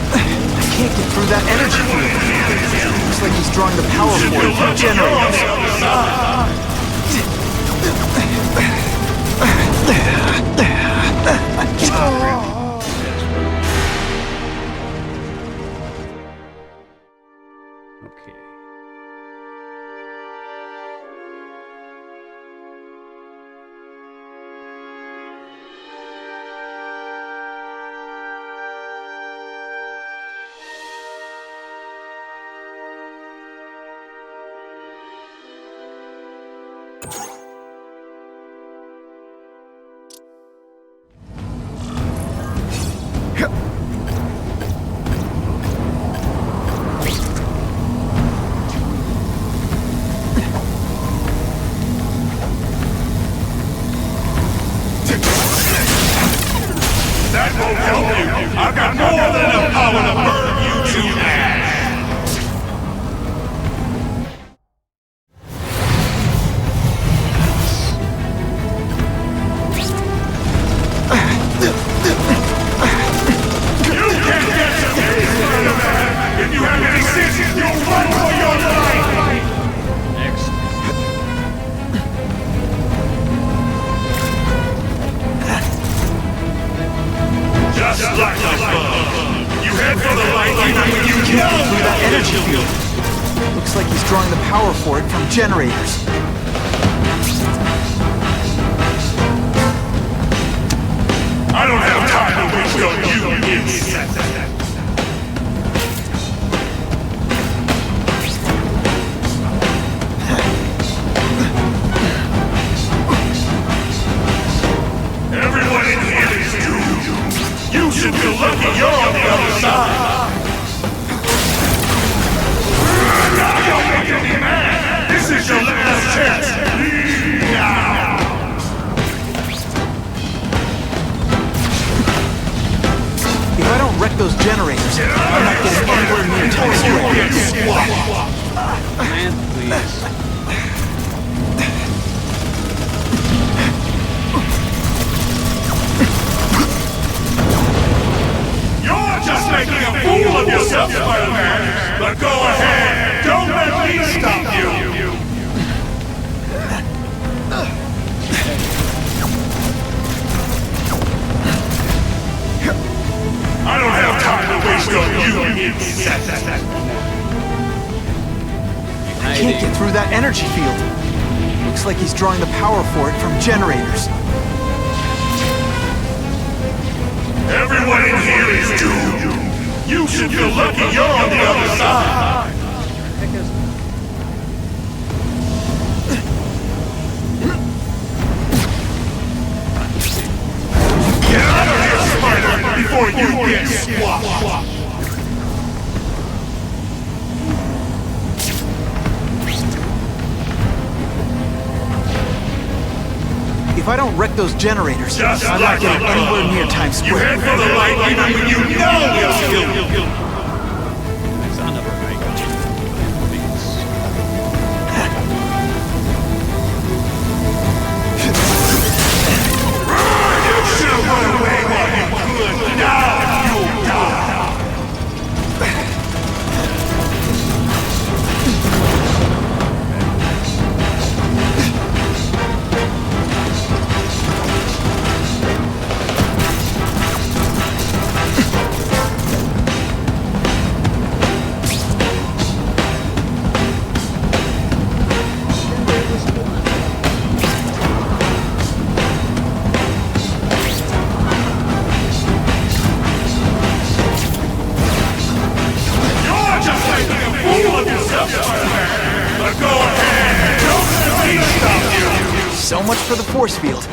I can't get through that energy field. Looks like he's drawing the power for it from generators. Okay. That won't help you. I've got more than enough power to burn you to ash. You can't get to me, Spider-Man. If you have any sense, you'll run for your life. Next. Just like the bug. You head for the light even when you Can't get through that energy field. Looks like he's drawing the power for it from generators. I don't have time to waste on you, insect. Everyone in here is doomed. You should feel lucky you're on the other side. Now you're making me mad. This is your last chance. wreck those generators, I'm not getting anywhere near Times Square. Man, please. You're just making a fool of yourself, Spider-Man! But go ahead! Don't let me stop you! I don't have time to waste on you, insect! I can't get through that energy field. Looks like he's drawing the power for it from generators. Everyone in here is doomed! You should feel lucky you're on the other side! Get out of here, Spider, before you get squashed! If I don't wreck those generators, I'm not getting anywhere near Times Square. You head for the light even when you know they'll kill you! It's another icon. You should have run away while you could! Now you'll die! So much for the force field.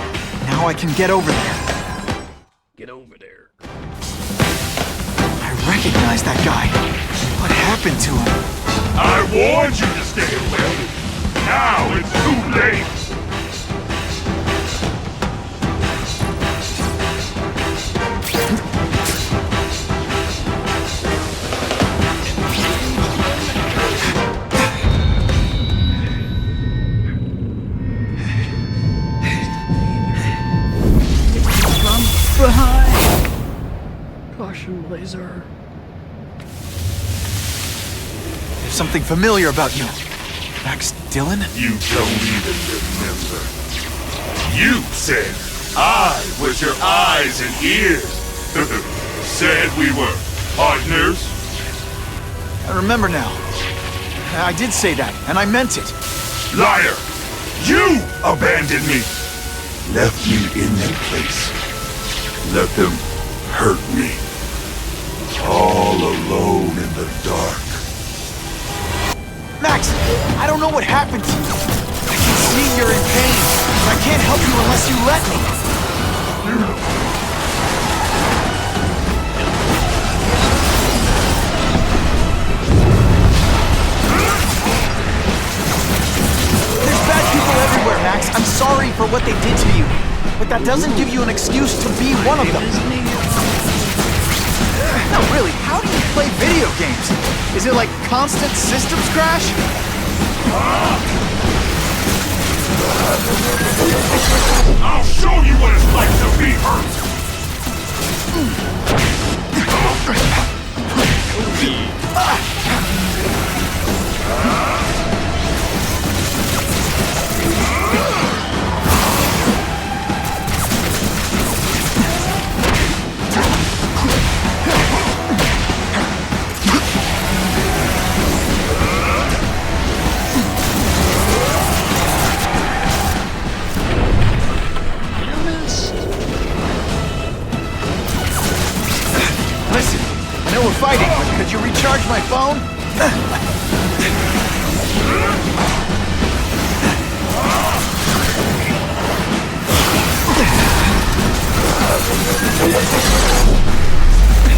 Now I can get over there. Get over there. I recognize that guy. What happened to him? I warned you to stay away. Now it's too late. Behind! Caution, Blazer. There's something familiar about you. Max Dillon? You don't even remember. You said I was your eyes and ears. Said we were partners. I remember now. I did say that, and I meant it. Liar! You abandoned me! Left me in that place. Let them hurt me. All alone in the dark. Max, I don't know what happened to you. I can see you're in pain, but I can't help you unless you let me. There's bad people everywhere, Max. I'm sorry for what they did to you. But that doesn't give you an excuse to be one of them. No, really, how do you play video games? Is it like constant systems crash? I'll show you what it's like to be hurt! Listen, I know we're fighting, but could you recharge my phone?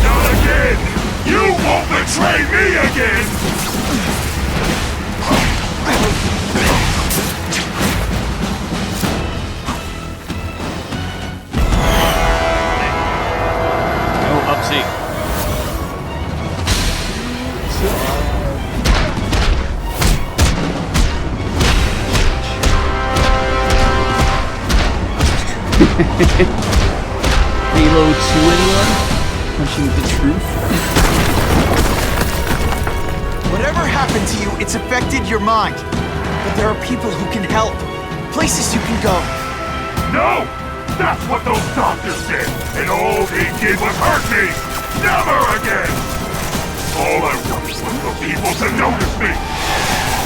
Not again! You won't betray me again! No, Upsy. Halo 2 anyone? Punching the truth? Whatever happened to you, it's affected your mind. But there are people who can help. Places you can go. No! That's what those doctors did! And all they did was hurt me! Never again! All I wanted was for people to notice me!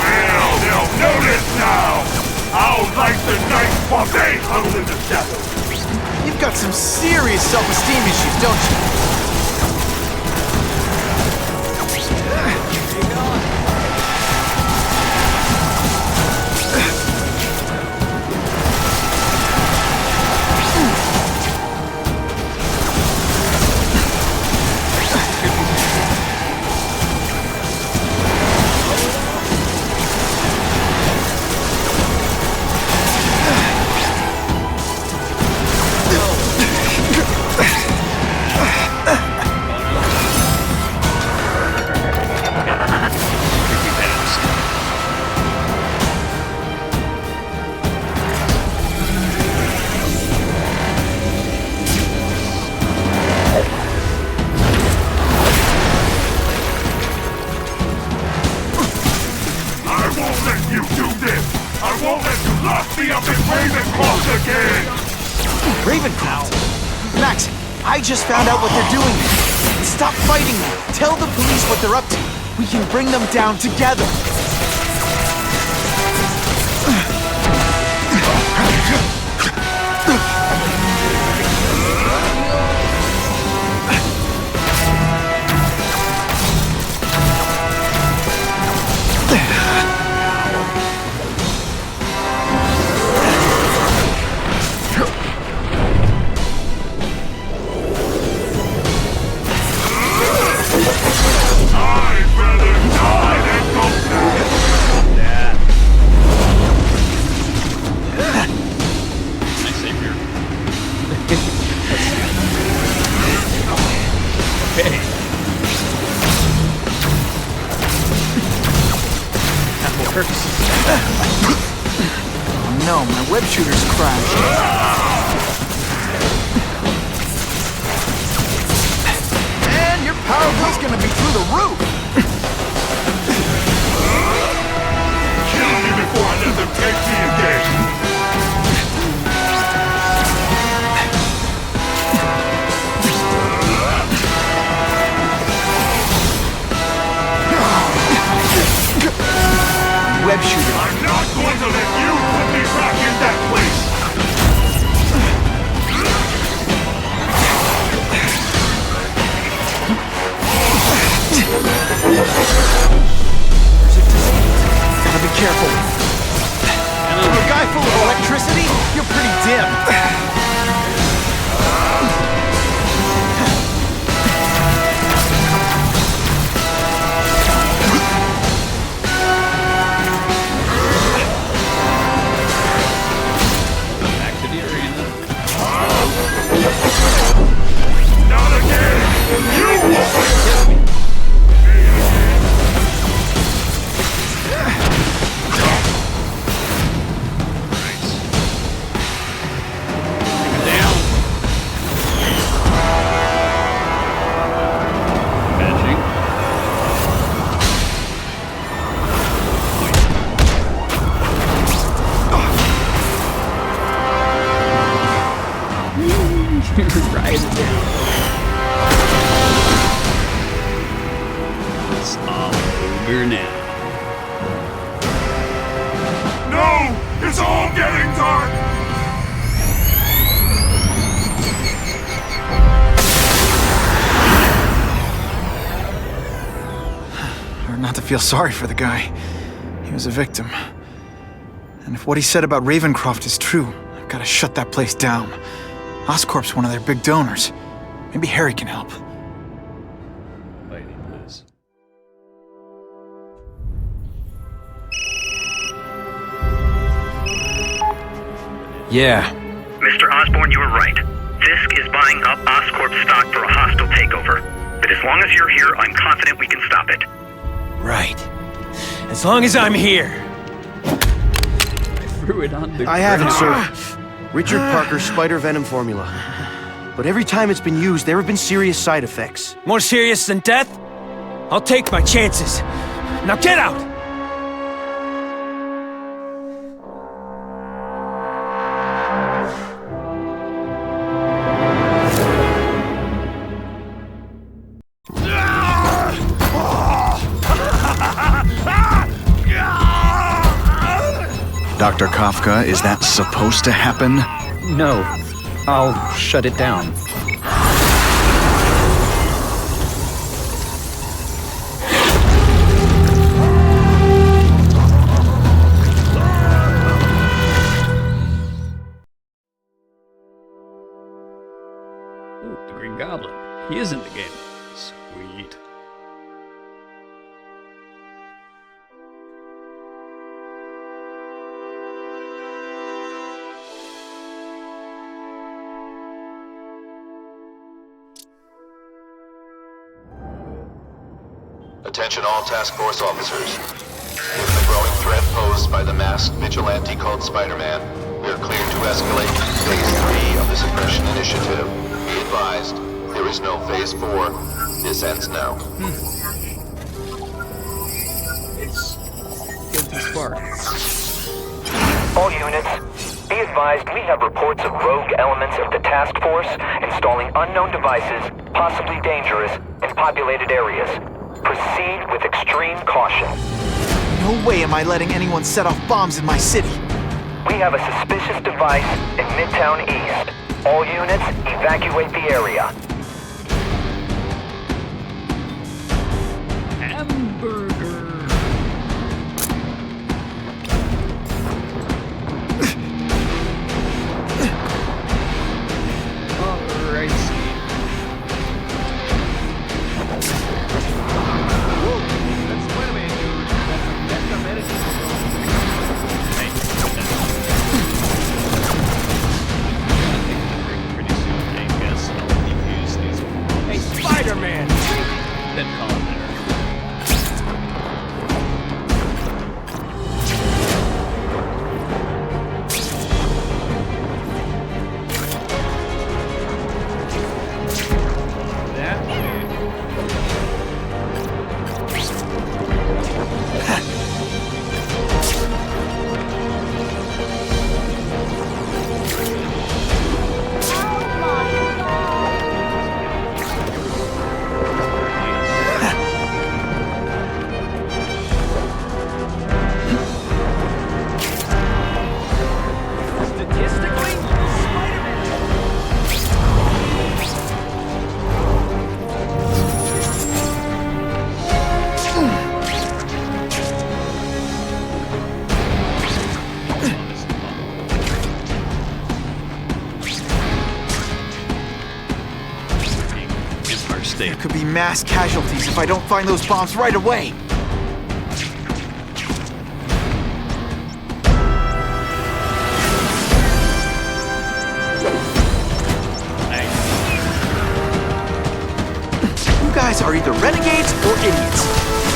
Well, they'll notice now! I'll light the night while they huddle in the shadows! You've got some serious self-esteem issues, don't you? I just found out what they're doing. Stop fighting me. Tell the police what they're up to. We can bring them down together. Oh no, my web shooter's crashed. Man, your power bill's gonna be through the roof! Kill me before I let them take me again! Web shooter. I'm not going to let you put me back in that place! Gotta be careful. For a guy full of electricity, you're pretty dim. Not again! You won't! Ride it down. It's all over now. No! It's all getting dark! Hard not to feel sorry for the guy. He was a victim. And if what he said about Ravencroft is true, I've got to shut that place down. Oscorp's one of their big donors. Maybe Harry can help. Yeah. Mr. Osborn, you were right. Fisk is buying up Oscorp stock for a hostile takeover. But as long as you're here, I'm confident we can stop it. Right. As long as I'm here. I threw it on the I haven't, sir. Richard Parker's spider venom formula. But every time it's been used, there have been serious side effects. More serious than death? I'll take my chances. Now get out! Dr. Kafka, is that supposed to happen? No. I'll shut it down. Ooh, the Green Goblin. He is in the game. Sweet. Attention all task force officers. Given the growing threat posed by the masked vigilante called Spider-Man, we are cleared to escalate Phase 3 of the Suppression Initiative. Be advised, there is no Phase 4. This ends now. It's Guilty Spark. All units, be advised we have reports of rogue elements of the task force installing unknown devices, possibly dangerous, in populated areas. Proceed with extreme caution. No way am I letting anyone set off bombs in my city. We have a suspicious device in Midtown East. All units, evacuate the area. Hamburger. Alright. Hey, Spider-Man! Then call it there. That way. Statistically, There could be mass casualties if I don't find those bombs right away. You guys are either renegades or idiots.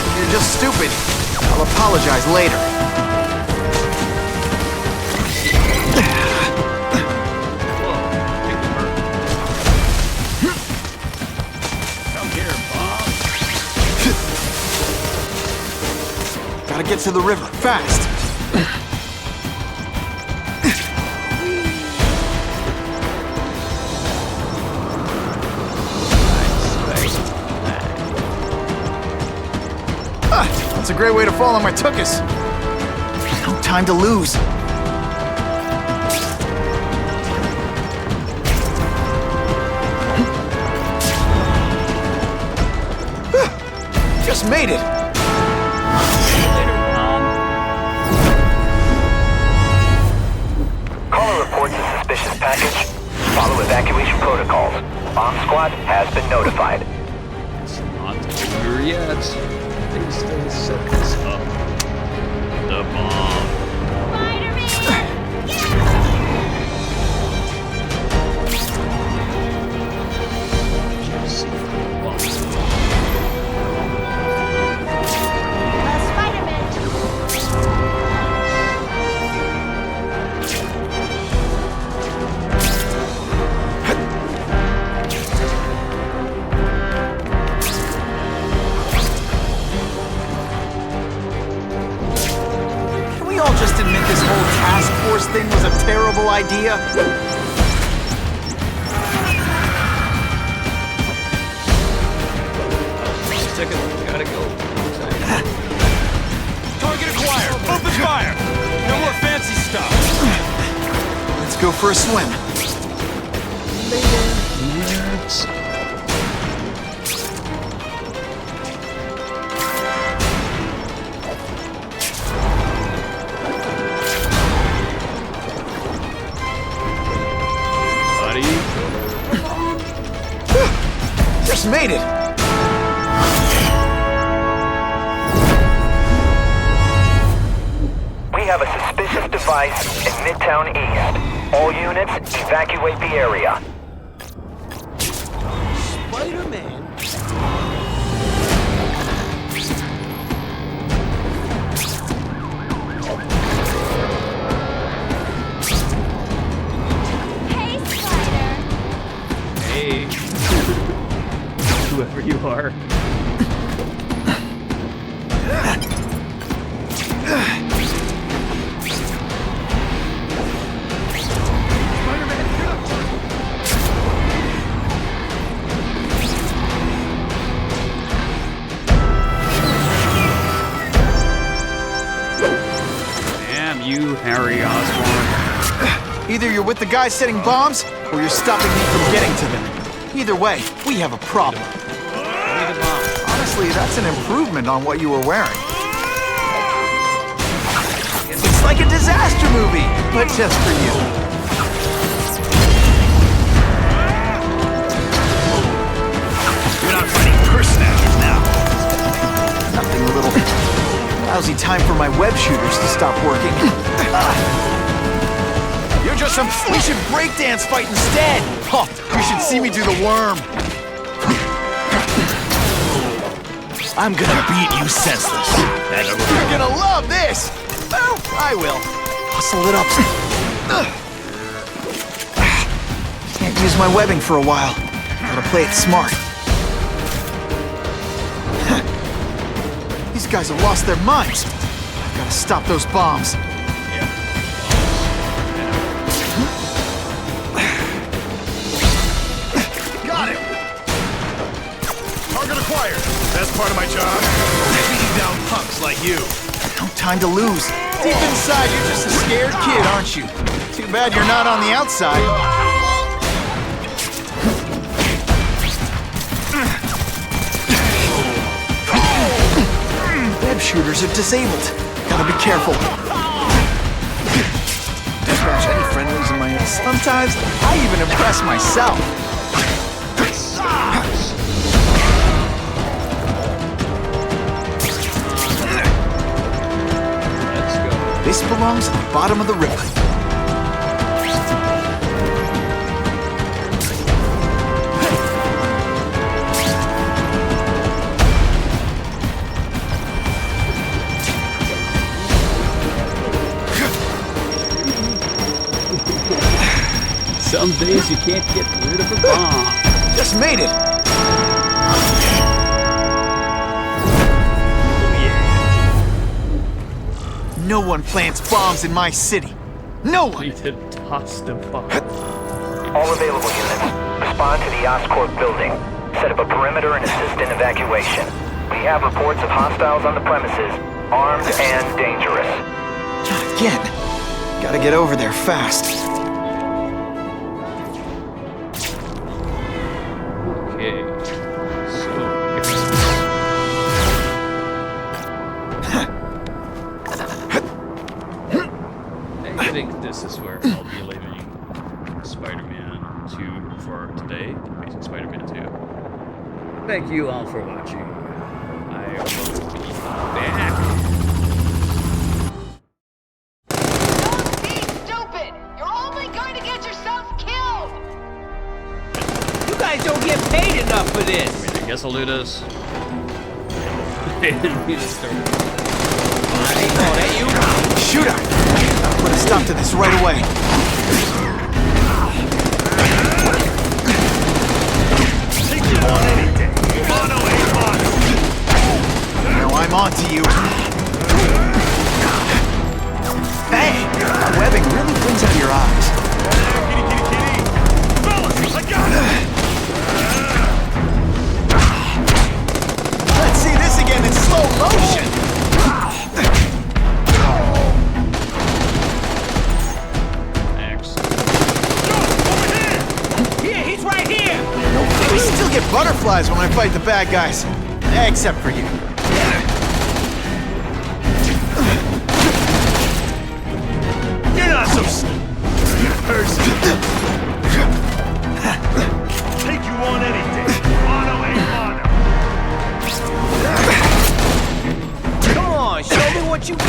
If you're just stupid, I'll apologize later. Gotta get to the river, fast! That's a great way to fall on my tuchus. No time to lose. Just made it. Caller reports a suspicious package. Follow evacuation protocols. Bomb squad has been notified. It's not over yet. They still set this up. The bomb. thing was a terrible idea? Second, gotta go. Target acquired! Open fire! No more fancy stuff! Let's go for a swim. Nerds. Just made it! We have a suspicious device in Midtown East. All units, evacuate the area. Spider-Man? Hey, Spider. Hey. Whoever you are. Damn you, Harry Osborn. Either you're with the guys setting bombs, or you're stopping me from getting to them. Either way, we have a problem. Honestly, that's an improvement on what you were wearing. It's like a disaster movie, but just for you. You're not fighting personages now. Nothing a little lousy time for my web shooters to stop working. You're just some... We should breakdance fight instead! Oh, you should see me do the worm. I'm gonna beat you senseless. You're gonna love this! Oh, I will. Hustle it up. Can't use my webbing for a while. Gotta play it smart. These guys have lost their minds. I've gotta stop those bombs. Got him! Target acquired. That's part of my job. Beating down punks like you. No time to lose. Deep inside, you're just a scared kid, aren't you? Too bad you're not on the outside. Web shooters are disabled. Gotta be careful. Dispatch any friendlies in my head. Sometimes, I even impress myself. This belongs at the bottom of the river. Some days you can't get rid of a bomb. Just made it! No one plants bombs in my city. No one! To toss the bomb. All available units, respond to the Oscorp building. Set up a perimeter and assist in evacuation. We have reports of hostiles on the premises, armed and dangerous. Again. Gotta get over there fast. Okay. I think this is where I'll be leaving Spider-Man 2 for today. Amazing Spider-Man 2. Thank you all for watching. I will be back. Don't be stupid! You're only going to get yourself killed! You guys don't get paid enough for this! I guess I'll do this. I didn't mean to start. Shoot her! Gotta put a stop to this right away. Think you want anything? Mono ain't mono. Now I'm on to you. Hey! My webbing really brings out your eyes. Fellas, I got it! Let's see this again in slow motion! Here, he's right here! We still get butterflies when I fight the bad guys. Except for you. You're not so person. Take you on anything. Mono ain't mono. Come on, show me what you got!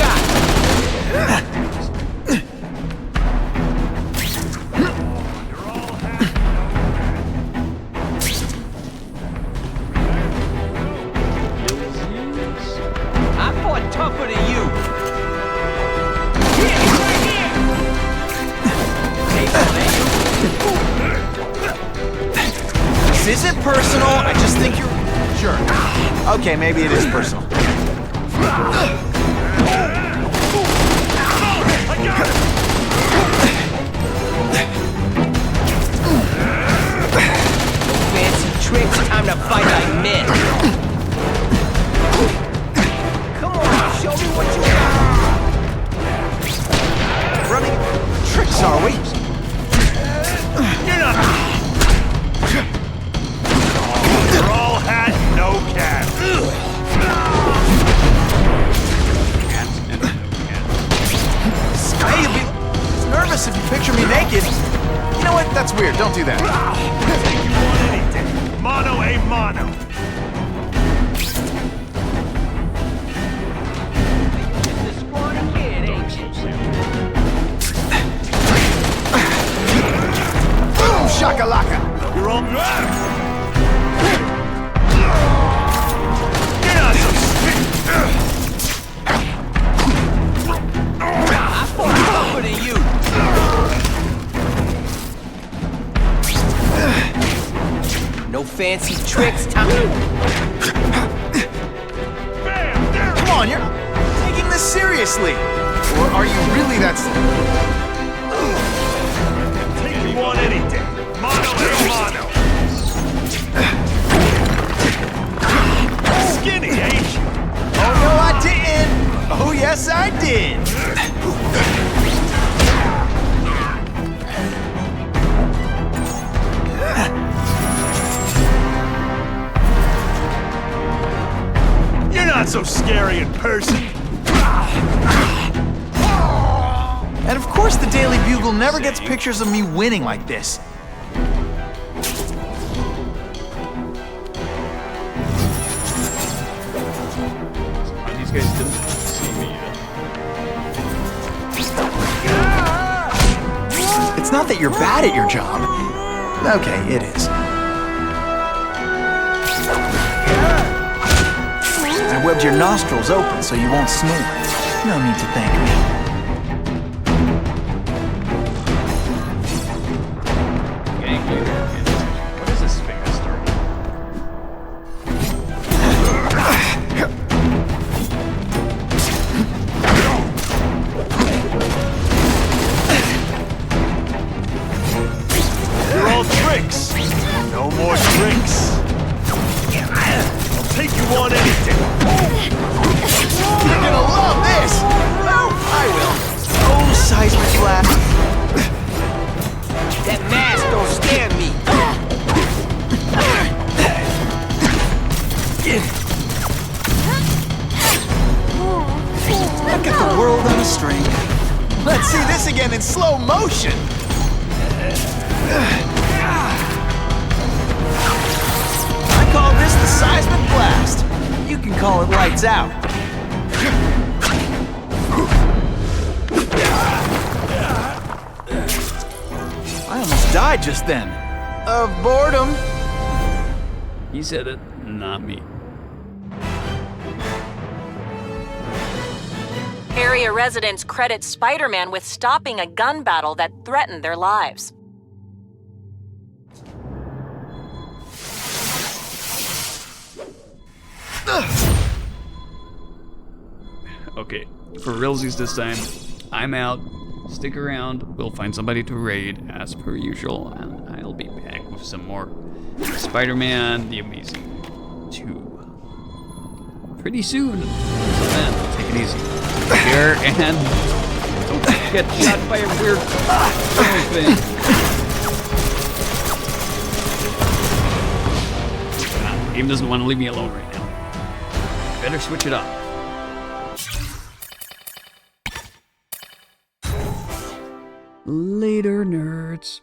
I fought tougher than you. Here, right here. This isn't personal, I just think you're... Sure. Okay, maybe it is personal. Fancy tricks, time to fight like men. Come on, show me what you got. Running tricks, are we? You're not... You're all hat, no cat. Hey, you'll be nervous if you picture me naked. You know what? That's weird. Don't do that. Take you on anything. Mono a mono. This scrawny kid, ain't you? Boom, shakalaka. You're all... Get out of I fought tougher than you. No fancy tricks, Tommy. Come on, you're taking this seriously. Or are you really that... Take you on anything. Mono a mono. Skinny, ain't you? Oh, no, I didn't. Oh, yes, I did. You're not so scary in person. And of course the Daily Bugle never gets pictures of me winning like this. These guys didn't see me yet. It's not that you're bad at your job. Okay, it is. I webbed your nostrils open so you won't snore. No need to thank me. What is this famous Star Wars? You're all tricks. No more tricks. I'll take you on anything. You're gonna love this! Oh, I will. Oh, seismic blast. That mask don't scare me. Look at the world on a string. Let's see this again in slow motion. I call this the seismic blast. You can call it lights out. I almost died just then. Of boredom. He said it, not me. Area residents credit Spider-Man with stopping a gun battle that threatened their lives. Okay, for realsies this time, I'm out. Stick around, we'll find somebody to raid as per usual, and I'll be back with some more Spider-Man The Amazing 2 pretty soon. Until then, take it easy. Here, and don't get shot by a weird thing. The game doesn't want to leave me alone right now. Better switch it off. Later, nerds.